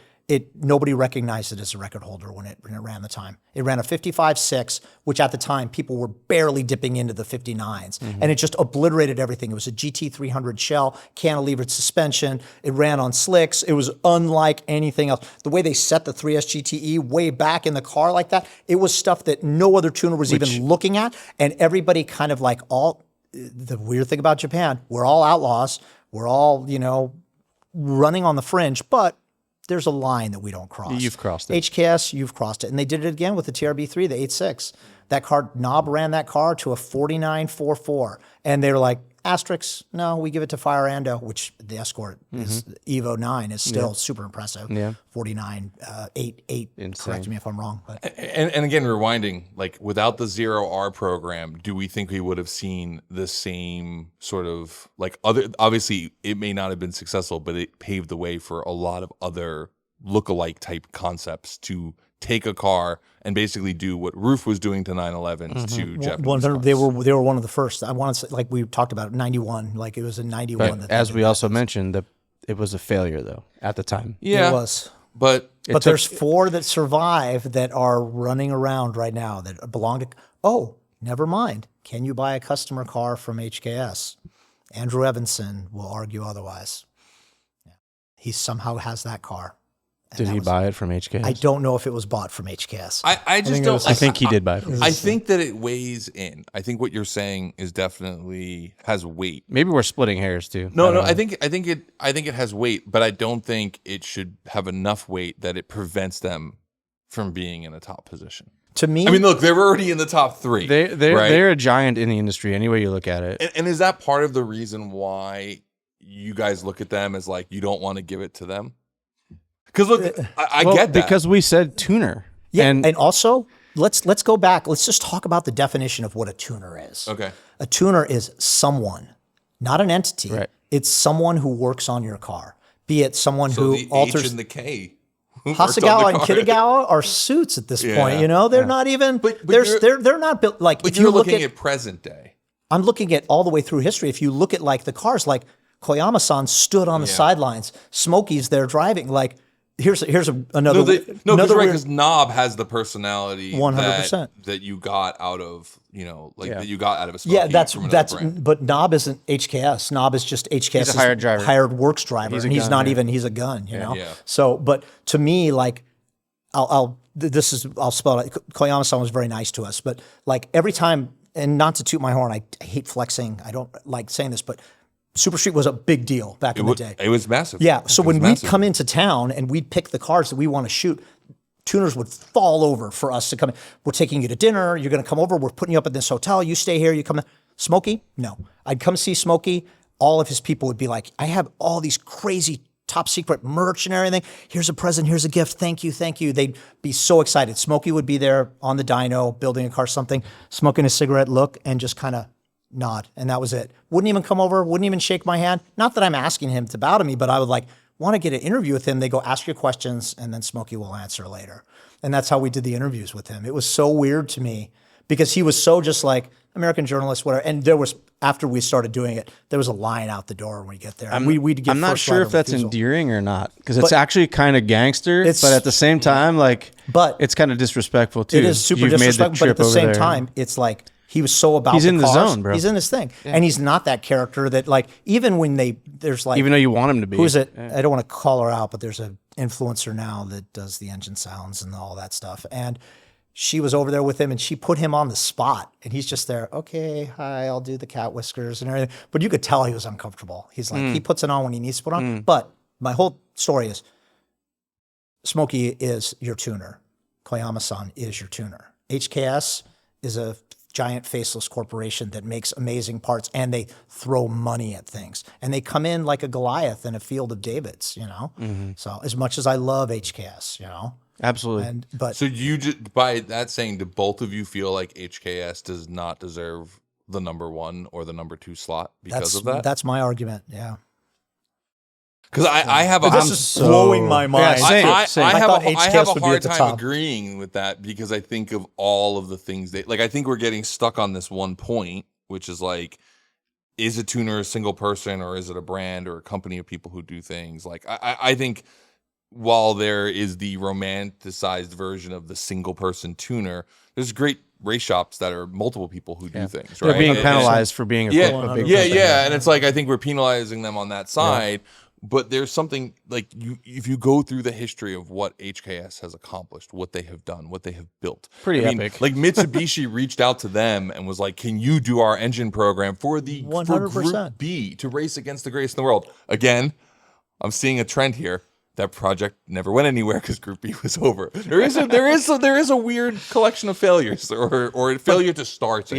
nobody recognized it as a record holder when it ran the time. It ran a 55.6, which at the time people were barely dipping into the 59s, and it just obliterated everything. It was a GT300 shell, cantilevered suspension. It ran on slicks. It was unlike anything else. The way they set the 3S GTE way back in the car like that, it was stuff that no other tuner was even looking at, and everybody kind of like the weird thing about Japan, we're all outlaws. We're all, running on the fringe, but there's a line that we don't cross. You've crossed it. HKS, you've crossed it. And they did it again with the TRB3, the 8.6. That car, Knob ran that car to a 49.44. And they were like, asterisks, no, we give it to Fire Ando, which the Escort is, Evo 9 is still super impressive. Yeah. 49.88. Correct me if I'm wrong. But And again, rewinding, like, without the 0R program, do we think we would have seen the same sort of, like, obviously it may not have been successful, but it paved the way for a lot of other lookalike type concepts to take a car and basically do what Roof was doing to 911s to Japanese cars. they were one of the first. I want to say, like we talked about, 91. Like it was in 91. But as we also mentioned, it was a failure, though, at the time. Yeah. It was. But There's 4 that survive that are running around right now that belong to. Oh, never mind. Can you buy a customer car from HKS? Andrew Evanson will argue otherwise. He somehow has that car. Did he buy it from HKS? I don't know if it was bought from HKS. I just don't. I think he did buy it from I think that it weighs in. I think what you're saying is definitely has weight. Maybe we're splitting hairs too. No. I think it has weight, but I don't think it should have enough weight that it prevents them from being in a top position. To me, I mean, look, they're already in the top 3. They're a giant in the industry, any way you look at it. And is that part of the reason why you guys look at them as like you don't want to give it to them? Because look, I get that. Because we said tuner. yeah, and also let's go back. Let's just talk about the definition of what a tuner is. Okay. A tuner is someone, not an entity. Right. It's someone who works on your car. Be it someone So who the alters. H and the K. who worked on the Hasegawa and car. Kitagawa are suits at this point. You know, they're not even. But they're not built like. But if you you're look looking at present day. I'm looking at all the way through history. If you look at like the cars, like Koyama-san stood on the sidelines. Smokey's there driving. Like here's another. Because another right, weird- because Knob has the personality 100%. that you got out of that you got out of a Smokey. Yeah, that's from another brand. but Knob isn't HKS. Knob is just HKS. He's a hired driver. Hired works driver, He's a and he's gun, not yeah. even. He's a gun. You know. Yeah. So, but to me, like, I'll spell it. Koyama-san was very nice to us, but like every time, and not to toot my horn, I hate flexing. I don't like saying this, but Super Street was a big deal back in the day. It was massive. Yeah. So It was when we'd massive. come into town and we'd pick the cars that we want to shoot, tuners would fall over for us to come in. We're taking you to dinner. You're going to come over. We're putting you up in this hotel. You stay here. You come in. Smokey? No. I'd come see Smokey. All of his people would be like, I have all these crazy top secret merch and everything. Here's a present. Here's a gift. Thank you. Thank you. They'd be so excited. Smokey would be there on the dyno, building a car, something, smoking a cigarette, look, and just kind of nod. And that was it. Wouldn't even come over, wouldn't even shake my hand. Not that I'm asking him to bow to me, but I would like want to get an interview with him. They go, ask your questions, and then Smokey will answer later. And that's how we did the interviews with him. It was so weird to me because he was so just like American journalist, whatever. And there was, after we started doing it, there was a line out the door when we get there. We'd get I'm not first sure right if of that's refusal. endearing or not, because it's actually kind of gangster, It's- but at the same time, like, But it's kind of disrespectful too. It is super You've made the disrespectful, but at trip the over same there. time, it's like he was so about He's the in the cars. zone, bro. He's in his thing. And he's not that character that like, even when there's like, even though you want him to be. who is it? I don't want to call her out, but there's an influencer now that does the engine sounds and all that stuff. And she was over there with him and she put him on the spot and he's just there. Okay, hi, I'll do the cat whiskers and everything. But you could tell he was uncomfortable. He's like, he puts it on when he needs to put on. But my whole story is Smokey is your tuner. Koyama-san is your tuner. HKS is a giant faceless corporation that makes amazing parts and they throw money at things. And they come in like a Goliath in a field of Davids, you know? So as much as I love HKS, you know? Absolutely. But So you just, by that saying, do both of you feel like HKS does not deserve the number 1 or the number 2 slot because of that? that's my argument, yeah. Because I have a This is blowing my mind. Yeah, same. I have thought a HKS would be hard at the time top. agreeing with that because I think of all of the things they like. I think we're getting stuck on this one point, which is like, is a tuner a single person or is it a brand or a company of people who do things? Like I think while there is the romanticized version of the single person tuner, there's great race shops that are multiple people who do things. Right? They're being And- penalized for being a big company. and it's like I think we're penalizing them on that side. But there's something like if you go through the history of what HKS has accomplished, what they have done, what they have built. Pretty I mean, epic. like Mitsubishi reached out to them and was like, "Can you do our engine program for the for 100%. Group B to race against the greatest in the world?" Again, I'm seeing a trend here. That project never went anywhere because Group B was over. There is a weird collection of failures or failure to start. I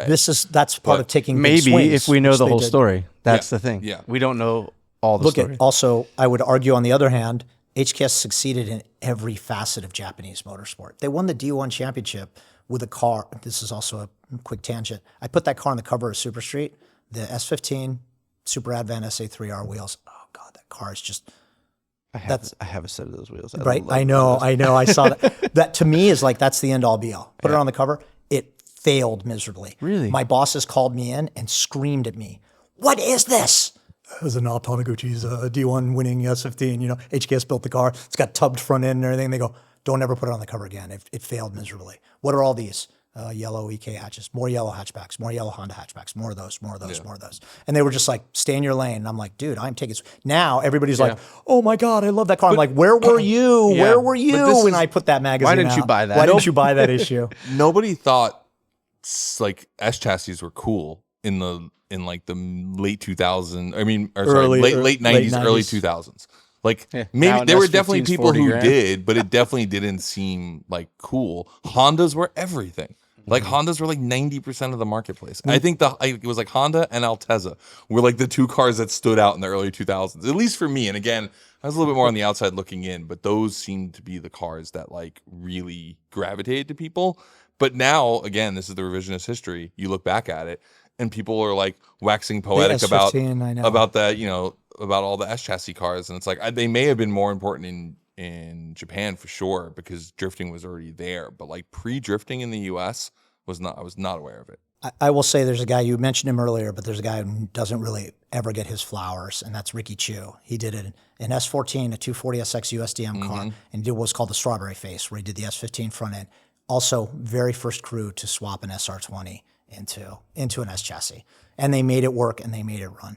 should say. That's part of taking big Maybe swings, if we know which the they whole did. story. That's Yeah. the thing. Yeah. We don't know all the Look story. at also, I would argue on the other hand, HKS succeeded in every facet of Japanese motorsport. They won the D1 championship with a car. This is also a quick tangent. I put that car on the cover of Super Street, the S15 Super Advan SA3R wheels. Oh God, that car is just I have a set of those wheels. right. love I know. I saw that. That to me is like that's the end all be all. Put it on the cover. It failed miserably. Really? My bosses called me in and screamed at me. What is this? It was a Knob Taniguchi's D1 winning S15. You know, HKS built the car. It's got tubbed front end and everything. They go, don't ever put it on the cover again. It failed miserably. What are all these? yellow EK hatches, more yellow hatchbacks, more yellow Honda hatchbacks, more of those, more of those, more of those. And they were just like, stay in your lane. And I'm like, dude, I'm taking. Now everybody's like, oh my God, I love that car. I'm like, where were you? Yeah. Where were you when I put that magazine Why didn't you out? buy that? Why didn't you buy that issue? Nobody thought like S chassis were cool in like the late 2000s. I mean, or sorry, late 90s, early 2000s. Like maybe there were definitely people who did, but it definitely didn't seem like cool. Hondas were everything. Like Hondas were like 90% of the marketplace. I think it was like Honda and Altezza were like the two cars that stood out in the early 2000s, at least for me. And again, I was a little bit more on the outside looking in, but those seemed to be the cars that like really gravitated to people. But now, again, this is the revisionist history. You look back at it, and people are like waxing poetic about that, about all the S chassis cars, and it's like they may have been more important in Japan for sure because drifting was already there, but like pre-drifting in the U.S. I was not aware of it. I will say there's a guy, you mentioned him earlier, but there's a guy who doesn't really ever get his flowers, and that's Ricky Chu. He did an S14, a 240SX USDM car, and he did what's called the strawberry face, where he did the S15 front end. Also, very first crew to swap an SR20 into an S chassis, and they made it work and they made it run.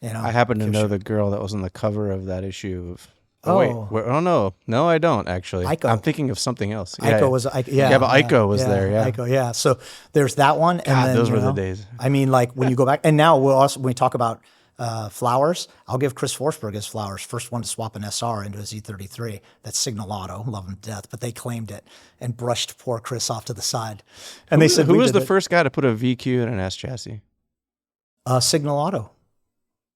I happen to know the girl that was on the cover of that issue of. No, I don't actually. Aiko. I'm thinking of something else. Aiko was, but Aiko was there. Yeah, Aiko, yeah. So there's that one. God, and then, those were the days. I mean, like when you go back, and now when we talk about flowers, I'll give Chris Forsberg his flowers. First one to swap an SR into a Z33. That's Signal Auto. Love him to death, but they claimed it and brushed poor Chris off to the side. And they said, who was the first guy to put a VQ in an S chassis? Signal Auto.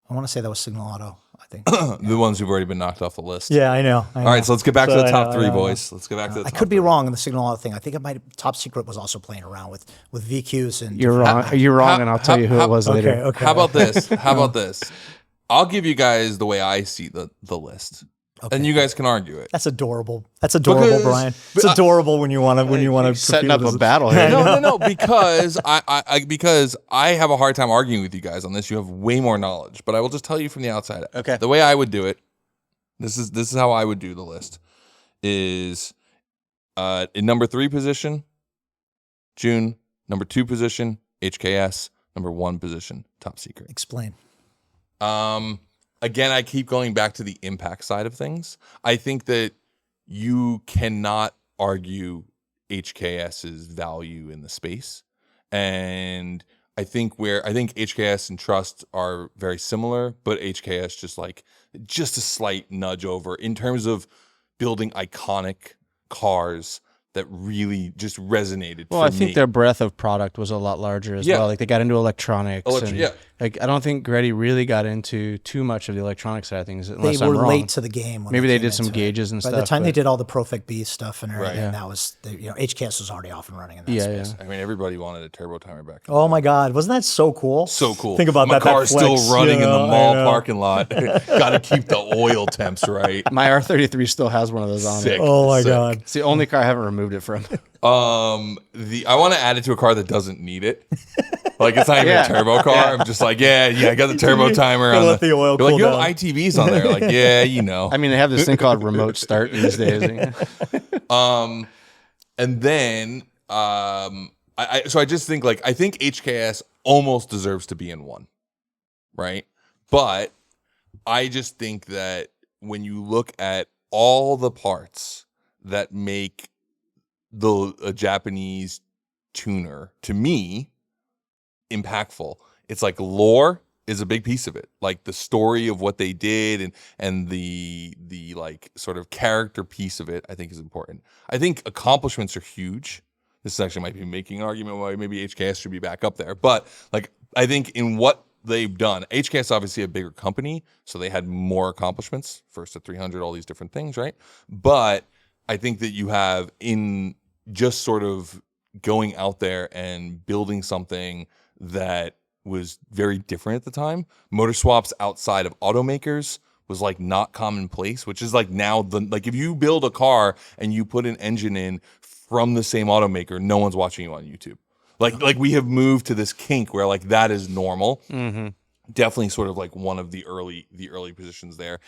I want to say that was Signal Auto, I think. The ones who've already been knocked off the list. Yeah, I know. All right, so let's get back to the top three, boys. Let's get back to the top I could be three. wrong on the Signal Auto thing. I think Top Secret was also playing around with VQs. And You're wrong. You're wrong, and I'll tell you who it was later. Okay. How about this? How about this? I'll give you guys the way I see the list. Okay. And you guys can argue it. That's adorable. That's adorable, Brian. It's adorable when you want to setting up a battle here. No, because I have a hard time arguing with you guys on this. You have way more knowledge, but I will just tell you from the outside. Okay. The way I would do it, this is how I would do the list. Is in number 3 position, June. Number 2 position, HKS. Number 1 position, Top Secret. Explain. Again, I keep going back to the impact side of things. I think that you cannot argue HKS's value in the space. And I think HKS and Trust are very similar, but HKS just a slight nudge over in terms of building iconic cars that really just resonated for me. Well, I think their breadth of product was a lot larger as well. Like they got into electronics. Like I don't think Gretty really got into too much of the electronic side of things. Unless they were I'm wrong. late to the game. Maybe they did some gauges and stuff. By the time they did all the Profect B stuff and everything, that was HKS was already off and running in that space. I mean, everybody wanted a turbo timer back then. Oh my God, wasn't that so cool? So cool. Think about My that. My car's still running in the mall parking lot. Got to keep the oil temps right. My R33 still has one of those on it. Oh my God, it's the only car I haven't removed it from. I want to add it to a car that doesn't need it. Like it's not even a turbo car. I'm just like, I got the turbo timer on the oil cool like, you down. have ITVs on there. Like, I mean, they have this thing called remote start these days. And then I just think I think HKS almost deserves to be in 1, right? But I just think that when you look at all the parts that make a Japanese tuner, to me, impactful, it's like lore is a big piece of it. Like the story of what they did and the like sort of character piece of it, I think is important. I think accomplishments are huge. This actually might be making an argument why maybe HKS should be back up there. But I think in what they've done, HKS obviously a bigger company, so they had more accomplishments. First at 300, all these different things, right? But I think that you have in just sort of going out there and building something that was very different at the time. Motor swaps outside of automakers was not commonplace, which is now if you build a car and you put an engine in from the same automaker, no one's watching you on YouTube. Like we have moved to this kink where that is normal. Mm-hmm. Definitely sort of one of the early positions there.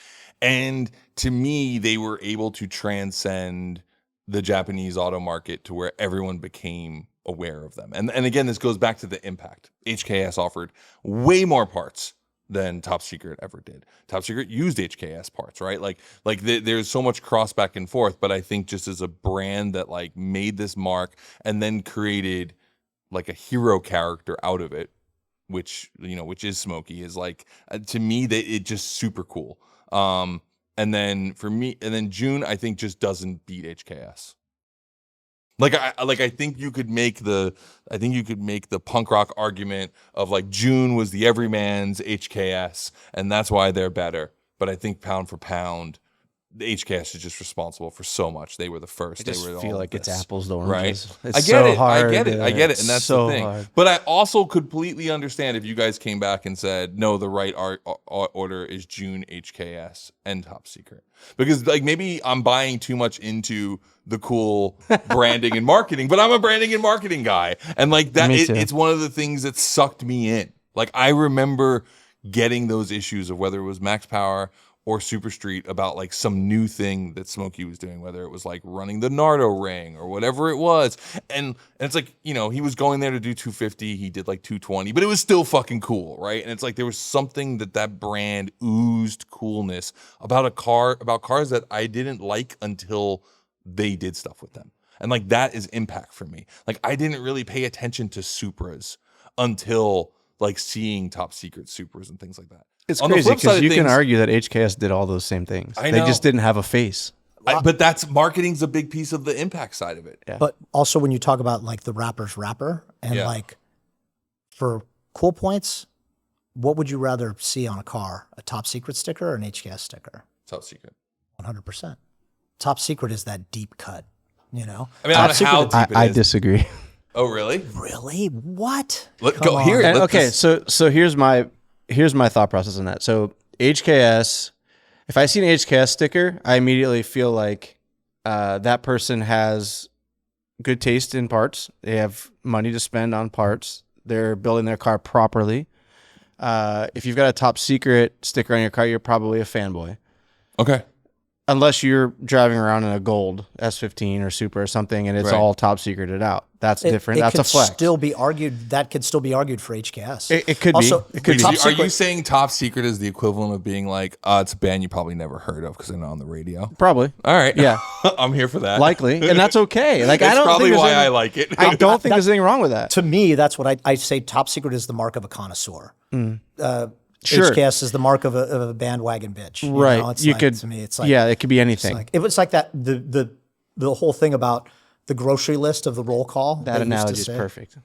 And to me, they were able to transcend the Japanese auto market to where everyone became aware of them. And again, this goes back to the impact. HKS offered way more parts than Top Secret ever did. Top Secret used HKS parts, right? There's so much cross back and forth, but I think just as a brand that like made this mark and then created like a hero character out of it, which is Smokey, is like, to me, it just super cool. And then for me, and then June, I think just doesn't beat HKS. I think you could make the punk rock argument of like June was the everyman's HKS, and that's why they're better. But I think pound for pound, the HKS is just responsible for so much. They were the first. I just they were feel all like it's this, apples to oranges. right? It's I get so it. hard. I get it, and that's so the thing. hard. But I also completely understand if you guys came back and said, no, the right order is June HKS and Top Secret, because like maybe I'm buying too much into the cool branding and marketing, but I'm a branding and marketing guy, and like that, it's one of the things that sucked me in. Like I remember getting those issues of whether it was Max Power or Super Street about like some new thing that Smokey was doing, whether it was like running the Nardo ring or whatever it was. And it's like, he was going there to do 250. He did like 220, but it was still fucking cool, right? And it's like there was something that brand oozed coolness about cars that I didn't like until they did stuff with them. And like that is impact for me. Like I didn't really pay attention to Supras until like seeing Top Secret Supras and things like that. It's crazy because you can argue that HKS did all those same things. They just didn't have a face. But that's marketing's a big piece of the impact side of it. Yeah. But also when you talk about like the rapper's rapper and like for cool points, what would you rather see on a car? A Top Secret sticker or an HKS sticker? Top Secret. 100%. Top Secret is that deep cut, I mean, I don't know how deep it is. I disagree. Oh, really? Really? What? Go here. Okay, so here's my thought process on that. So HKS, if I see an HKS sticker, I immediately feel like that person has good taste in parts. They have money to spend on parts. They're building their car properly. If you've got a Top Secret sticker on your car, you're probably a fanboy. Okay. Unless you're driving around in a gold S15 or Super or something, and it's all Top Secreted out. That's different. That's a flex. That could still be argued for HKS. It could also, be. It could Top be. Secret, Are you saying Top Secret is the equivalent of being like, it's a band you probably never heard of because they're not on the radio? Probably. All right. Yeah. I'm here for that. Likely. And that's okay. Like, That's I don't probably think why I like it. I don't think there's anything wrong with that. to me, that's what I say. Top Secret is the mark of a connoisseur. Sure. HKS is the mark of a bandwagon bitch. You Right. know? It's You like, could. To me, it's like, yeah, it could be anything. it was like that. The whole thing about the grocery list of the roll call. That analogy is perfect.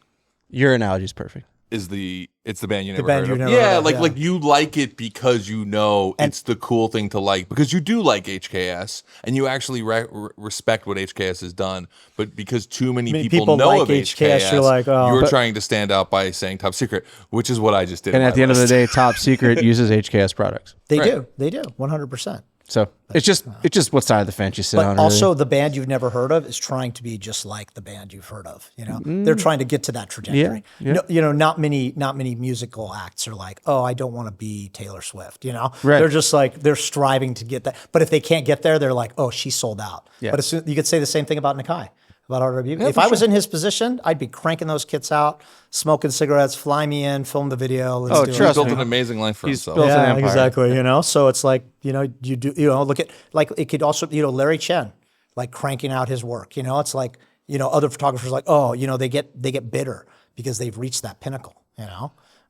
Your analogy is perfect. It's the band you never band heard you of. never Yeah, heard of, like you like it because you know it's the cool thing to like, because you do like HKS and you actually respect what HKS has done, but because too many people know like of HKS, you're like, you're trying to stand out by saying Top Secret, which is what I just did. And at the end of the day, Top Secret uses HKS products. They do, 100%. So it's just what side of the fence you sit on. But also, the band you've never heard of is trying to be just like the band you've heard of. They're trying to get to that trajectory. Yeah. No, not many musical acts are like, oh, I don't want to be Taylor Swift. Right. They're just like they're striving to get that. But if they can't get there, they're like, oh, she's sold out. Yeah. But you could say the same thing about Nakai. About RW. If I was in his position, I'd be cranking those kits out, smoking cigarettes, fly me in, film the video. Let's do trust it. He built an amazing life for himself. built an Yeah, empire. exactly. So it's like, you do, look at, like, it could also, Larry Chen, like cranking out his work, it's like, other photographers like, oh, they get bitter because they've reached that pinnacle, I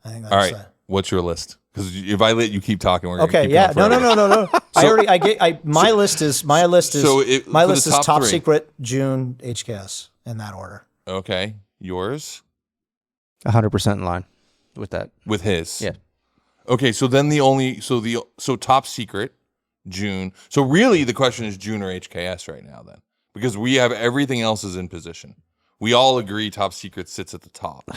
think that's All right. What's your list? Because if I let you keep talking, we're okay. keep Yeah. going forever. No. My list is top Top three. Secret, June, HKS in that order. Okay. Yours? 100% in line with that. With his? Yeah. Okay, so then so Top Secret, June. So really the question is June or HKS right now then. Because we have everything else is in position. We all agree Top Secret sits at the top.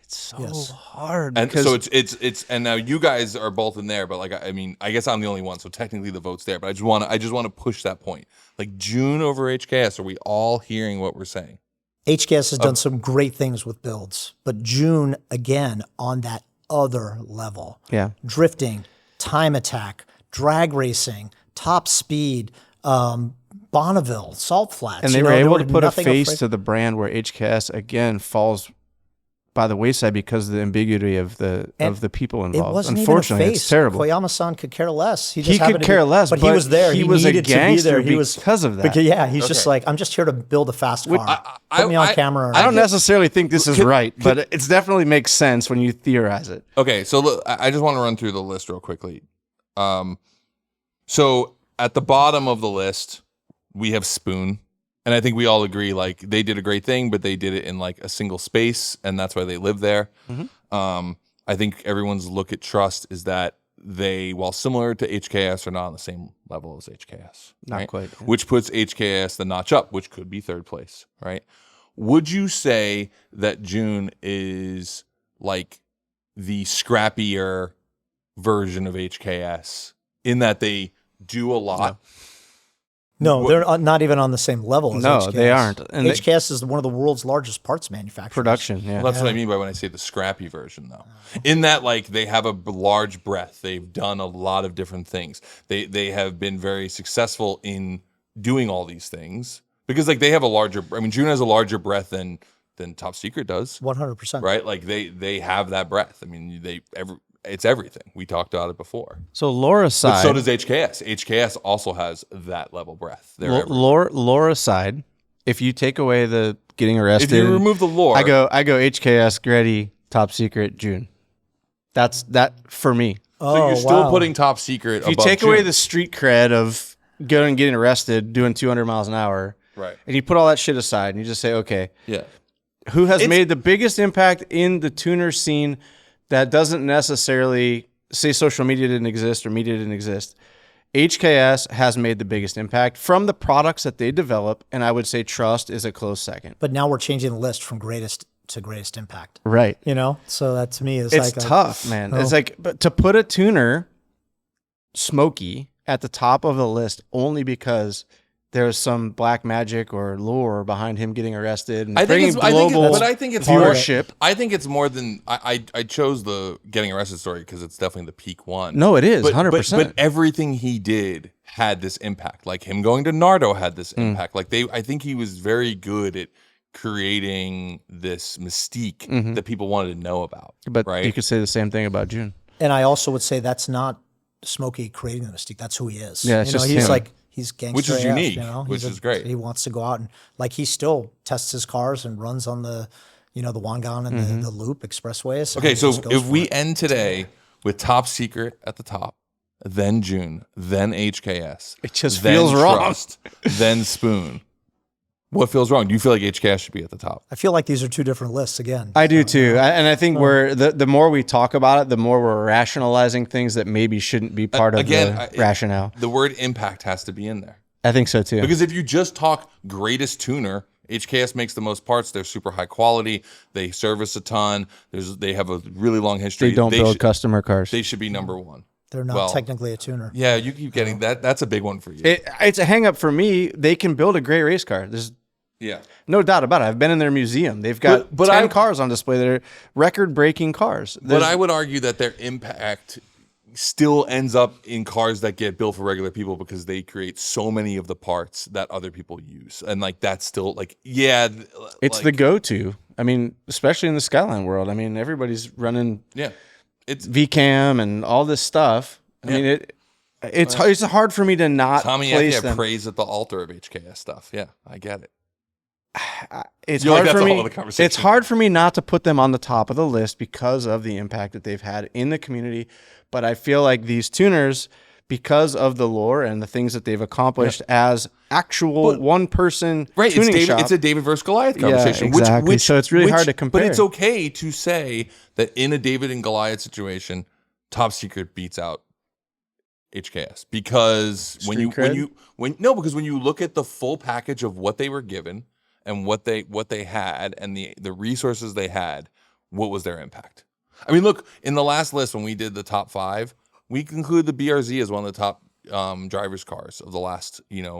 It's so hard. And so it's and now you guys are both in there, but like I guess I'm the only one, so technically the vote's there. But I just want to push that point. Like June over HKS, are we all hearing what we're saying? HKS has done some great things with builds, but June again on that other level. Yeah. Drifting, time attack, drag racing, top speed, Bonneville, Salt Flats. And they you were know, there able were to put a nothing face afraid- to the brand where HKS again falls by the wayside because of the ambiguity of the people involved. It wasn't Unfortunately, even a face. it's terrible. Koyama-san could care less. He just could happened to care be- less, but he but was there. he was a needed to be gangster there. He was because of that. Because, yeah, he's just Okay. like, I'm just here to build a fast car. Put me on camera. I don't necessarily think this is right, but it definitely makes sense when you theorize it. Okay, so look, I just want to run through the list real quickly. So at the bottom of the list, we have Spoon. And I think we all agree, like, they did a great thing, but they did it in, like, a single space, and that's why they live there. I think everyone's look at Trust is that they, while similar to HKS, are not on the same level as HKS. Not right? quite. Which puts HKS the notch up, which could be third place, right? Would you say that June is, like, the scrappier version of HKS in that they do a lot? No, they're not even on the same level as No, HKS. they aren't. And HKS is one of the world's largest parts manufacturers. Production, yeah. Well, that's what I mean by when I say the scrappy version, though. In that, like, they have a large breadth. They've done a lot of different things. They have been very successful in doing all these things because, like, they have a larger. I mean, June has a larger breadth than Top Secret does, 100%. right? Like, they have that breadth. I mean, it's everything. We talked about it before. So Laura But side, so does HKS. HKS also has that level breadth. They're everywhere. Laura side. If you take away the getting arrested, If you remove the lore, I go HKS, Gretty, Top Secret, June. That's that for me. so you're still putting Top Secret If you above take away June. the street cred of going and getting arrested, doing 200 miles an hour, Right. and you put all that shit aside, and you just say, okay, Yeah. who has made the biggest impact in the tuner scene that doesn't necessarily say social media didn't exist or media didn't exist? HKS has made the biggest impact from the products that they develop, and I would say Trust is a close second. But now we're changing the list from greatest to greatest impact. Right. You know? So that to me is It's like tough, man. It's like, but to put a tuner, Smokey, at the top of the list only because there's some black magic or lore behind him getting arrested and bringing global but I think it's viewership. I think it's more than I chose the getting arrested story because it's definitely the peak one. No, it is But- 100%. But everything he did had this impact. Like him going to Nardo had this impact. Like I think he was very good at creating this mystique that people wanted to know about. But right? you could say the same thing about June. And I also would say that's not Smokey creating the mystique. That's who he is. Yeah, it's you know, just he's him. like he's gangster, Which is AF, unique, You know? which is great. He wants to go out and like he still tests his cars and runs on the the Wangan and the Loop expressways. Okay, and so just goes if for we it. end today with Top Secret at the top, then June, then HKS, It just then feels wrong. Trust, then Spoon. What feels wrong? Do you feel like HKS should be at the top? I feel like these are two different lists again. I do too. And I think we're the more we talk about it, the more we're rationalizing things that maybe shouldn't be part of the rationale. The word impact has to be in there. I think so too. Because if you just talk greatest tuner, HKS makes the most parts. They're super high quality. They service a ton. They have a really long history. they don't build customer cars. They should be number one. They're not technically a tuner. Yeah, you keep getting that. That's a big one for you. It's a hang up for me. They can build a great race car. There's yeah. no doubt about it. I've been in their museum. They've got But 10 cars on display that are record-breaking cars. But I would argue that their impact still ends up in cars that get built for regular people because they create so many of the parts that other people use. And like that's still like, yeah. It's like, the go-to. I mean, especially in the Skyline world. I mean, everybody's running It's VCAM and all this stuff. I mean, it's hard for me to not Tommy, place yeah, them. praise at the altar of HKS stuff. Yeah, I get it. It's You're like, hard that's for a me. whole other conversation. It's hard for me not to put them on the top of the list because of the impact that they've had in the community. But I feel like these tuners, because of the lore and the things that they've accomplished as actual one-person tuning shop. It's a David versus Goliath conversation. exactly. So it's really hard to compare. But it's okay to say that in a David and Goliath situation, Top Secret beats out HKS because when you look at the full package of what they were given and what they had and the resources they had, what was their impact? I mean, look, in the last list when we did the top 5, we concluded the BRZ as one of the top drivers' cars of the last 20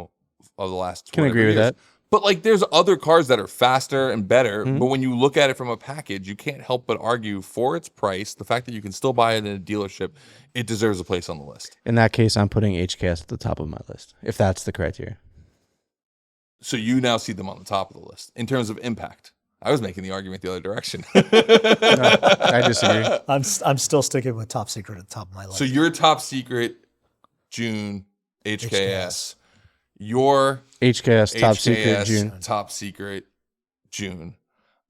Can agree with years. that. But like, there's other cars that are faster and better. But when you look at it from a package, you can't help but argue for its price, the fact that you can still buy it in a dealership, it deserves a place on the list. In that case, I'm putting HKS at the top of my list, if that's the criteria. So you now see them on the top of the list in terms of impact. I was making the argument the other direction. No, I disagree. I'm still sticking with top secret at the top of my list. So your top secret, June, HKS. Your HKS top secret HKS, June. top secret, June.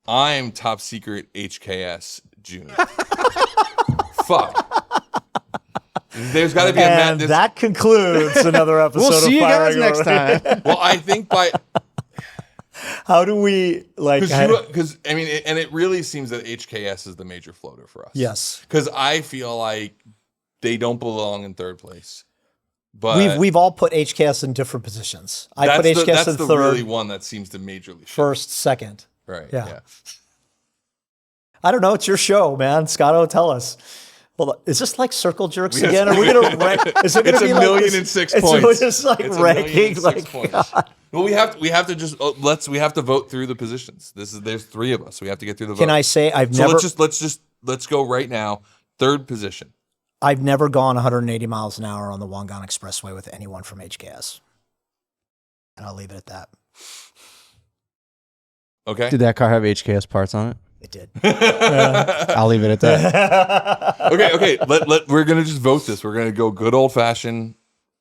I'm top secret HKS, June. Fuck. There's got to be and that concludes another episode We'll see of you guys Firing next Order. time. Well, I think by How do we like? because I mean, and it really seems that HKS is the major floater for us. Yes, Because I feel like they don't belong in third place. But we've all put HKS in different positions. I put HKS that's in the third, really one that seems to majorly shift. first, second. Right. Yeah. I don't know. It's your show, man. Scotto, tell us. Well, is this like circle jerks again? Are we gonna rank? Is it gonna It's be a like million this- and 6 it's points. just like It's a million ranking. and 6 Like, points. Well, we have to just we have to vote through the positions. There's 3 of us. We have to get through the vote. can I say I've So never let's go right now. Third position. I've never gone 180 miles an hour on the Wangan Expressway with anyone from HKS, and I'll leave it at that. Okay. Did that car have HKS parts on it? It did. I'll leave it at that. Okay. We're gonna just vote this. We're gonna go good old fashioned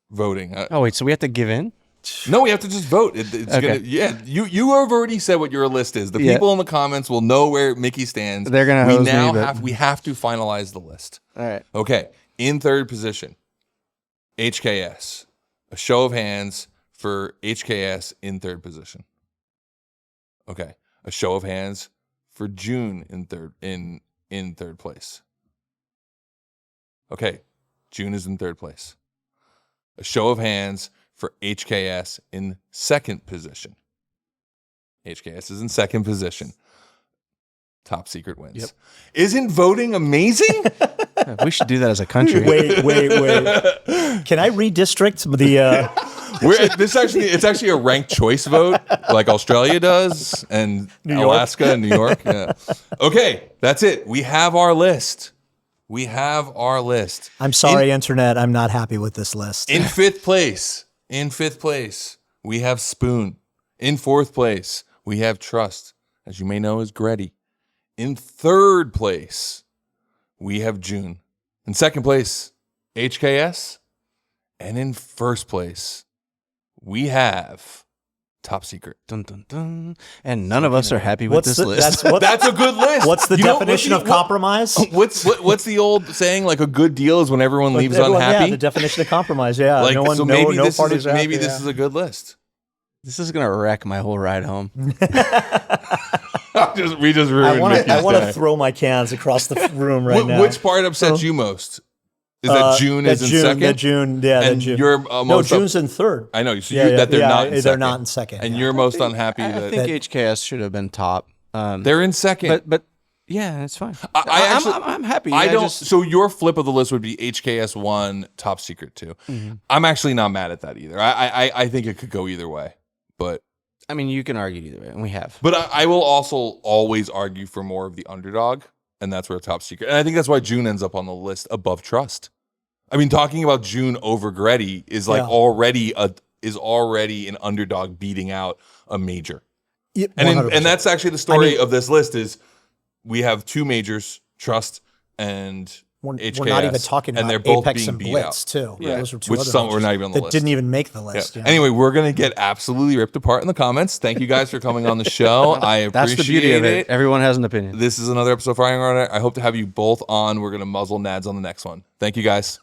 voting. Oh wait, so we have to give in? No, we have to just vote. It's Okay. You have already said what your list is. The Yeah. people in the comments will know where Mickey stands. They're gonna we hose now me, but- we have to finalize the list. All right. Okay. In third position, HKS. A show of hands for HKS in third position. Okay. A show of hands for June in third place. Okay. June is in third place. A show of hands for HKS in second position. HKS is in second position. Top secret wins. Yep. Isn't voting amazing? We should do that as a country. Wait. Can I redistrict the? It's actually a ranked choice vote, like Australia does, and York. Alaska and New York. Yeah. Okay, that's it. We have our list. I'm sorry, Internet. I'm not happy with this list. In fifth place, we have Spoon. In fourth place, we have Trust, as you may know as Gretty. In third place, we have June. In second place, HKS. And in first place, we have Top Secret. Dun, dun, dun. And none of us are happy with this list. That's a good list. What's the You know, definition of compromise? What's the old saying? Like a good deal is when everyone leaves unhappy. Yeah, the definition of compromise. Yeah, Like, no one, so no maybe this parties. is maybe this is a good list. This is gonna wreck my whole ride home. We just ruined Mickey's I want to day. throw my cans across the room right now. Which part upsets you most? Is that June is in second? That June, yeah, that And June. you're no, most June's in third. I know. So Yeah, that they're not in they're second. not in second. And yeah. you're most unhappy I that think HKS should have been top. they're in second. But yeah, it's fine. I'm happy. I don't. So your flip of the list would be HKS 1, Top Secret 2. Mm-hmm. I'm actually not mad at that either. I think it could go either way. But I mean, you can argue either way, and we have. But I will also always argue for more of the underdog, and that's where Top Secret. And I think that's why June ends up on the list above Trust. I mean, talking about June over Gretty is like already an underdog beating out a major. Yeah, And that's actually the story of this list is we have 2 majors, Trust and HKS. We're not even talking and about they're both Apex being and beat Blitz out. too. Yeah. Those are 2 Which other some were majors not even on the that list. didn't even make the Yeah. list. Yeah. Anyway, we're going to get absolutely ripped apart in the comments. Thank you guys for coming on the show. I appreciate That's the beauty of it. Everyone has an opinion. This is another episode of Firing Order. I hope to have you both on. We're going to muzzle Nads on the next one. Thank you guys.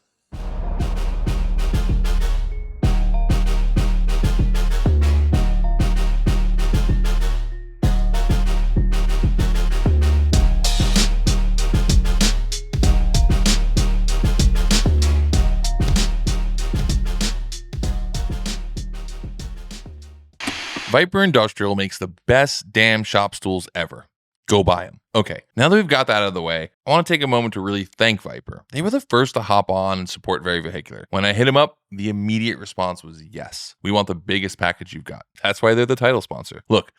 Vyper Industrial makes the best damn shop stools ever. Go buy them. Okay, now that we've got that out of the way, I want to take a moment to really thank Vyper. They were the first to hop on and support Very Vehicular. When I hit them up, the immediate response was yes. We want the biggest package you've got. That's why they're the title sponsor. Look,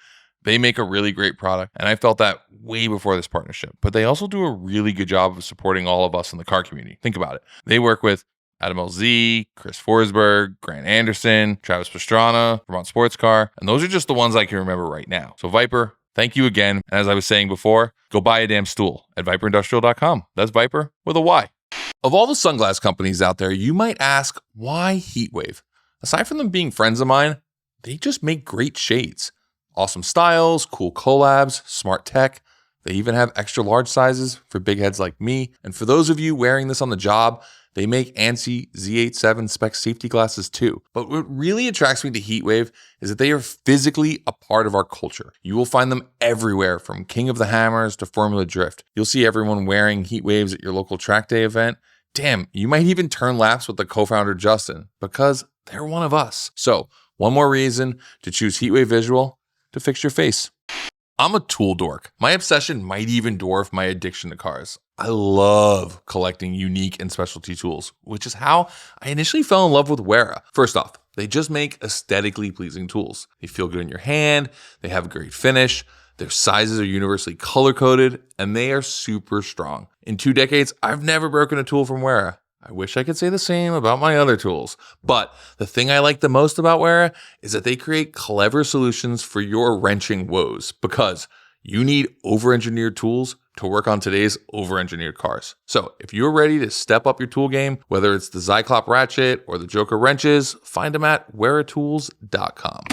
they make a really great product, and I felt that way before this partnership. But they also do a really good job of supporting all of us in the car community. Think about it. They work with Adam LZ, Chris Forsberg, Grant Anderson, Travis Pastrana, Vermont Sports Car, and those are just the ones I can remember right now. So Vyper, thank you again. And as I was saying before, go buy a damn stool at vyperindustrial.com. That's Vyper with a Y. Of all the sunglass companies out there, you might ask, why Heatwave? Aside from them being friends of mine, they just make great shades. Awesome styles, cool collabs, smart tech. They even have extra large sizes for big heads like me. And for those of you wearing this on the job, they make ANSI Z87 spec safety glasses too. But what really attracts me to Heatwave is that they are physically a part of our culture. You will find them everywhere, from King of the Hammers to Formula Drift. You'll see everyone wearing Heatwaves at your local track day event. Damn, you might even turn laps with the co-founder Justin, because they're one of us. So, one more reason to choose Heatwave Visual to fix your face. I'm a tool dork. My obsession might even dwarf my addiction to cars. I love collecting unique and specialty tools, which is how I initially fell in love with Wera. First off, they just make aesthetically pleasing tools. They feel good in your hand, they have a great finish, their sizes are universally color-coded, and they are super strong. In 2 decades, I've never broken a tool from Wera. I wish I could say the same about my other tools. But the thing I like the most about Wera is that they create clever solutions for your wrenching woes, because you need over-engineered tools to work on today's over-engineered cars. So if you're ready to step up your tool game, whether it's the Zyklop ratchet or the Joker wrenches, find them at weratools.com.